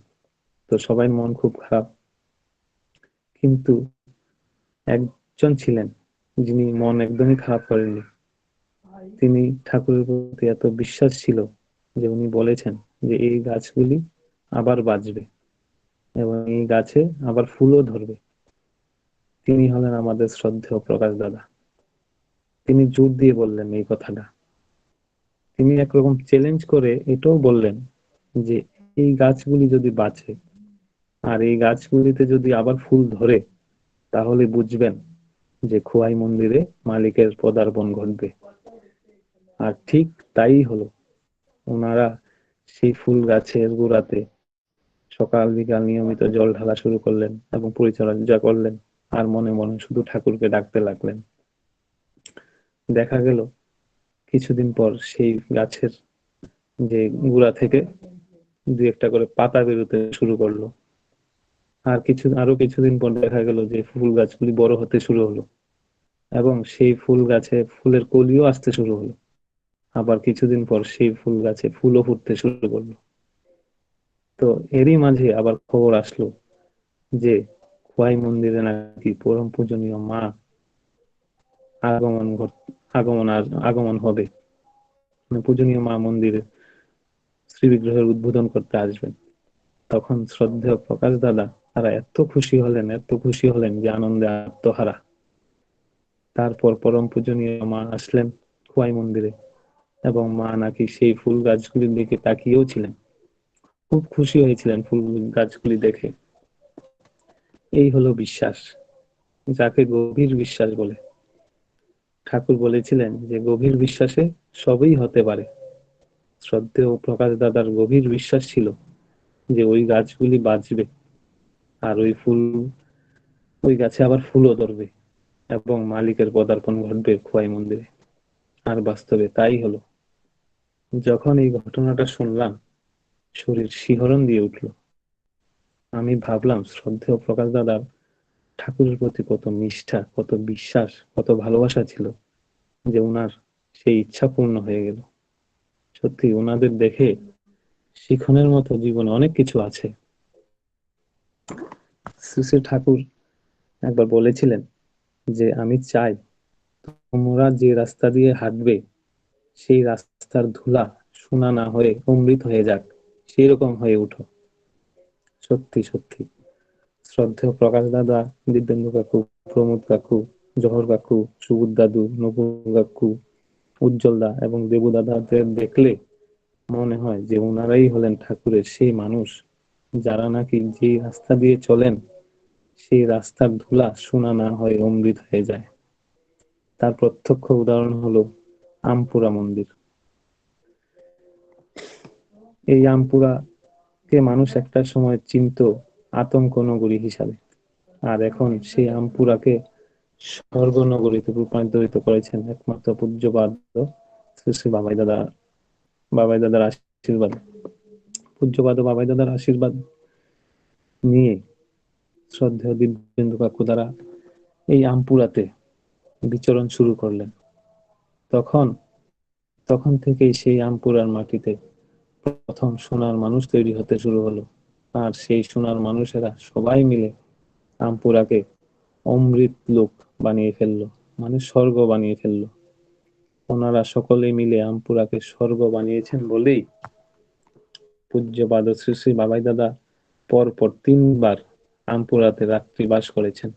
তো সবাই মন খুব খারাপ। কিন্তু একজন ছিলেন যিনি মন একদমই খারাপ করেননি। তিনি ঠাকুরের প্রতি এত বিশ্বাস ছিল যে উনি বলেছেন যে এই গাছগুলি আবার বাঁচবে এবং এই গাছে আবার ফুলও ধরবে। তিনি হলেন আমাদের শ্রদ্ধেয় প্রকাশ দাদা। তিনি জোর দিয়ে বললেন এই কথাটা। তিনি একরকম চ্যালেঞ্জ করে এটাও বললেন যে এই গাছগুলি যদি বাঁচে আর এই গাছগুলিতে যদি আবার ফুল ধরে তাহলে বুঝবেন যে খোয়াই মন্দিরে মালিকের পদার্পণ ঘটবে। আর ঠিক তাই হলো। ওনারা সেই ফুল গাছের গোড়াতে সকাল বিকাল নিয়মিত জল ঢালা শুরু করলেন এবং পরিচর্যা করলেন, আর মনে মনে শুধু ঠাকুরকে ডাকতে লাগলেন। দেখা গেল কিছুদিন পর সেই গাছের যে গোড়া থেকে দু একটা করে পাতা বেরোতে শুরু করলো। আরো কিছুদিন পর দেখা গেল যে ফুল গাছগুলি বড় হতে শুরু হলো এবং সেই ফুল গাছে ফুলের কলিও আসতে শুরু হলো। আবার কিছুদিন পর সেই ফুল গাছে ফুলও ফুটতে শুরু করলো। তো এরই মাঝে আবার খবর আসলো যে খোয়াই মন্দিরে নাকি পরম পূজনীয় মা আগমন হবে। পূজনীয় মা মন্দিরে শ্রী বিগ্রহের উদ্বোধন করতে আসবেন। তখন শ্রদ্ধেয় প্রকাশ দাদা তারা এত খুশি হলেন যে আনন্দে আত্মহারা। তারপর পরম পূজনীয় মা আসলেন খোয়াই মন্দিরে, এবং মা নাকি সেই ফুল গাছগুলির দিকে তাকিয়েও ছিলেন, খুব খুশি হয়েছিলেন ফুল গাছগুলি দেখে। এই হলো বিশ্বাস, যাকে গভীর বিশ্বাস বলে। ঠাকুর বলেছিলেন যে গভীর বিশ্বাসে সবই হতে পারে। শ্রদ্ধেয় প্রকাশ দাদার গভীর বিশ্বাস ছিল যে ওই গাছগুলি বাঁচবে, আর ওই গাছে আবার ফুলও ধরবে, এবং মালিকের পদার্পণ ঘটবে খোয়াই মন্দিরে। আর বাস্তবে তাই হলো। যখন এই ঘটনাটা শুনলাম, শরীর শিহরণ দিয়ে উঠল। আমি ভাবলাম শ্রদ্ধেয় প্রকাশ দাদার ঠাকুরের প্রতি কত নিষ্ঠা, কত বিশ্বাস, কত ভালোবাসা ছিল, যে ওনার সেই ইচ্ছা পূর্ণ হয়ে গেল। সত্যি ওনাদের দেখে শিখনের মতো জীবনে অনেক কিছু আছে। শ্রী শ্রী ঠাকুর একবার বলেছিলেন যে আমি চাই তোমরা যে রাস্তা দিয়ে হাঁটবে সেই রাস্তার ধুলা সোনা না হয়ে অমৃত হয়ে যাক, সেই রকম হয়ে উঠো। সত্যি সত্যি শ্রদ্ধেয় প্রকাশ দাদা, দিব্যেন্দু কাকু, প্রমোদ কাকু, জহর কাকু, সুবোধ দাদু, নকুল কাকু, উজ্জ্বল দা এবং দেবু দাদাদের দেখলে মনে হয় যে ওনারাই হলেন ঠাকুরের সেই মানুষ যারা নাকি যে রাস্তা দিয়ে চলেন সেই রাস্তার ধুলা সোনা না হয়ে অমৃত হয়ে যায়। তার প্রত্যক্ষ উদাহরণ হলো আমপুরা মন্দির। এই আমপুরাকে মানুষ একটা সময় চিনত আতঙ্ক নগরী হিসাবে, আর এখন সেই আমপুরাকে স্বর্গনগরীতে রূপান্তরিত করেছেন একমাত্র পূজ্যপাদ শ্রী শ্রী বাবাই দাদার আশীর্বাদ। পূজ্যপাদ বাবাই দাদার আশীর্বাদ নিয়ে শ্রদ্ধেয় দিব্যেন্দু কাকু দ্বারা এই আমপুরাতে বিচরণ শুরু করলেন। তখন থেকেই সেই আমপুরার মাটিতে প্রথম সোনার মানুষ তৈরি হতে শুরু হলো, আর সেই সোনার মানুষেরা সবাই মিলে আমপুরাকে অমৃত লোক বানিয়ে ফেললো, মানে স্বর্গ বানিয়ে ফেললো। ওনারা সকলে মিলে আমপুরাকে স্বর্গ বানিয়েছেন বলেই পূজ্যপাদ শ্রী শ্রী বাবাই দাদা পরপর 3 বার আমপুরাতে রাত্রি বাস করেছেন।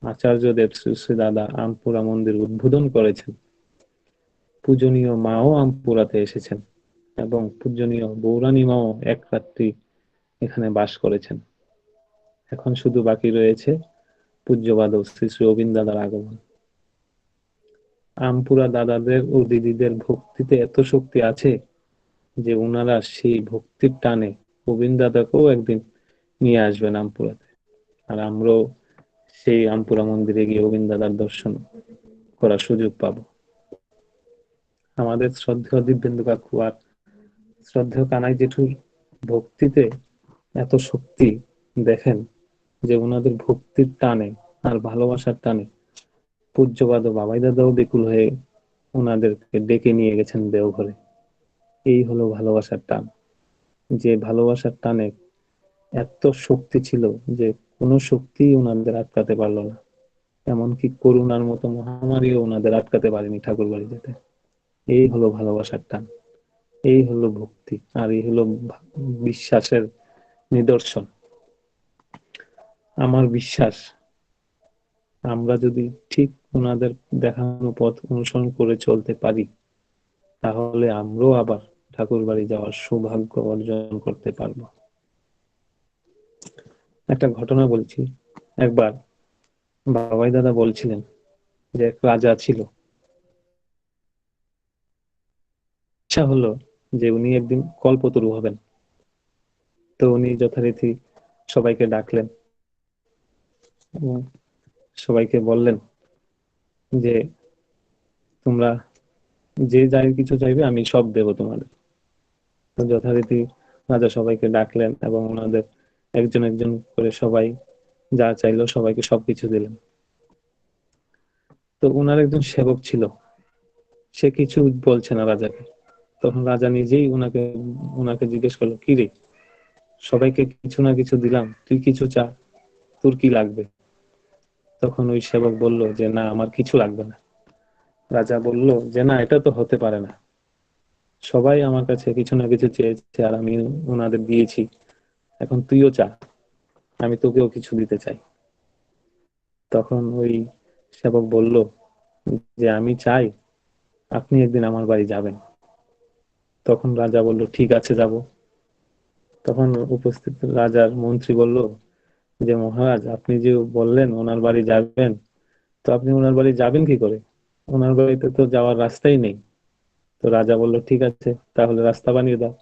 আচার্যদেব শ্রী শ্রী দাদা আমপুরা মন্দির উদ্বোধন করেছেন। পূজনীয় মাও আমপুরাতে এসেছেন, এবং পূজনীয় বৌরানী মাও এক রাত্রি এখানে বাস করেছেন। এখন শুধু বাকি রয়েছে পূজ্যপাদ শ্রী শ্রী অবিন্দ দাদার আগমন। আমপুরা দাদাদের ও দিদিদের ভক্তিতে এত শক্তি আছে যে ওনারা সেই ভক্তির টানে অবিন্দ দাদাকেও একদিন নিয়ে আসবেন আমপুরাতে, আর আমরাও সেই আমপুরা মন্দিরে গিয়ে অবিন্দ দাদার দর্শন করার সুযোগ পাবো। আমাদের শ্রদ্ধেয় দিব্যেন্দু কাকু আর শ্রদ্ধেয় কানাই জেঠুর ভক্তিতে এত শক্তি দেখেন যে ওনাদের ভক্তির টানে আর ভালোবাসার টানে পূজ্যপাদ বাবাই দাদাও বেকুল হয়ে ওনাদেরকে ডেকে নিয়ে গেছেন দেওঘরে। এই হলো ভালোবাসার টান। যে ভালোবাসার টানে এত শক্তি ছিল যে কোনো শক্তি ওনাদের আটকাতে পারলো না, এমনকি করোনার মতো মহামারীও ওনাদের আটকাতে পারেনি ঠাকুর বাড়ি যেতে। এই হলো ভালোবাসার টান, এই হলো ভক্তি, আর এই হলো বিশ্বাসের নিদর্শন। আমার বিশ্বাস আমরা যদি ঠিক ওনাদের দেখানো পথ অনুসরণ করে চলতে পারি, তাহলে আমরাও আবার ঠাকুর বাড়ি যাওয়ার সৌভাগ্য অর্জন করতে পারবো। একটা ঘটনা বলছি। একবার বাবাই দাদা বলছিলেন যে এক রাজা ছিল, ইচ্ছা হলো যে উনি একদিন কল্পতরু হবেন। তো উনি যথারীতি সবাইকে ডাকলেন এবং সবাইকে বললেন যে তোমরা যে যাই কিছু চাইবে আমি সব দেব তোমাদের। তো যথারীতি রাজা সবাইকে ডাকলেন এবং ওনাদের একজন একজন করে সবাই যা চাইলো সবাইকে সবকিছু দিলেন। তো ওনার একজন সেবক ছিল, সে কিছু বলছে না রাজাকে। তখন রাজা নিজেই ওনাকে জিজ্ঞেস করলো, কি রে, সবাইকে কিছু না কিছু দিলাম, তুই কিছু চা, তোর কি লাগবে? তখন ওই সেবক বলল যে না, আমার কিছু লাগবে না। রাজা বলল যে না, এটা তো হতে পারে না, সবাই আমার কাছে কিছু না কিছু চেয়েছে আর আমি ওনাদের দিয়েছি, এখন তুইও চা। আমি তোকেও কিছু দিতে চাই। তখন ওই সেবক বলল যে আমি চাই আপনি একদিন আমার বাড়ি যাবেন। তখন রাজা বলল ঠিক আছে যাব। তখন উপস্থিত রাজার মন্ত্রী বলল যে মহারাজ, আপনি যে বললেন ওনার বাড়ি যাবেন, তো আপনি ওনার বাড়ি যাবেন কি করে? ওনার বাড়িতে তো যাওয়ার রাস্তাই নেই। তো রাজা বলল ঠিক আছে, তাহলে রাস্তা বানিয়ে দাও।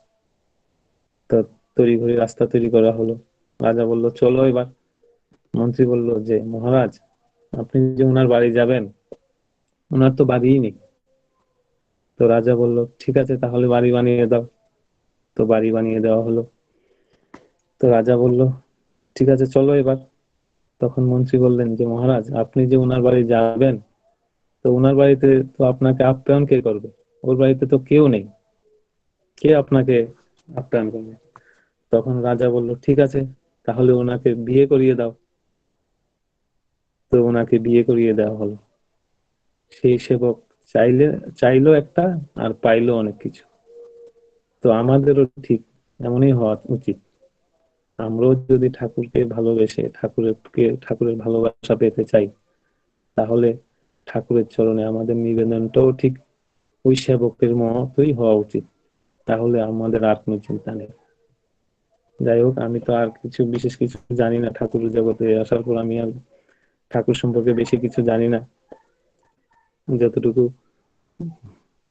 তো তড়িঘড়ি রাস্তা তৈরি করা হলো। রাজা বলল চলো এবার। মন্ত্রী বলল যে মহারাজ, আপনি যে ওনার বাড়ি যাবেন, ওনার তো বাড়িই নেই। তো রাজা বলল ঠিক আছে, তাহলে বাড়ি বানিয়ে দাও। তো বাড়ি বানিয়ে দেওয়া হলো। তো রাজা বলল ঠিক আছে চলো এবার। তখন মন্ত্রী বললেন যে মহারাজ, আপনি যে ওনার বাড়ি যাবেন, তো ওনার বাড়িতে তো আপনাকে আপ্যায়ন কে করবে? ওর বাড়িতে তো কেউ নেই, কে আপনাকে আপ্যায়ন করবে? তখন রাজা বলল ঠিক আছে, তাহলে ওনাকে বিয়ে করিয়ে দাও। তো ওনাকে বিয়ে করিয়ে দেওয়া হলো। সেই সেবক চাইলো একটা আর পাইলো অনেক কিছু। তো আমাদেরও ঠিক এমনই হওয়া উচিত। আমরাও যদি ঠাকুরকে ভালোবেসে ঠাকুরের ভালোবাসা পেতে চাই, তাহলে ঠাকুরের চরণে আমাদের নিবেদনটাও ঠিক ওই সেবকের মতোই হওয়া উচিত। তাহলে আমাদের আর কোনো চিন্তা নেই। যাই হোক, আমি তো আর কিছু বিশেষ কিছু জানি না। ঠাকুর জগতে আসার পর আমি আর ঠাকুর সম্পর্কে বেশি কিছু জানি না। যতটুকু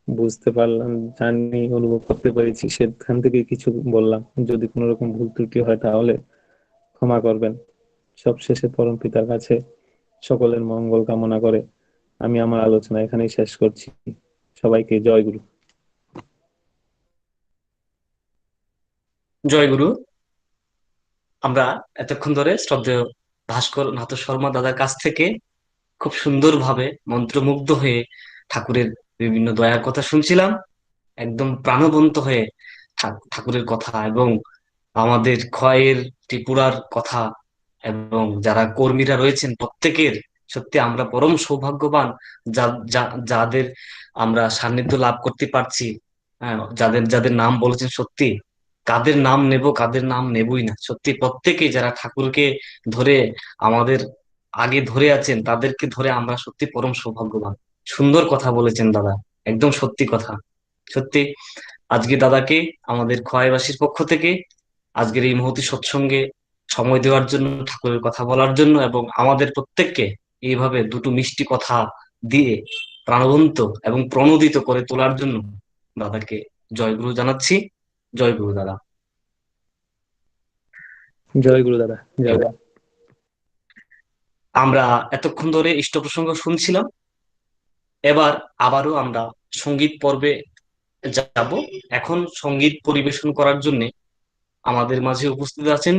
বুঝতে পারলাম, জানি, অনুভব করতে পেরেছি, সেখান থেকে কিছু বললাম। যদি কোনো রকম ভুল ত্রুটি হয় তাহলে ক্ষমা করবেন। সবশেষে পরম পিতার কাছে সকলের মঙ্গল কামনা করে আমি আমার আলোচনা এখানেই শেষ করছি। সবাইকে জয় গুরু। জয় গুরু। আমরা এতক্ষণ ধরে শ্রদ্ধেয় ভাস্কর নাথ শর্মা দাদার কাছ থেকে খুব সুন্দরভাবে মন্ত্রমুগ্ধ হয়ে ঠাকুরের বিভিন্ন দয়ার কথা শুনছিলাম, একদম প্রাণবন্ত হয়ে ঠাকুরের কথা এবং আমাদের ক্ষয়ের ত্রিপুরার কথা এবং যারা কর্মীরা রয়েছেন প্রত্যেকের, সত্যি আমরা পরম সৌভাগ্যবান যাদের আমরা সান্নিধ্য লাভ করতে পারছি। হ্যাঁ, যাদের যাদের নাম বলেছেন, সত্যি কাদের নাম নেব কাদের নাম নেবই না, সত্যি প্রত্যেকেই যারা ঠাকুরকে ধরে আমাদের আগে ধরে আছেন, তাদেরকে ধরে আমরা সত্যি পরম সৌভাগ্যবান। সুন্দর কথা বলেছেন দাদা, একদম সত্যি কথা। সত্যি আজকে দাদাকে আমাদের খোয়াইবাসীর পক্ষ থেকে আজকের এই মুহূর্তে সৎসঙ্গে সময় দেওয়ার জন্য, ঠাকুরের কথা বলার জন্য এবং আমাদের প্রত্যেককে এইভাবে দুটো মিষ্টি কথা দিয়ে প্রাণবন্ত এবং প্রণোদিত করে তোলার জন্য দাদাকে জয়গুরু জানাচ্ছি। জয় গুরু দাদা। জয় গুরু দাদা, জয় গুরু। আমরা এতক্ষণ ধরে ইষ্ট প্রসঙ্গ শুনছিলাম, এবার আবারও আমরা সঙ্গীত পর্বে যাব। এখন সঙ্গীত পরিবেশন করার জন্য আমাদের মাঝে উপস্থিত আছেন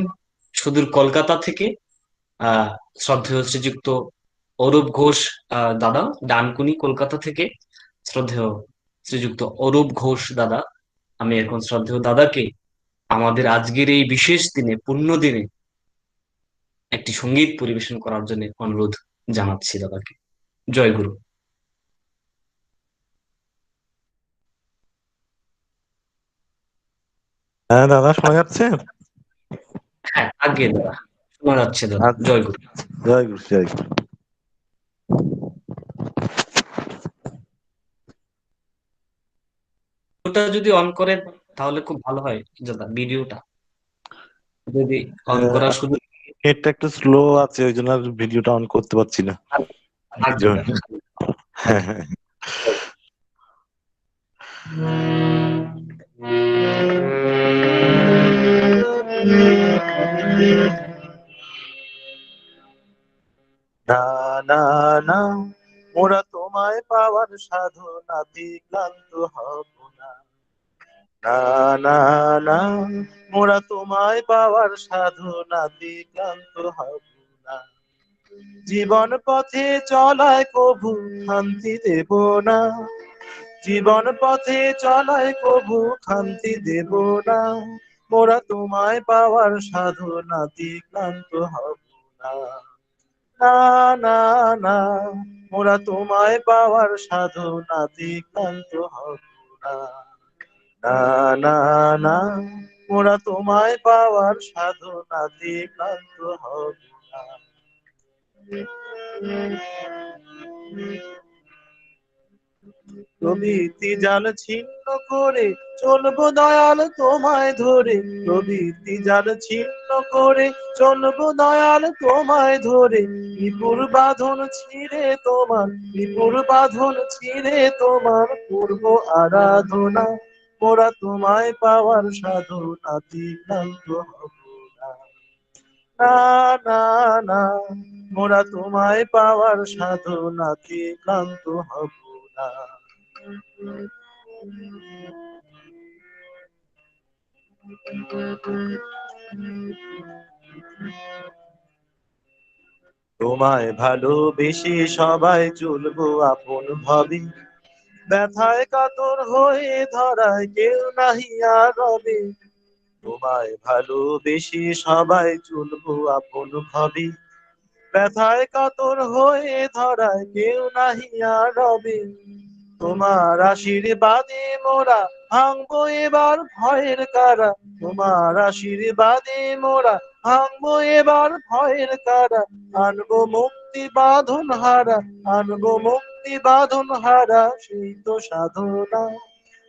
সুদূর কলকাতা থেকে শ্রদ্ধেয় শ্রীযুক্ত অরূপ ঘোষ দাদা, ডানকুনি কলকাতা থেকে শ্রদ্ধেয় শ্রীযুক্ত অরূপ ঘোষ দাদা। আমি এখন শ্রদ্ধেয় দাদাকে আমাদের আজকের এই বিশেষ দিনে, পুণ্য দিনে একটি সঙ্গীত পরিবেশন করার জন্য অনুরোধ জানাচ্ছি দাদাকে। জয় গুরু। হ্যাঁ দাদা, শোনা যাচ্ছে? হ্যাঁ, আগে দাদা শোনা যাচ্ছে দাদা। জয় গুরু। জয় গুরু, জয় গুরু। ওটা যদি অন করেন তাহলে খুব ভালো হয় দাদা, ভিডিওটা যদি অন করার সুযোগ। নেটটা একটু স্লো আছে, ওই জন্য আর ভিডিওটা অন করতে পারছি না। আগে দাদা। হ্যাঁ হ্যাঁ। না না না, ওরা তোমায় পাওয়ার সাধনাতে ক্লান্ত হব না। না না না, মোরা তোমায় পাওয়ার সাধনাতে ক্লান্ত হব না। জীবন পথে চলায় কভু শান্তি দেব না। জীবন পথে চলায় কভু শান্তি দেব না। মোরা তোমায় পাওয়ার সাধনাতে ক্লান্ত হব না। না না না, মোরা তোমায় পাওয়ার সাধনাতে ক্লান্ত হব না। না না না, মোরা তোমায় পাওয়ার সাধনাতে ক্লান্ত হব না। প্রভৃতি জাল ছিন্ন করে চলবো দয়াল তোমায় ধরে, প্রভৃতি জাল ছিন্ন করে চলবো দয়াল তোমায় ধরে, বিপুর বাঁধন ছিঁড়ে তোমার, বিপুর বাঁধন ছিঁড়ে তোমার পূর্ব আরাধনা, মোরা তোমায় পাওয়ার সাধনাতে ক্লান্ত হব না। না না না, মোরা তোমায় পাওয়ার সাধনাতে ক্লান্ত হব না। তোমায় ভালোবেসে সবাই চলবো আপন ভাবে, ব্যথায় কাতর হয়ে ধরায় কেউ নাহি আর রবে। তোমায় ভালোবেসে সবাই চলবো আপন ভাবে, ব্যথায় কাতর হয়ে ধরায় কেউ নাহি আর রবে। তোমার আশীর্বাদে মোরা ভাঙবো এবার ভয়ের কারা, তোমার আশীর্বাদে মোরা ভাঙবো এবার ভয়ের কারা, আনবো মুক্তি বাঁধন হারা, আনবো মুক্তি বাঁধন হারা, সেই তো সাধনা,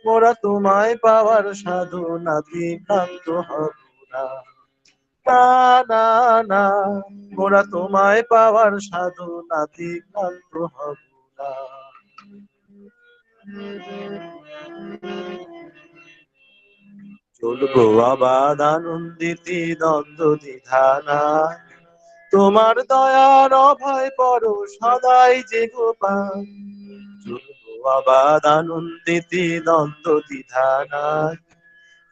মোরা তোমায় পাওয়ার সাধনাতে ক্লান্ত হব না। না না না, মোরা তোমায় পাওয়ার সাধনাতে ক্লান্ত হব না। চলবো আবাদ আনন্দিতে দ্বন্দ্ব দ্বিধানা, তোমার দয়ার অভয় পর সদাই যে গোপাল। চলবো আবাদ আনন্দিতে দ্বন্দ্ব দ্বিধানা,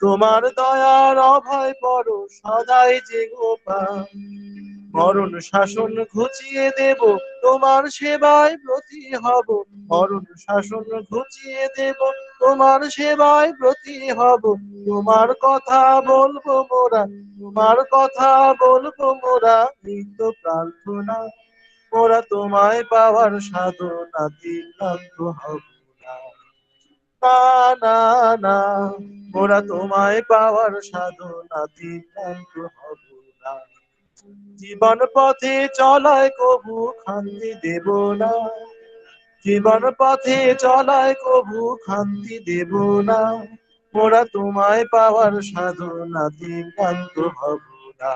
তোমার দয়ার অভয় পর সদাই যে গোপাল। মরণ শাসন ঘুচিয়ে দেব তোমার সেবায় ব্রতী হব, মরণ শাসন ঘুচিয়ে দেব তোমার সেবায় ব্রতী হব। তোমার কথা বলবো মোরা, তোমার কথা বলবো মোরা নিত্য প্রার্থনা, মোরা তোমায় পাওয়ার সাধনাতে ক্লান্ত হব না। না না না, মোরা তোমায় পাওয়ার সাধনাতে ক্লান্ত হব না। জীবন পথে চলায় কবু খান্তি দেব না, জীবন পথে চলায় কবু খান্তি দেব না, মোরা তোমায় পাওয়ার সাধনাতে ক্লান্ত হব না।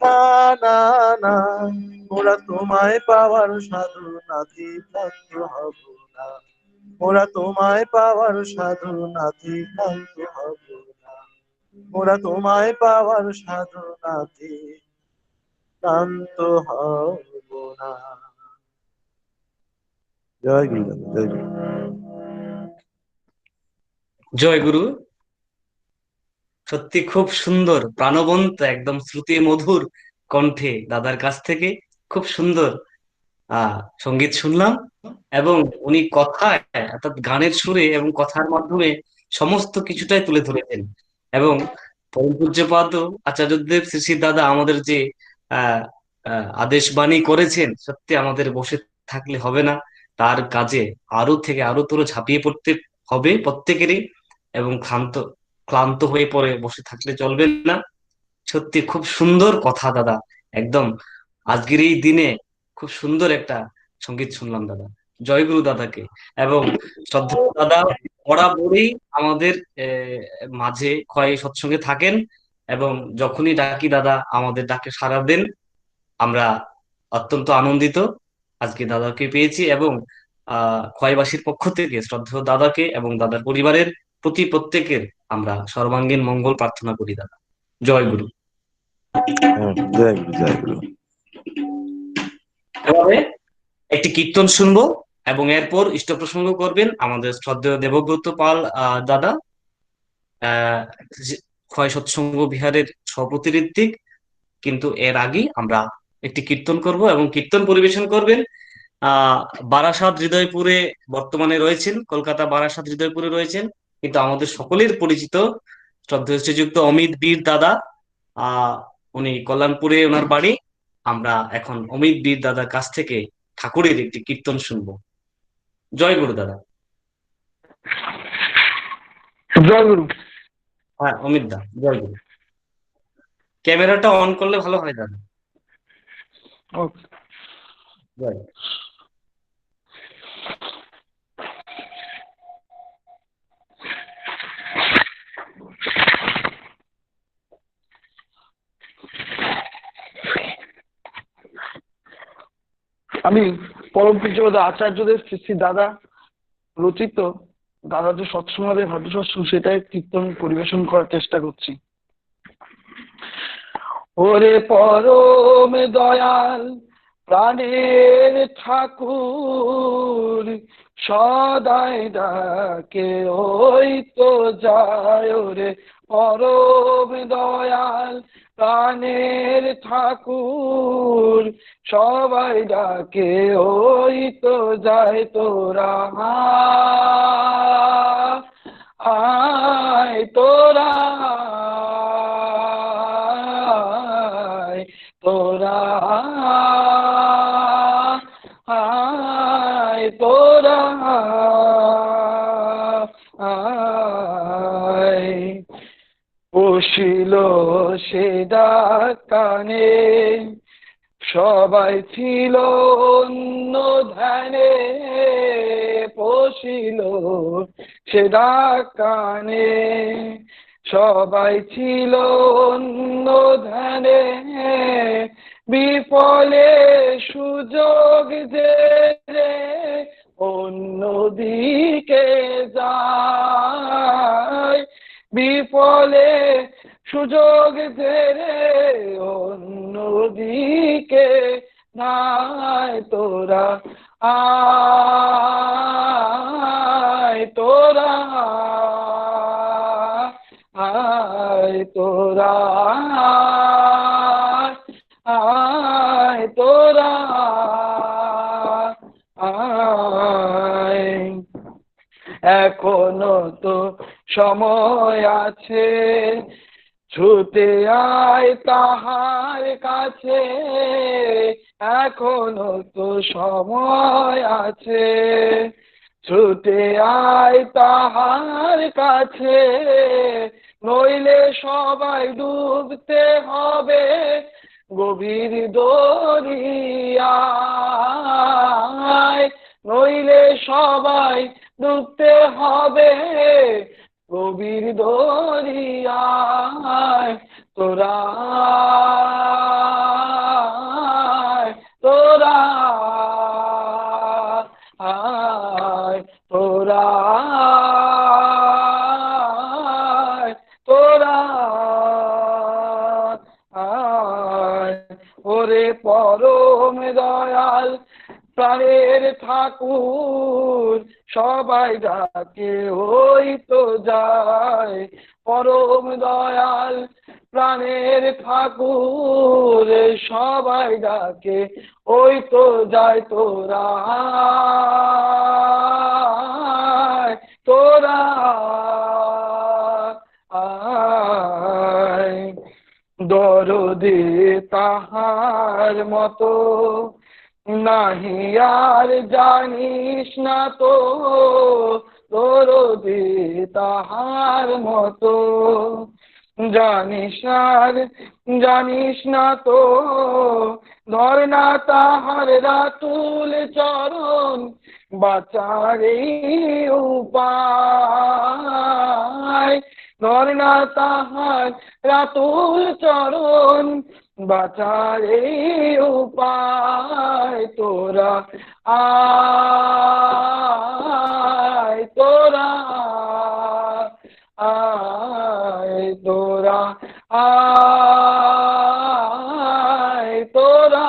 না না না, মোরা তোমায় পাওয়ার সাধনাতে ক্লান্ত হব না, মোরা তোমায় পাওয়ার সাধনাতে ক্লান্ত হব না, মোরা তোমায় পাওয়ার সাধনাতে ক্লান্ত হব না। জয় গুরু, জয় গুরু। জয় গুরু। সত্যি খুব সুন্দর প্রাণবন্ত একদম শ্রুতি মধুর কণ্ঠে দাদার কাছ থেকে খুব সুন্দর সঙ্গীত শুনলাম। এবং উনি কথায় অর্থাৎ গানের সুরে এবং কথার মাধ্যমে সমস্ত কিছুটাই তুলে ধরেছেন। এবং পরম পূজ্যপাদ আচার্যদেব শ্রী শ্রী দাদা আমাদের যে আহ আদেশ বাণী করেছেন, সত্যি আমাদের বসে থাকলে হবে না, তার কাজে আরো থেকে আরো তোর ঝাঁপিয়ে পড়তে হবে প্রত্যেকেরই। এবং ক্লান্ত ক্লান্ত হয়ে পড়ে বসে থাকলে চলবে না। সত্যি খুব সুন্দর কথা দাদা, একদম আজকের এই দিনে খুব সুন্দর একটা সঙ্গীত শুনলাম দাদা। জয়গুরু দাদাকে। এবং শ্রদ্ধা দাদা বরাবরই আমাদের মাঝে ক্ষয় সৎসঙ্গে থাকেন, এবং যখনই ডাকি দাদা আমাদের ডাকে সাড়া দেন। আমরা অত্যন্ত আনন্দিত আজকে দাদাকে পেয়েছি। এবং ক্ষয়বাসীর পক্ষ থেকে শ্রদ্ধেয় দাদাকে এবং দাদার পরিবারের প্রতি প্রত্যেকের আমরা সর্বাঙ্গীন মঙ্গল প্রার্থনা করি দাদা। জয় গুরু। জয় গুরু, জয় গুরু। এভাবে একটি কীর্তন শুনবো এবং এরপর ইষ্ট প্রসঙ্গ করবেন আমাদের শ্রদ্ধেয় দেবব্রত পাল দাদা, ক্ষয় সৎসঙ্গ বিহারের সভাপতি ঋত্বিক। কিন্তু এর আগে আমরা একটি কীর্তন করব এবং কীর্তন পরিবেশন করবেন বারাসাত হৃদয়পুরে বর্তমানে রয়েছেন, কলকাতা বারাসাত হৃদয়পুরে রয়েছেন, কিন্তু আমাদের সকলের পরিচিত শ্রদ্ধেয় শ্রীযুক্ত অমিত বীর দাদা। উনি কল্যাণপুরে ওনার বাড়ি। আমরা এখন অমিত বীর দাদার কাছ থেকে ঠাকুরের একটি কীর্তন শুনবো। জয় গুরু দাদা। জয় গুরু। হ্যাঁ, অমিত দা, জয় গুরু। ক্যামেরাটা অন করলে ভালো হয় দাদা। ওকে। জয় গুরু। আমি পরম পূজ্যপাদ আচার্যদের শ্রী শ্রী দাদা রচিত দাদা যে সৎসমাদের ভাদ্র সৎসং সেটাই কীর্তন পরিবেশন করার চেষ্টা করছি। ওরে পরম দয়াল প্রাণের ঠাকুর সদাই ডাকে ওই তো যায়। ওরে পরম দয়াল প্রাণের ঠাকুর সবাই ডাকে ওই তো যায়। তোরা আয়, তোরা আয়, তোরা আয়, তোরা আয়। বসিল সে কানে সবাই ছিল অন্য ধ্যানে। বসিল সে কানে সবাই ছিল অন্য ধ্যানে। বিফলে সুযোগ যে অন্যদিকে যায়। বিফলে সুযোগ ধরে অন্যদিকে নাই। তোরা আয়, তোরা আয়, তোরা আয়, তোরা আয়। এখনো তো সময় আছে ছুটে আয় তাহার কাছে। এখনো তো সময় আছে ছুটে আয় তাহার কাছে। নইলে সবাই ডুবতে হবে গভীর দরিয়ায়। নইলে সবাই ডুবতে হবে গভীর দরিয়ায়। তোরা আয়, তোরা আয়, তোরা আয়, তোরা আয়। ওরে পরম দয়াল প্রাণের ঠাকুর সবাই ডাকে ওই তো যায়। পরম দয়াল প্রাণের ঠাকুর সবাই ডাকে ওই তো যায়। তোরা আয়, তোরা আয়। দরদে তাহার মতো নাহি আর জানিস না তো। দরদে তাহার মতো জানিস না তো। ধর না তাহার রাতুল চরণ বাঁচার এই উপায়। ধর না তাহার রাতুল চরণ বাঁচার এই উপায়। তোরা আয়, তোরা আয়, তোরা আয়, তোরা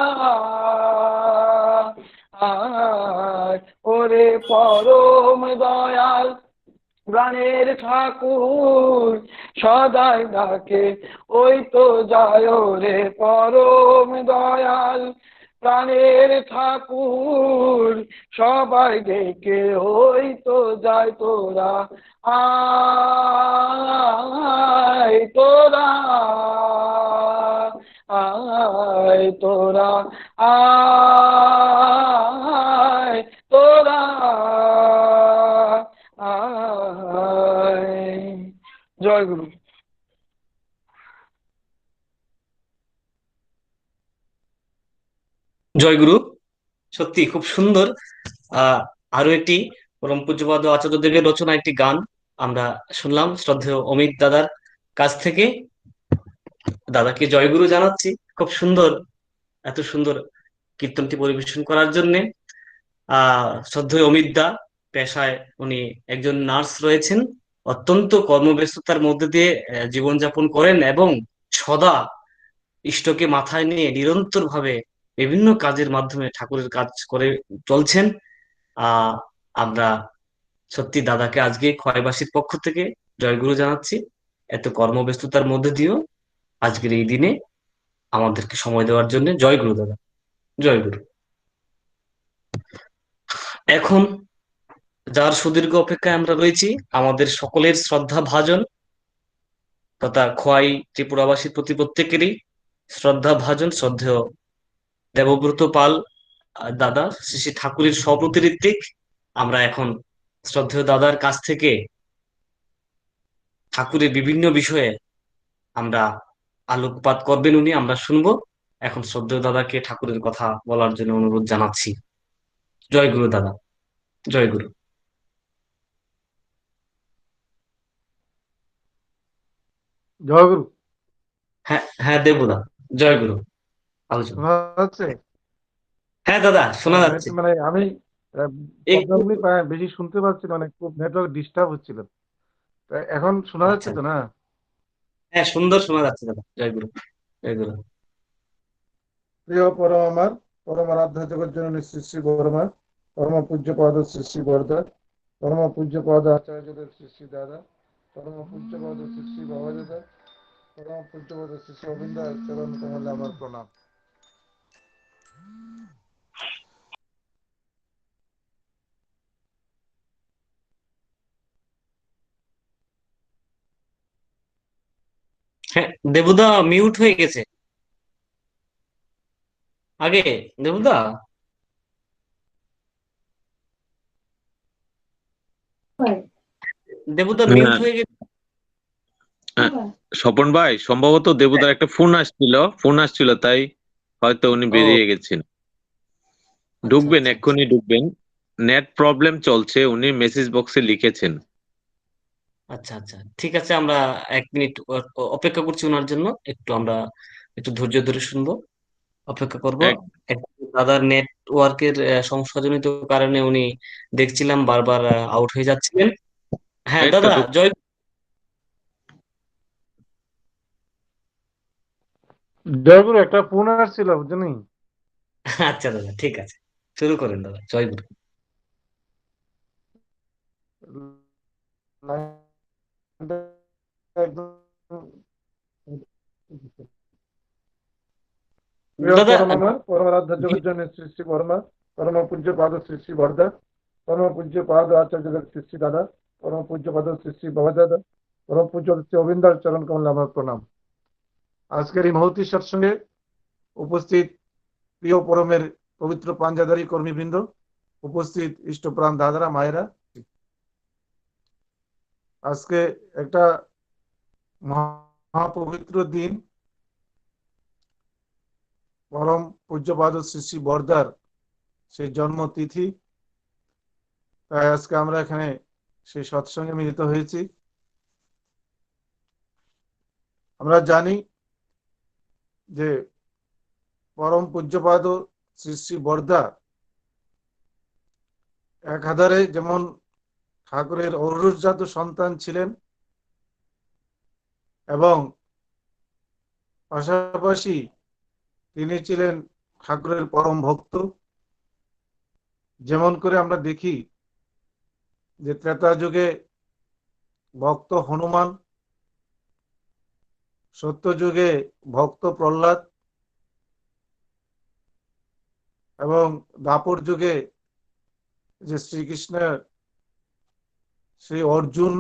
আয়। ওরে পরম দয়াল প্রাণের ঠাকুর সদাই ডাকে ওই তো যায়। রে পরম দয়াল প্রাণের ঠাকুর সবাই ডেকে ওই তো যায়। তোরা আয়, তোরা আয়, তোরা আয়, তোরা আয়। জয় গুরু। জয়গুরু। সত্যি খুব সুন্দর। আহ আরো একটি পরম পূজ্যপাদ আচার্যদেবের রচনা একটি গান আমরা শুনলাম শ্রদ্ধেয় অমিত দাদার কাছ থেকে। দাদাকে জয়গুরু জানাচ্ছি। খুব সুন্দর, এত সুন্দর কীর্তনটি পরিবেশন করার জন্যে। শ্রদ্ধেয় অমিত দা পেশায় উনি একজন নার্স রয়েছেন, অত্যন্ত কর্মব্যস্ততার মধ্যে দিয়ে জীবনযাপন করেন এবং সদা ইষ্টকে মাথায় নিয়ে নিরন্তর ভাবে বিভিন্ন কাজের মাধ্যমে ঠাকুরের কাজ করে চলছেন। আহ আমরা সত্যি দাদাকে আজকে খোয়াইবাসীর পক্ষ থেকে জয়গুরু জানাচ্ছি। এত কর্মব্যস্ততার মধ্যে দিয়েও আজকের এই দিনে আমাদেরকে সময় দেওয়ার জন্য জয়গুরু দাদা, জয়গুরু। এখন যার সুদীর্ঘ অপেক্ষায় আমরা রয়েছি, আমাদের সকলের শ্রদ্ধা ভাজন তথা খোয়াই ত্রিপুরাবাসীর প্রতি প্রত্যেকেরই শ্রদ্ধা ভাজন শ্রদ্ধেয় দেবব্রত পাল দাদা, শ্রী শ্রী ঠাকুরের স্বপ্রতি ঋত্বিক। আমরা এখন শ্রদ্ধেয় দাদার কাছ থেকে ঠাকুরের বিভিন্ন বিষয়ে আমরা আলোকপাত করবেন উনি, আমরা শুনবো। এখন শ্রদ্ধেয় দাদাকে ঠাকুরের কথা বলার জন্য অনুরোধ জানাচ্ছি। জয় গুরু দাদা, জয় গুরু। জয়গুরু। হ্যাঁ হ্যাঁ দেবুদা, জয় গুরু। আলোচনা। শোনা যাচ্ছে? হ্যাঁ দাদা শোনা যাচ্ছে। মানে আমি একটু। প্রবলেমলি বেশি শুনতে পাচ্ছি না, মানে খুব নেটওয়ার্ক ডিস্টার্ব হচ্ছিল। তা এখন শোনা যাচ্ছে আচ্ছা, তো না? হ্যাঁ সুন্দর শোনা যাচ্ছে দাদা, জয় গুরু, জয় গুরু। প্রিয় পরম আমার পরম আরাধ্য জগজ্জননী শ্রী শ্রী বর্মা, পরম পূজ্য পদ শ্রী শ্রী বরদা, পরম পূজ্য পদ আচার্যদেব শ্রী শ্রী দাদা, পরম পূজ্য পদ শ্রী শ্রী বাবা দাদা, পরম পূজ্য পদ শ্রী শ্রী অবিন্দা চরণ কমলে আমার প্রণাম। হ্যাঁ দেবুদা মিউট হয়ে গেছে আগে। দেবুদা, দেবুদা মিউট হ্যাঁ, হয়ে গেছে। স্বপন ভাই সম্ভবত দেবুদার একটা ফোন আসছিল তাই হয়তো উনি ও বেরিয়ে গেছেন। আচ্ছা ঢুকবেন, আচ্ছা আচ্ছা। এক্ষুনি ঢুকবেন। নেট প্রবলেম চলছে, উনি মেসেজ বক্সে লিখেছেন। আচ্ছা আচ্ছা ঠিক আছে, আমরা 1 মিনিট অপেক্ষা করছি ওনার জন্য। একটু আমরা একটু ধৈর্য ধরে শুনবো, অপেক্ষা করব। এক দাদার নেটওয়ার্কের সমস্যাজনিত কারণে উনি দেখছিলাম বারবার আউট হয়ে যাচ্ছিলেন। হ্যাঁ এই তো দাদা ঢুক। জয়। জয়গুরু, একটা ফোন আসছিল বুঝলি। আচ্ছা দাদা ঠিক আছে, শুরু করেন দাদা, জয় গুরু। লাইনটা একদম প্রিয় দাদা পরম আমার পরম আরাধ্য জগজ্জননী শ্রী শ্রী বর্মা, পরম পূজ্য পাদ শ্রী শ্রী বরদা, পরম পূজ্য পাদ আচার্যদেব শ্রী শ্রী দাদা, পরম পূজ্য পাদ শ্রী শ্রী বাবা দাদা, পরম পূজ্য শ্রী অবিন্দার চরণ কমলে আমার প্রণাম। আজকের এই মহতী সৎসঙ্গে উপস্থিত প্রিয় পরমের পবিত্র পাঞ্জাদারি কর্মীবৃন্দ, উপস্থিত ইষ্টপ্রাণ দাদারা মায়েরা, আজকে একটা মহাপবিত্র দিন, পরম পূজ্যপাদ শ্রী শ্রী বরদার সেই জন্মতিথি। তাই আজকে আমরা এখানে সেই সৎসঙ্গে মিলিত হয়েছি। আমরা জানি যে পরম পূজ্যপাদ শ্রী শ্রী বরদা একাধারে যেমন ঠাকুরের ঔরসজাত সন্তান ছিলেন এবং পাশাপাশি তিনি ছিলেন ঠাকুরের পরম ভক্ত। যেমন করে আমরা দেখি যে ত্রেতা যুগে ভক্ত হনুমান, সত্য যুগে ভক্ত প্রহ্লাদ এবং দ্বাপর যুগে যে শ্রীকৃষ্ণের শ্রী অর্জুন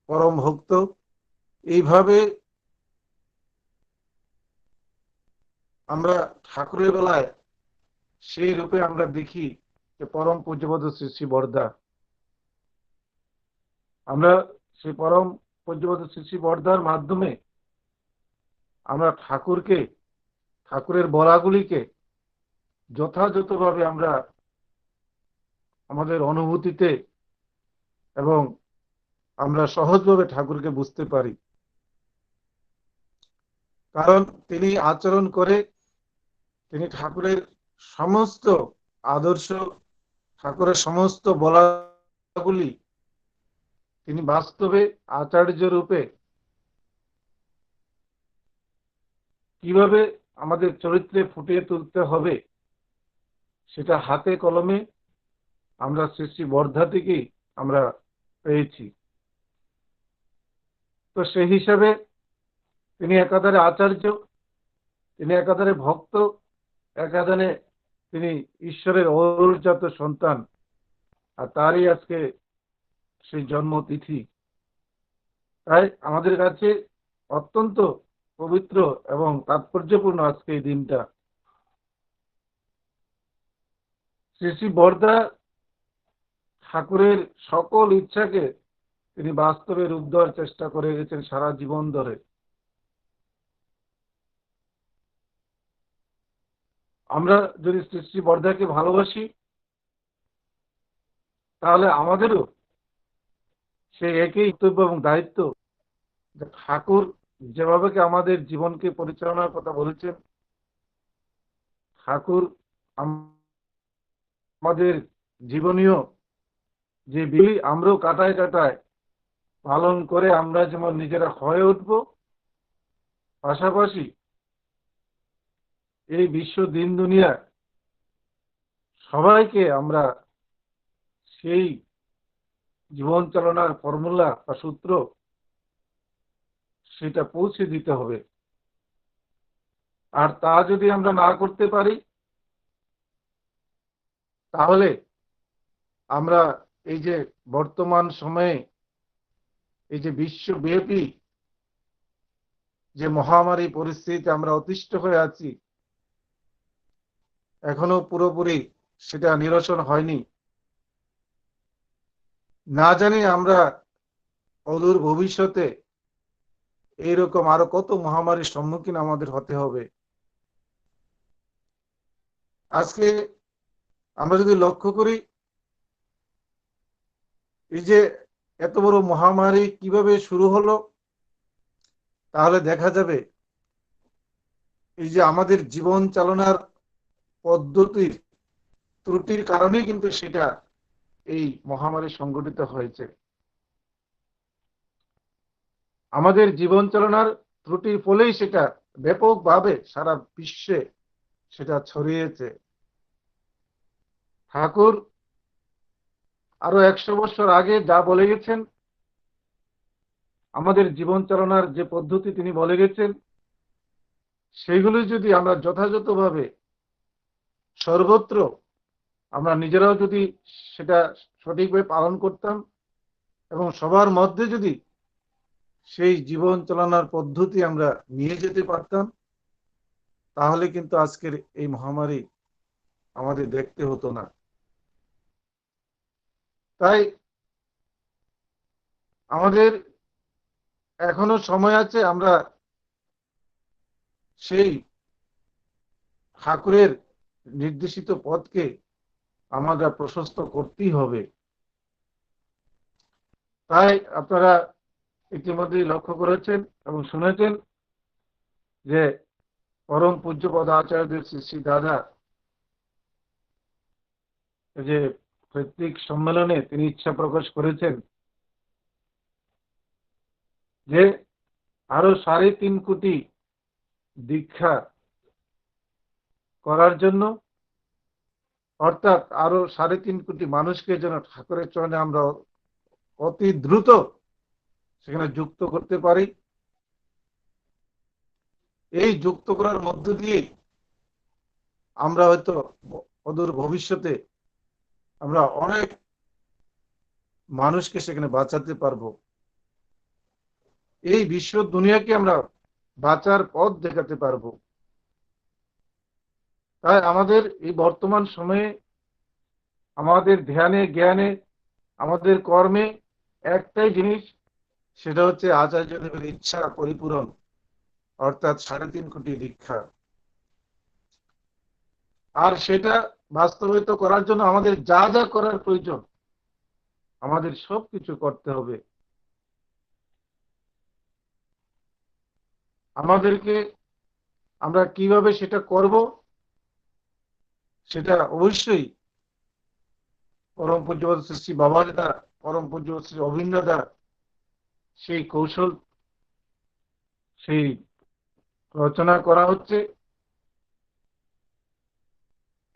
পরম ভক্ত। এইভাবে আমরা ঠাকুরের বেলায় সেই রূপে আমরা দেখি যে পরম পূজ্যপদ শ্রী শ্রী বরদা। আমরা সেই পরম পূজ্যপদ শ্রী শ্রী বরদার মাধ্যমে আমরা ঠাকুরকে, ঠাকুরের বলাগুলিকে যথাযথভাবে আমরা আমাদের অনুভূতিতে এবং আমরা সহজভাবে ঠাকুরকে বুঝতে পারি, কারণ তিনি আচরণ করে, তিনি ঠাকুরের সমস্ত আদর্শ, ঠাকুরের সমস্ত বলাগুলি তিনি বাস্তবে আচার্য রূপে কিভাবে আমাদের চরিত্রে ফুটিয়ে তুলতে হবে সেটা হাতে কলমে আমরা শ্রী শ্রী বর্ধা থেকেই আমরা পেয়েছি। তো সেই হিসাবে তিনি একাধারে আচার্য, তিনি একাধারে ভক্ত, একাধারে তিনি ঈশ্বরের অরুজাত সন্তান, আর তারই আজকে সেই জন্মতিথি। তাই আমাদের কাছে অত্যন্ত পবিত্র এবং তাৎপর্যপূর্ণ আজকে এই দিনটা। শ্রী শ্রী বর্ধা ঠাকুরের সকল ইচ্ছাকে তিনি বাস্তবে রূপ দেওয়ার চেষ্টা করে গেছেন সারা জীবন ধরে। আমরা যদি শ্রী শ্রী বর্ধাকে ভালোবাসি, তাহলে আমাদেরও সেই একই কর্তব্য এবং দায়িত্ব যে ঠাকুর যেভাবে আমাদের জীবনকে পরিচালনার কথা বলেছেন, ঠাকুর আমাদের জীবনীয় যে বিধি আমরাও কাটায় কাটায় পালন করে আমরা যেমন নিজেরা হয়ে উঠব, পাশাপাশি এই বিশ্ব দিন দুনিয়া সবাইকে আমরা সেই জীবন চালনার ফর্মুলা বা সূত্র সেটা পৌঁছে দিতে হবে। আর তা যদি আমরা না করতে পারি, তাহলে আমরা এই যে বর্তমান সময়ে এই যে বিশ্বব্যাপী যে মহামারী পরিস্থিতিতে আমরা অতিষ্ঠ হয়ে আছি, এখনো পুরোপুরি সেটা নিরসন হয়নি। না জানি আমরা অদূর ভবিষ্যতে এইরকম আরো কত মহামারীর সম্মুখীন আমাদের হতে হবে। আজকে আমরা যদি লক্ষ্য করি, এই যে এত বড় মহামারী কিভাবে শুরু হলো, তাহলে দেখা যাবে এই যে আমাদের জীবন চালনার পদ্ধতির ত্রুটির কারণে কিন্তু সেটা এই মহামারী সংঘটিত হয়েছে। আমাদের জীবন চালনার ত্রুটির ফলেই সেটা ব্যাপকভাবে সারা বিশ্বে সেটা ছড়িয়েছে। ঠাকুর আরো 100 বছর আগে যা বলে গেছেন, আমাদের জীবন চালনার যে পদ্ধতি তিনি বলে গেছেন, সেগুলি যদি আমরা যথাযথভাবে সর্বত্র আমরা নিজেরাও যদি সেটা সঠিকভাবে পালন করতাম এবং সবার মধ্যে যদি সেই জীবন চালানোর পদ্ধতি আমরা নিয়ে যেতে পারতাম, তাহলে কিন্তু আজকের এই মহামারী আমাদের দেখতে হতো না। তাই আমাদের এখনো সময় আছে, আমরা সেই ঠাকুরের নির্দেশিত পথকে আমরা প্রশস্ত করতেই হবে। তাই আপনারা ইতিমধ্যেই লক্ষ্য করেছেন এবং শুনেছেন যে পরম পূজ্যপদ আচার্যদের শ্রী শ্রী দাদা যে প্রত্যেক সম্মেলনে তিনি ইচ্ছা প্রকাশ করেছেন যে আরো 3.5 কোটি দীক্ষা করার জন্য, অর্থাৎ আরো 3.5 কোটি মানুষকে যেন ঠাকুরের চরণে আমরা অতি দ্রুত সেখানে যুক্ত করতে পারি। এই যুক্ত করার মধ্য দিয়ে আমরা হয়তো অদূর ভবিষ্যতে আমরা অনেক মানুষকে সেখানে বাঁচাতে পারবো। এই বিশ্ব দুনিয়াকে আমরা বাঁচার পথ দেখাতে পারবো। তাই আমাদের এই বর্তমান সময়ে আমাদের ধ্যানে জ্ঞানে আমাদের কর্মে একটাই জিনিস, সেটা হচ্ছে আচার্যদেবের ইচ্ছা পরিপূরণ, অর্থাৎ 3.5 কোটি দীক্ষা। আর সেটা বাস্তবায়িত করার জন্য আমাদের যা যা করার প্রয়োজন আমাদের সবকিছু করতে হবে। আমাদেরকে আমরা কিভাবে সেটা করব সেটা অবশ্যই পরম পূজ্যপাদ শ্রী শ্রী বাবাজীদা, পরম পূজ্য শ্রী অভিন্নদা সেই কৌশল সেই রচনা করা হচ্ছে।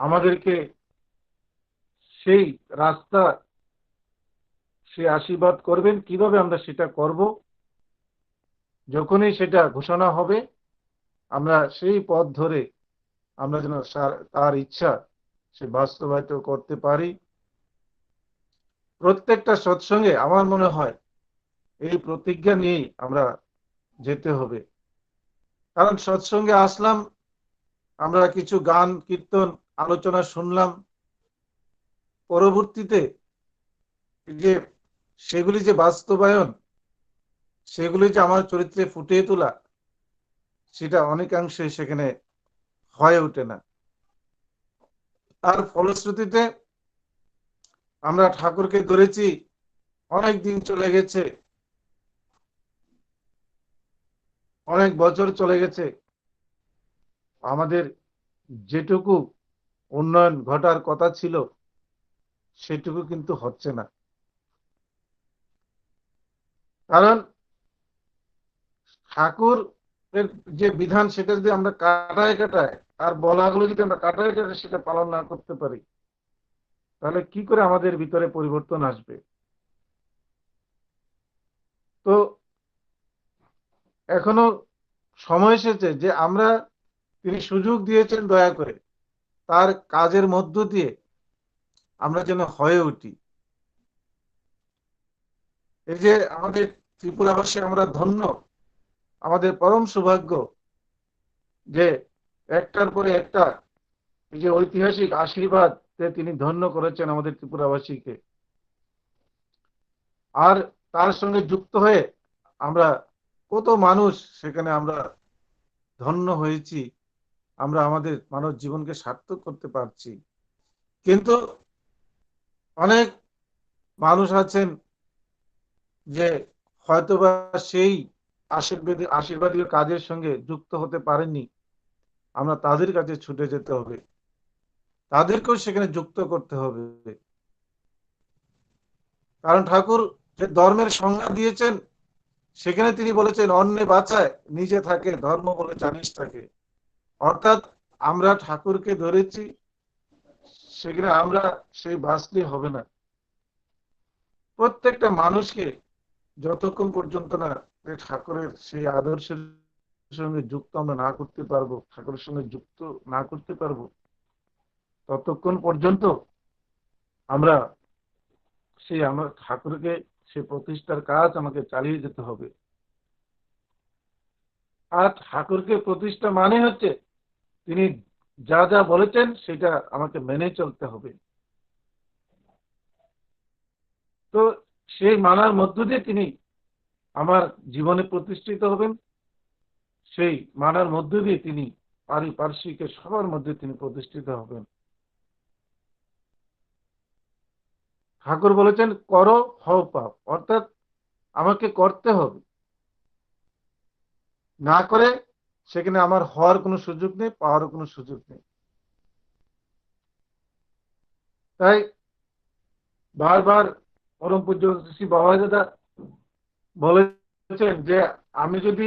আমাদেরকে সেই রাস্তা সে আশীর্বাদ করবেন কিভাবে আমরা সেটা করব। যখনই সেটা ঘোষণা হবে আমরা সেই পথ ধরে আমরা যেন তার ইচ্ছা সে বাস্তবায়িত করতে পারি। প্রত্যেকটা সৎসঙ্গে আমার মনে হয় এই প্রতিজ্ঞা নিয়েই আমরা যেতে হবে। কারণ সৎসঙ্গে আসলাম, আমরা কিছু গান কীর্তন আলোচনা শুনলাম, পরবর্তীতে যে সেগুলি যে বাস্তবায়ন, সেগুলি যে আমার চরিত্রে ফুটিয়ে তোলা, সেটা অনেকাংশে সেখানে হয়ে ওঠে না। তার ফলশ্রুতিতে আমরা ঠাকুরকে ধরেছি, অনেক দিন চলে গেছে, অনেক বছর চলে গেছে, আমাদের যেটুকু উন্নয়ন ঘটার কথা ছিল সেটুকু কিন্তু হচ্ছে না। কারণ ঠাকুর যে বিধান সেটা যদি আমরা কাটায় কাটায় আর বলাগুলো যদি আমরা কাটায় কাটায় সেটা পালন না করতে পারি, তাহলে কি করে আমাদের ভিতরে পরিবর্তন আসবে? তো এখনো সময় এসেছে যে আমরা, তিনি সুযোগ দিয়েছেন দয়া করে, তার কাজের মধ্য দিয়ে আমরা যেন হয়ে উঠি। এই যে আমাদের ত্রিপুরাবাসী আমরা ধন্য, আমাদের পরম সৌভাগ্য যে একটার পরে একটা এই যে ঐতিহাসিক আশীর্বাদ তিনি ধন্য করেছেন আমাদের ত্রিপুরাবাসীকে। আর তার সঙ্গে যুক্ত হয়ে আমরা কত মানুষ সেখানে আমরা ধন্য হয়েছি, আমরা আমাদের মানব জীবনকে সার্থক করতে পারছি। কিন্তু অনেক মানুষ আছেন যে হয়তোবা সেই আশীর্বাদীয় কাজের সঙ্গে যুক্ত হতে পারেননি। আমরা তাদের কাছে ছুটে যেতে হবে, তাদেরকেও সেখানে যুক্ত করতে হবে। কারণ ঠাকুর যে ধর্মের সংজ্ঞা দিয়েছেন সেখানে তিনি বলেছেন অন্যে বাঁচায় নিজে থাকে ধর্ম বলে জানিস থাকে। অর্থাৎ আমরা ঠাকুরকে ধরেছি, সেখানে আমরা সেই বাঁচলে হবে না। প্রত্যেকটা মানুষকে যতক্ষণ পর্যন্ত না ঠাকুরের সেই আদর্শের সঙ্গে যুক্ত আমরা না করতে পারবো, ঠাকুরের সঙ্গে যুক্ত না করতে পারবো, ততক্ষণ পর্যন্ত আমরা সেই আমার ঠাকুরকে সেই প্রতিষ্ঠার কাজ আমাকে চালিয়ে যেতে হবে। আর ঠাকুরকে প্রতিষ্ঠা মানে হচ্ছে তিনি যা যা বলেছেন সেটা আমাকে মেনে চলতে হবে। তো সেই মানার মধ্য দিয়ে তিনি আমার জীবনে প্রতিষ্ঠিত হবেন, সেই মানার মধ্য দিয়ে তিনি পারিপার্শ্বিক সবার মধ্যে তিনি প্রতিষ্ঠিত হবেন। ঠাকুর বলেছেন করো হও পাপ, অর্থাৎ আমাকে করতে হবে, না করে সেখানে আমার হওয়ার কোনো সুযোগ নেই, পাওয়ার কোনো সুযোগ নেই। তাই বারবার পরম পূজ্য শ্রী বাবাজাদা বলেছেন যে আমি যদি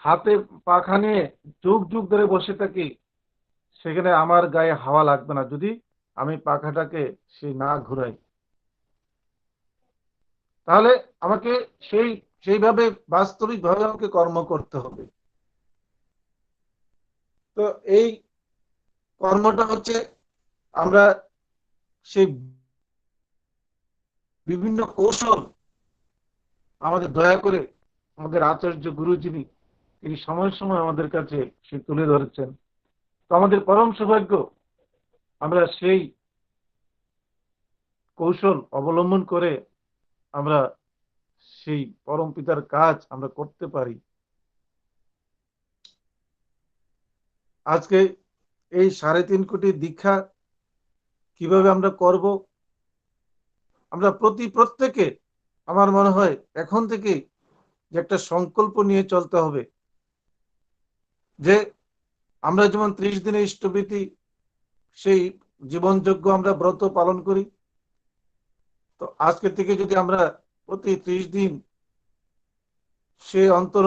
হাতে পাখা নিয়ে যুগ যুগ ধরে বসে থাকি, সেখানে আমার গায়ে হাওয়া লাগবে না যদি আমি পাখাটাকে সেই না ঘুরাই। তাহলে আমাকে সেইভাবে বাস্তবিক ভাবে আমাকে কর্ম করতে হবে। তো এই কর্মটা হচ্ছে আমরা সেই বিভিন্ন কৌশল আমাদের দয়া করে আমাদের আচার্য গুরু যিনি, তিনি সময় সময় আমাদের কাছে সে তুলে ধরেছেন। তো আমাদের পরম সৌভাগ্য আমরা সেই কৌশল অবলম্বন করে আমরা সেই পরম পিতার কাজ আমরা করতে পারি। আজকে এই 3.5 কোটি দীক্ষা কিভাবে আমরা করব, আমরা প্রত্যেকে আমার মনে হয় এখন থেকে যে একটা সংকল্প নিয়ে চলতে হবে যে আমরা যেমন 30 দিনের ইষ্টভীতি সেই জীবনযোগ্য আমরা ব্রত পালন করি, তো আজকে থেকে যদি আমরা প্রতি 30 দিন সে অন্তর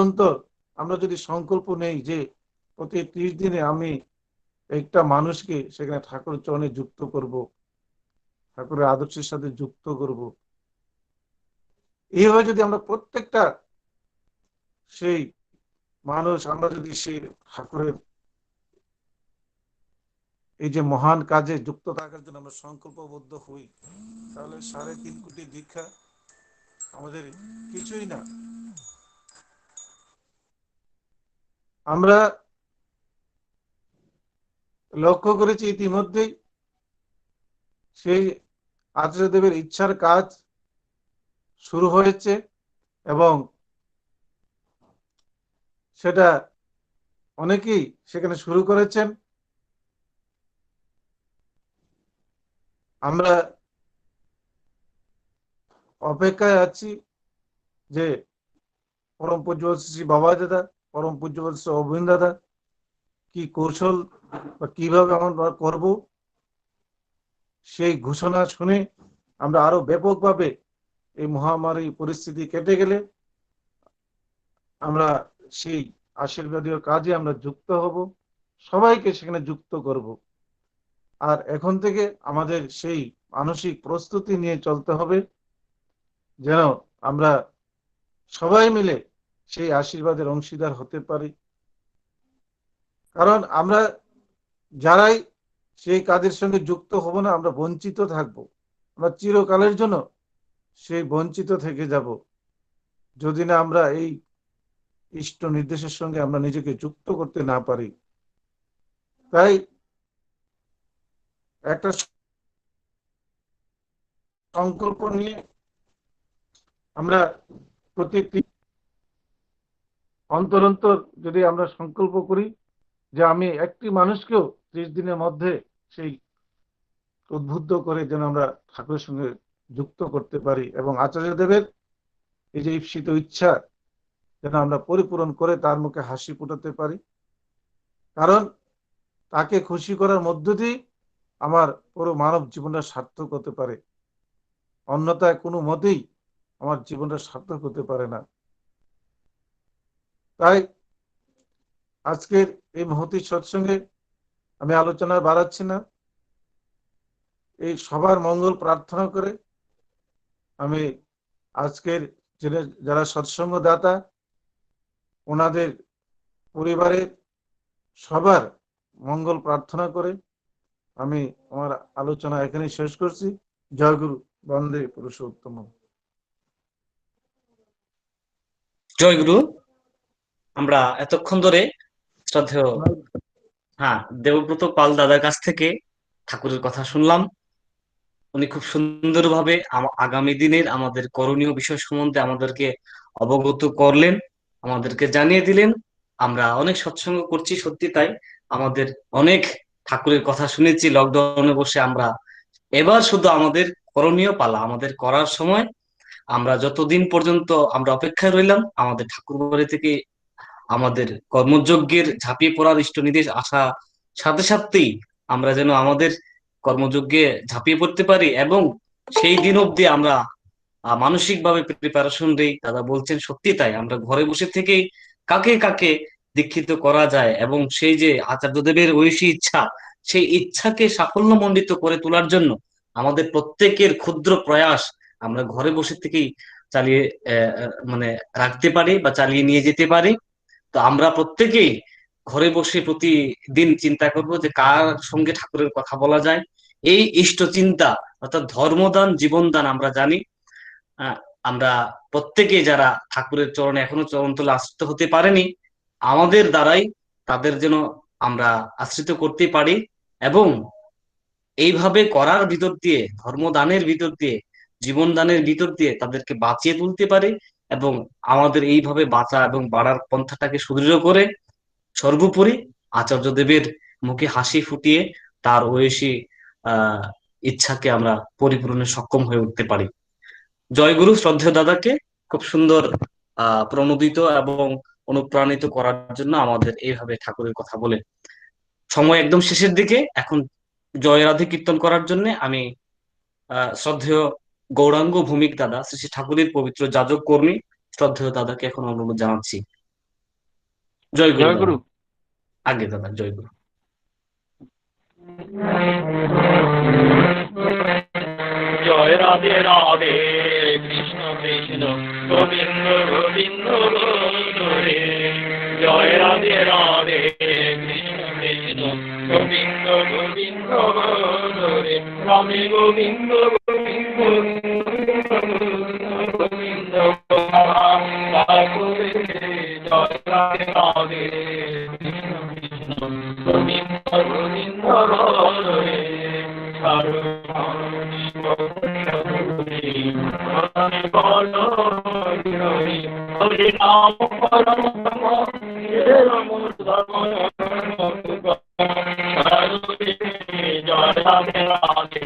আমরা যদি সংকল্প নেই যে প্রতি 30 দিনে আমি একটা মানুষকে সেখানে ঠাকুরের চরণে যুক্ত করব, ঠাকুরের আদর্শের সাথে যুক্ত করব, এইভাবে যদি আমরা প্রত্যেকটা সেই মানুষ আমরা যদি সেই ঠাকুরের এই যে মহান কাজে যুক্ত থাকার জন্য আমরা সংকল্পবদ্ধ হই, তাহলে 3.5 কোটি দীক্ষা আমাদের কিছুই না। আমরা লক্ষ্য করেছি ইতিমধ্যেই সেই আচার্যদেবের ইচ্ছার কাজ শুরু হয়েছে এবং সেটা অনেকেই সেখানে শুরু করেছেন। আমরা অপেক্ষায় আছি যে পরম পূজ্য শ্রী বাবা দাদা, পরম পূজ্য শ্রী অভিন দাদা কি কৌশল বা কিভাবে আমরা করব, সেই ঘোষণা শুনে আমরা আরো ব্যাপকভাবে এই মহামারী পরিস্থিতি কেটে গেলে আমরা সেই আশীর্বাদীয় কাজে আমরা যুক্ত হব, সবাইকে সেখানে যুক্ত করব। আর এখন থেকে আমাদের সেই মানসিক প্রস্তুতি নিয়ে চলতে হবে যেন আমরা সবাই মিলে সেই আশীর্বাদের অংশীদার হতে পারি। কারণ আমরা যারাই সেই কাজের সঙ্গে যুক্ত হব না, আমরা বঞ্চিত থাকব, আমরা চিরকালের জন্য সেই বঞ্চিত থেকে যাব যদি না আমরা এই ইষ্ট নির্দেশের সঙ্গে আমরা নিজেকে যুক্ত করতে না পারি। তাই একটা সংকল্প নিয়ে আমরা প্রত্যেকটি অন্তর যদি আমরা সংকল্প করি যে আমি একটি মানুষকেও 30 দিনের মধ্যে সেই উদ্বুদ্ধ করে যেন আমরা ঠাকুরের সঙ্গে যুক্ত করতে পারি এবং আচার্যদেবের এই যে ঈপ্সিত ইচ্ছা যেন আমরা পরিপূরণ করে তার মুখে হাসি ফোটাতে পারি। কারণ তাকে খুশি করার মধ্য দিয়ে আমার পুরো মানব জীবনটা সার্থক হতে পারে, অন্যথায় কোনো মতেই আমার জীবনটা সার্থক হতে পারে না। তাই আজকের এই মহতী সৎসঙ্গে আমি আলোচনা বাড়াচ্ছি না, এই সবার মঙ্গল প্রার্থনা করে আমি আজকের যারা সৎসঙ্গ দাতা ওনাদের পরিবারের সবার মঙ্গল প্রার্থনা করে আমি আমার আলোচনা এখানেই শেষ করছি। জয় গুরু, বন্দে পুরুষোত্তম। জয় গুরু। আমরা এতক্ষণ ধরে শ্রদ্ধেয় দেবব্রত পাল দাদার কাছ থেকে ঠাকুরের কথা শুনলাম। উনি খুব সুন্দরভাবে আগামী দিনের আমাদের করণীয় বিষয় সম্বন্ধে আমাদেরকে অবগত করলেন, আমাদেরকে জানিয়ে দিলেন। আমরা অনেক সৎসঙ্গ করছি, সত্যি তাই, আমাদের অনেক ঠাকুরের কথা শুনেছি লকডাউনে বসে। আমরা এবার শুধু আমাদের করণীয় পালা, আমাদের করার সময়। আমরা যতদিন পর্যন্ত আমরা অপেক্ষায় রইলাম আমাদের ঠাকুর বাড়ি থেকে আমাদের কর্মযজ্ঞের ঝাঁপিয়ে পড়ার ইষ্ট নির্দেশ আসা সাথে সাথেই আমরা যেন আমাদের কর্মযজ্ঞে ঝাঁপিয়ে পড়তে পারি এবং সেই দিন অব্দি আমরা মানসিক ভাবে প্রিপারেশন দিই। দাদা বলছেন সত্যি তাই, আমরা ঘরে বসে থেকেই কাকে কাকে দীক্ষিত করা যায় এবং সেই যে আচার্যদেবের ঐশী ইচ্ছা, সেই ইচ্ছাকে সাফল্যমণ্ডিত করে তোলার জন্য আমাদের প্রত্যেকের ক্ষুদ্র প্রয়াস আমরা ঘরে বসে থেকেই চালিয়ে মানে রাখতে পারি বা চালিয়ে নিয়ে যেতে পারি। তো আমরা প্রত্যেকেই ঘরে বসে প্রতিদিন চিন্তা করব যে কার সঙ্গে ঠাকুরের কথা বলা যায়। এই ইষ্ট চিন্তা অর্থাৎ ধর্মদান জীবনদান আমরা জানি। আমরা প্রত্যেকে যারা ঠাকুরের চরণে এখনো চরণ তলে আশ্রিত হতে পারেনি, আমাদের দ্বারাই তাদের যেন আমরা আশ্রিত করতে পারি এবং এইভাবে করার ভিতর দিয়ে, ধর্মদানের ভিতর দিয়ে, জীবন দানের ভিতর দিয়ে তাদেরকে বাঁচিয়ে তুলতে পারি এবং আমাদের এইভাবে বাঁচা এবং বাড়ার পন্থাটাকে সুদৃঢ় করে সর্বোপরি আচার্যদেবের মুখে হাসি ফুটিয়ে তার ঐশী আহ ইচ্ছাকে আমরা পরিপূরণে সক্ষম হয়ে উঠতে পারি। জয়গুরু শ্রদ্ধেয় দাদাকে খুব সুন্দর প্রণোদিত এবং অনুপ্রাণিত করার জন্য আমাদের এইভাবে ঠাকুরের কথা বলে সময় একদম শেষের দিকে, এখন জয়রাধি কীর্তন করার জন্য আমি শ্রদ্ধেয় গৌরাঙ্গ ভৌমিক দাদা, শ্রী শ্রী ঠাকুরের পবিত্র যাজক কর্মী শ্রদ্ধেয় দাদাকে এখন অনুরোধ জানাচ্ছি। জয় গুরু। জয়গুরু। আগে দাদা, জয় গুরু। জয় রাধে রাধে কৃষ্ণ কৃষ্ণ গোবিন্দ গোবিন্দ রে। জয় রাধে রাধে কৃষ্ণ কৃষ্ণ গোবিন্দ গোবিন্দ রে। রামে গোবিন্দ গোবিন্দ গোবিন্দ জয় রাধে রাধে কৃষ্ণ কৃষ্ণ গোবিন্দ গোবিন্দ রে। হরি নাম পরম জয় রাধে রাধে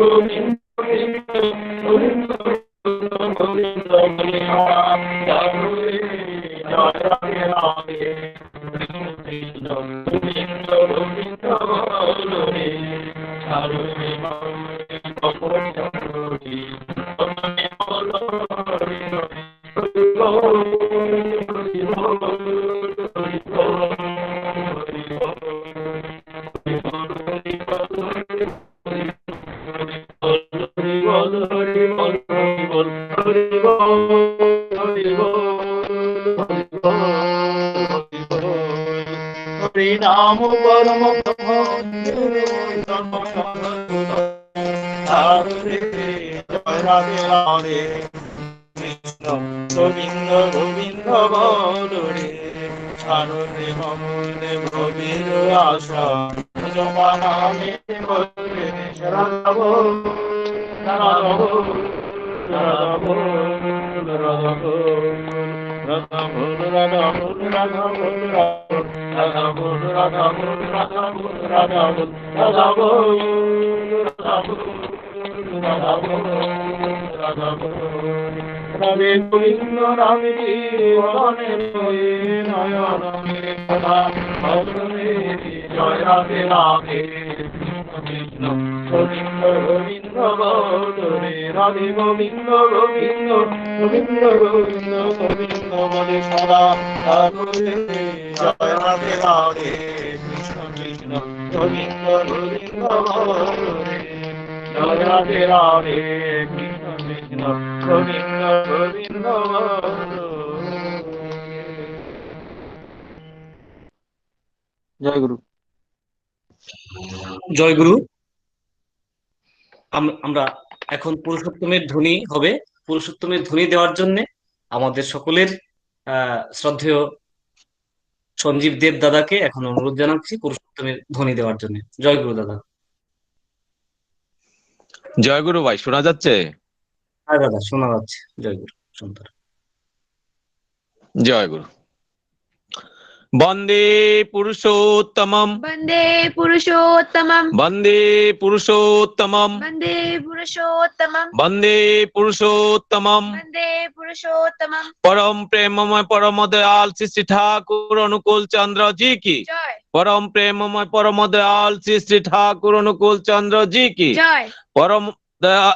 গোবিন্দ গোবিন্দ কৃষ্ণ গোবিন্দ গোবিন্দ নাম পরম জয় রাধে রাধে কৃষ্ণ গোবিন্দ গোবিন্দ রে। সারদে মমনে গভীর আশা জমানামে বলে রাধব রাধব রাধব রাধব রাধব রাধব রাধব রাধে গোবিন্দ রাধে জয় রাধে রাধে কৃষ্ণ গোবিন্দ গোবিন্দ রে। রাধে গোবিন্দ গোবিন্দ গোবিন্দ গোবিন্দ গোবিন্দ বলে সদা জয় রাধে রাধে কৃষ্ণ কৃষ্ণ গোবিন্দ গোবিন্দ রে। জয় রাধে রাধে কৃষ্ণ কৃষ্ণ গোবিন্দ গোবিন্দ। জয় গুরু। জয় গুরু। আমরা এখন পুরুষোত্তমের ধ্বনি হবে। পুরুষোত্তমের ধ্বনি দেওয়ার জন্য আমাদের সকলের শ্রদ্ধেয় সঞ্জীব দেব দাদাকে এখন অনুরোধ জানাচ্ছি পুরুষোত্তমের ধ্বনি দেওয়ার জন্য। জয় গুরু দাদা। জয় গুরু ভাই, শোনা যাচ্ছে? হ্যাঁ দাদা, শোনা যাচ্ছে। জয় গুরু। সুন্দর। জয় গুরু। বন্দে পুরুষোত্তমম वन्दे पुरुषोत्तमम् বন্দে পুরুষোত্তমম वन्दे पुरुषोत्तमम् বন্দে পুরুষোত্তমম वन्दे पुरुषोत्तमम् परम प्रेममय परम दयाल श्री श्री ठाकुर अनुकूल चंद्र जी की जय परम प्रेममय परम दयाल श्री श्री ठाकुर अनुकूल चंद्र जी की जय परम दया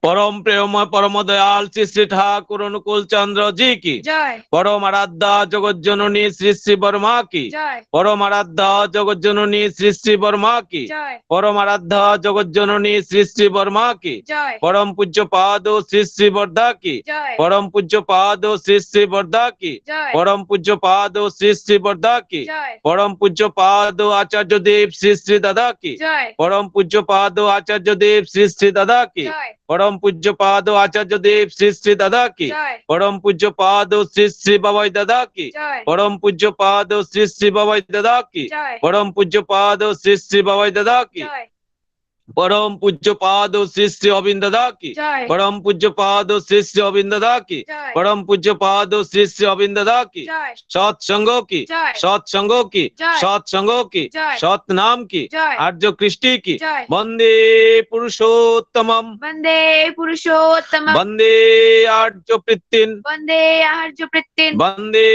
পরম প্রেমময় পরম দয়াল শ্রী শ্রী ঠাকুর অনুকূল চন্দ্র জি কি জয় পরম আরাধ্যা জগজ্জননী শ্রী শ্রী বর্মা কি জয় পরম আরাধ্যা জগজ্জননী শ্রী শ্রী বর্মা কি জয় পরম আরাধ্যা জগজ্জননী শ্রী শ্রী বর্মা কি জয় পরম পূজ্য পাদ শ্রী শ্রী বর্ধা কি জয় পরম পূজ্য পাদ শ্রী শ্রী বর্ধা কি জয় পরম পূজ্য পাদ শ্রী শ্রী বর্ধা কি জয় পরম পূজ্য পাদ আচার্য দেব শ্রী শ্রী দাদা কি জয় পরম পূজ্য পাদ আচার্য দেব শ্রী শ্রী দাদা কি জয় পরম পূজ্য পাদ আচার্য দেব শ্রী শ্রী দাদা কি জয় পরম পূজ্য পাদ শ্রী শ্রী বাবাই দাদা কি জয় পরম পূজ্য পাদ শ্রী শ্রী বাবাই দাদা কি জয় পরম পূজ্য পাদ শ্রী শ্রী বাবাই দাদা কি জয় পরম পূজ্য পাদ শ্রী শ্রী অবিন্দ দাদা কি জয় পরম পূজ্য পাদ শ্রী শ্রী অবিন্দ দাদা কি জয় পরম পূজ্য পাদ শ্রী শ্রী অবিন্দ দাদা কি জয় সৎসঙ্গ কি জয় সৎসঙ্গ কি জয় সৎসঙ্গ কি জয় সৎ নাম কি জয় আর্য কৃষ্টি কি জয় বন্দে পুরুষোত্তমম বন্দে পুরুষোত্তমম বন্দে আর্য প্রীতিন বন্দে আহার্য প্রত্যেন বন্দে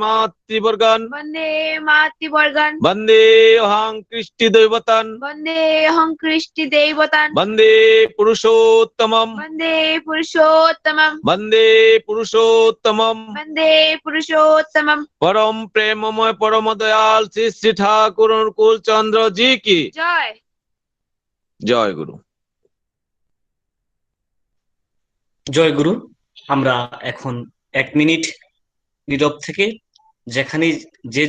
মাতৃবর্গান বন্দে মাতৃবর্গান বন্দে অহং কৃষ্টি দৈবতান বন্দে অহং কৃষ্টি দেবতান বন্দে পুরুষোত্তমম বন্দে পুরুষোত্তমম বন্দে পুরুষোত্তমম বন্দে পুরুষোত্তমম পরম প্রেমময় পরম দয়াল শ্রী শ্রী ঠাকুর অনুকূল চন্দ্র জি কি জয় জয় গুরু জয় গুরু। আমরা এখন 1 মিনিট নীরব থেকে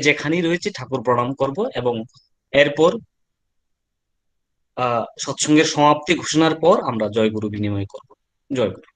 যেখানেই রয়েছে ঠাকুর প্রণাম করব এবং এরপর সৎসঙ্গের সমাপ্তি ঘোষণার পর আমরা জয় গুরু বিনিময় করব। জয় গুরু।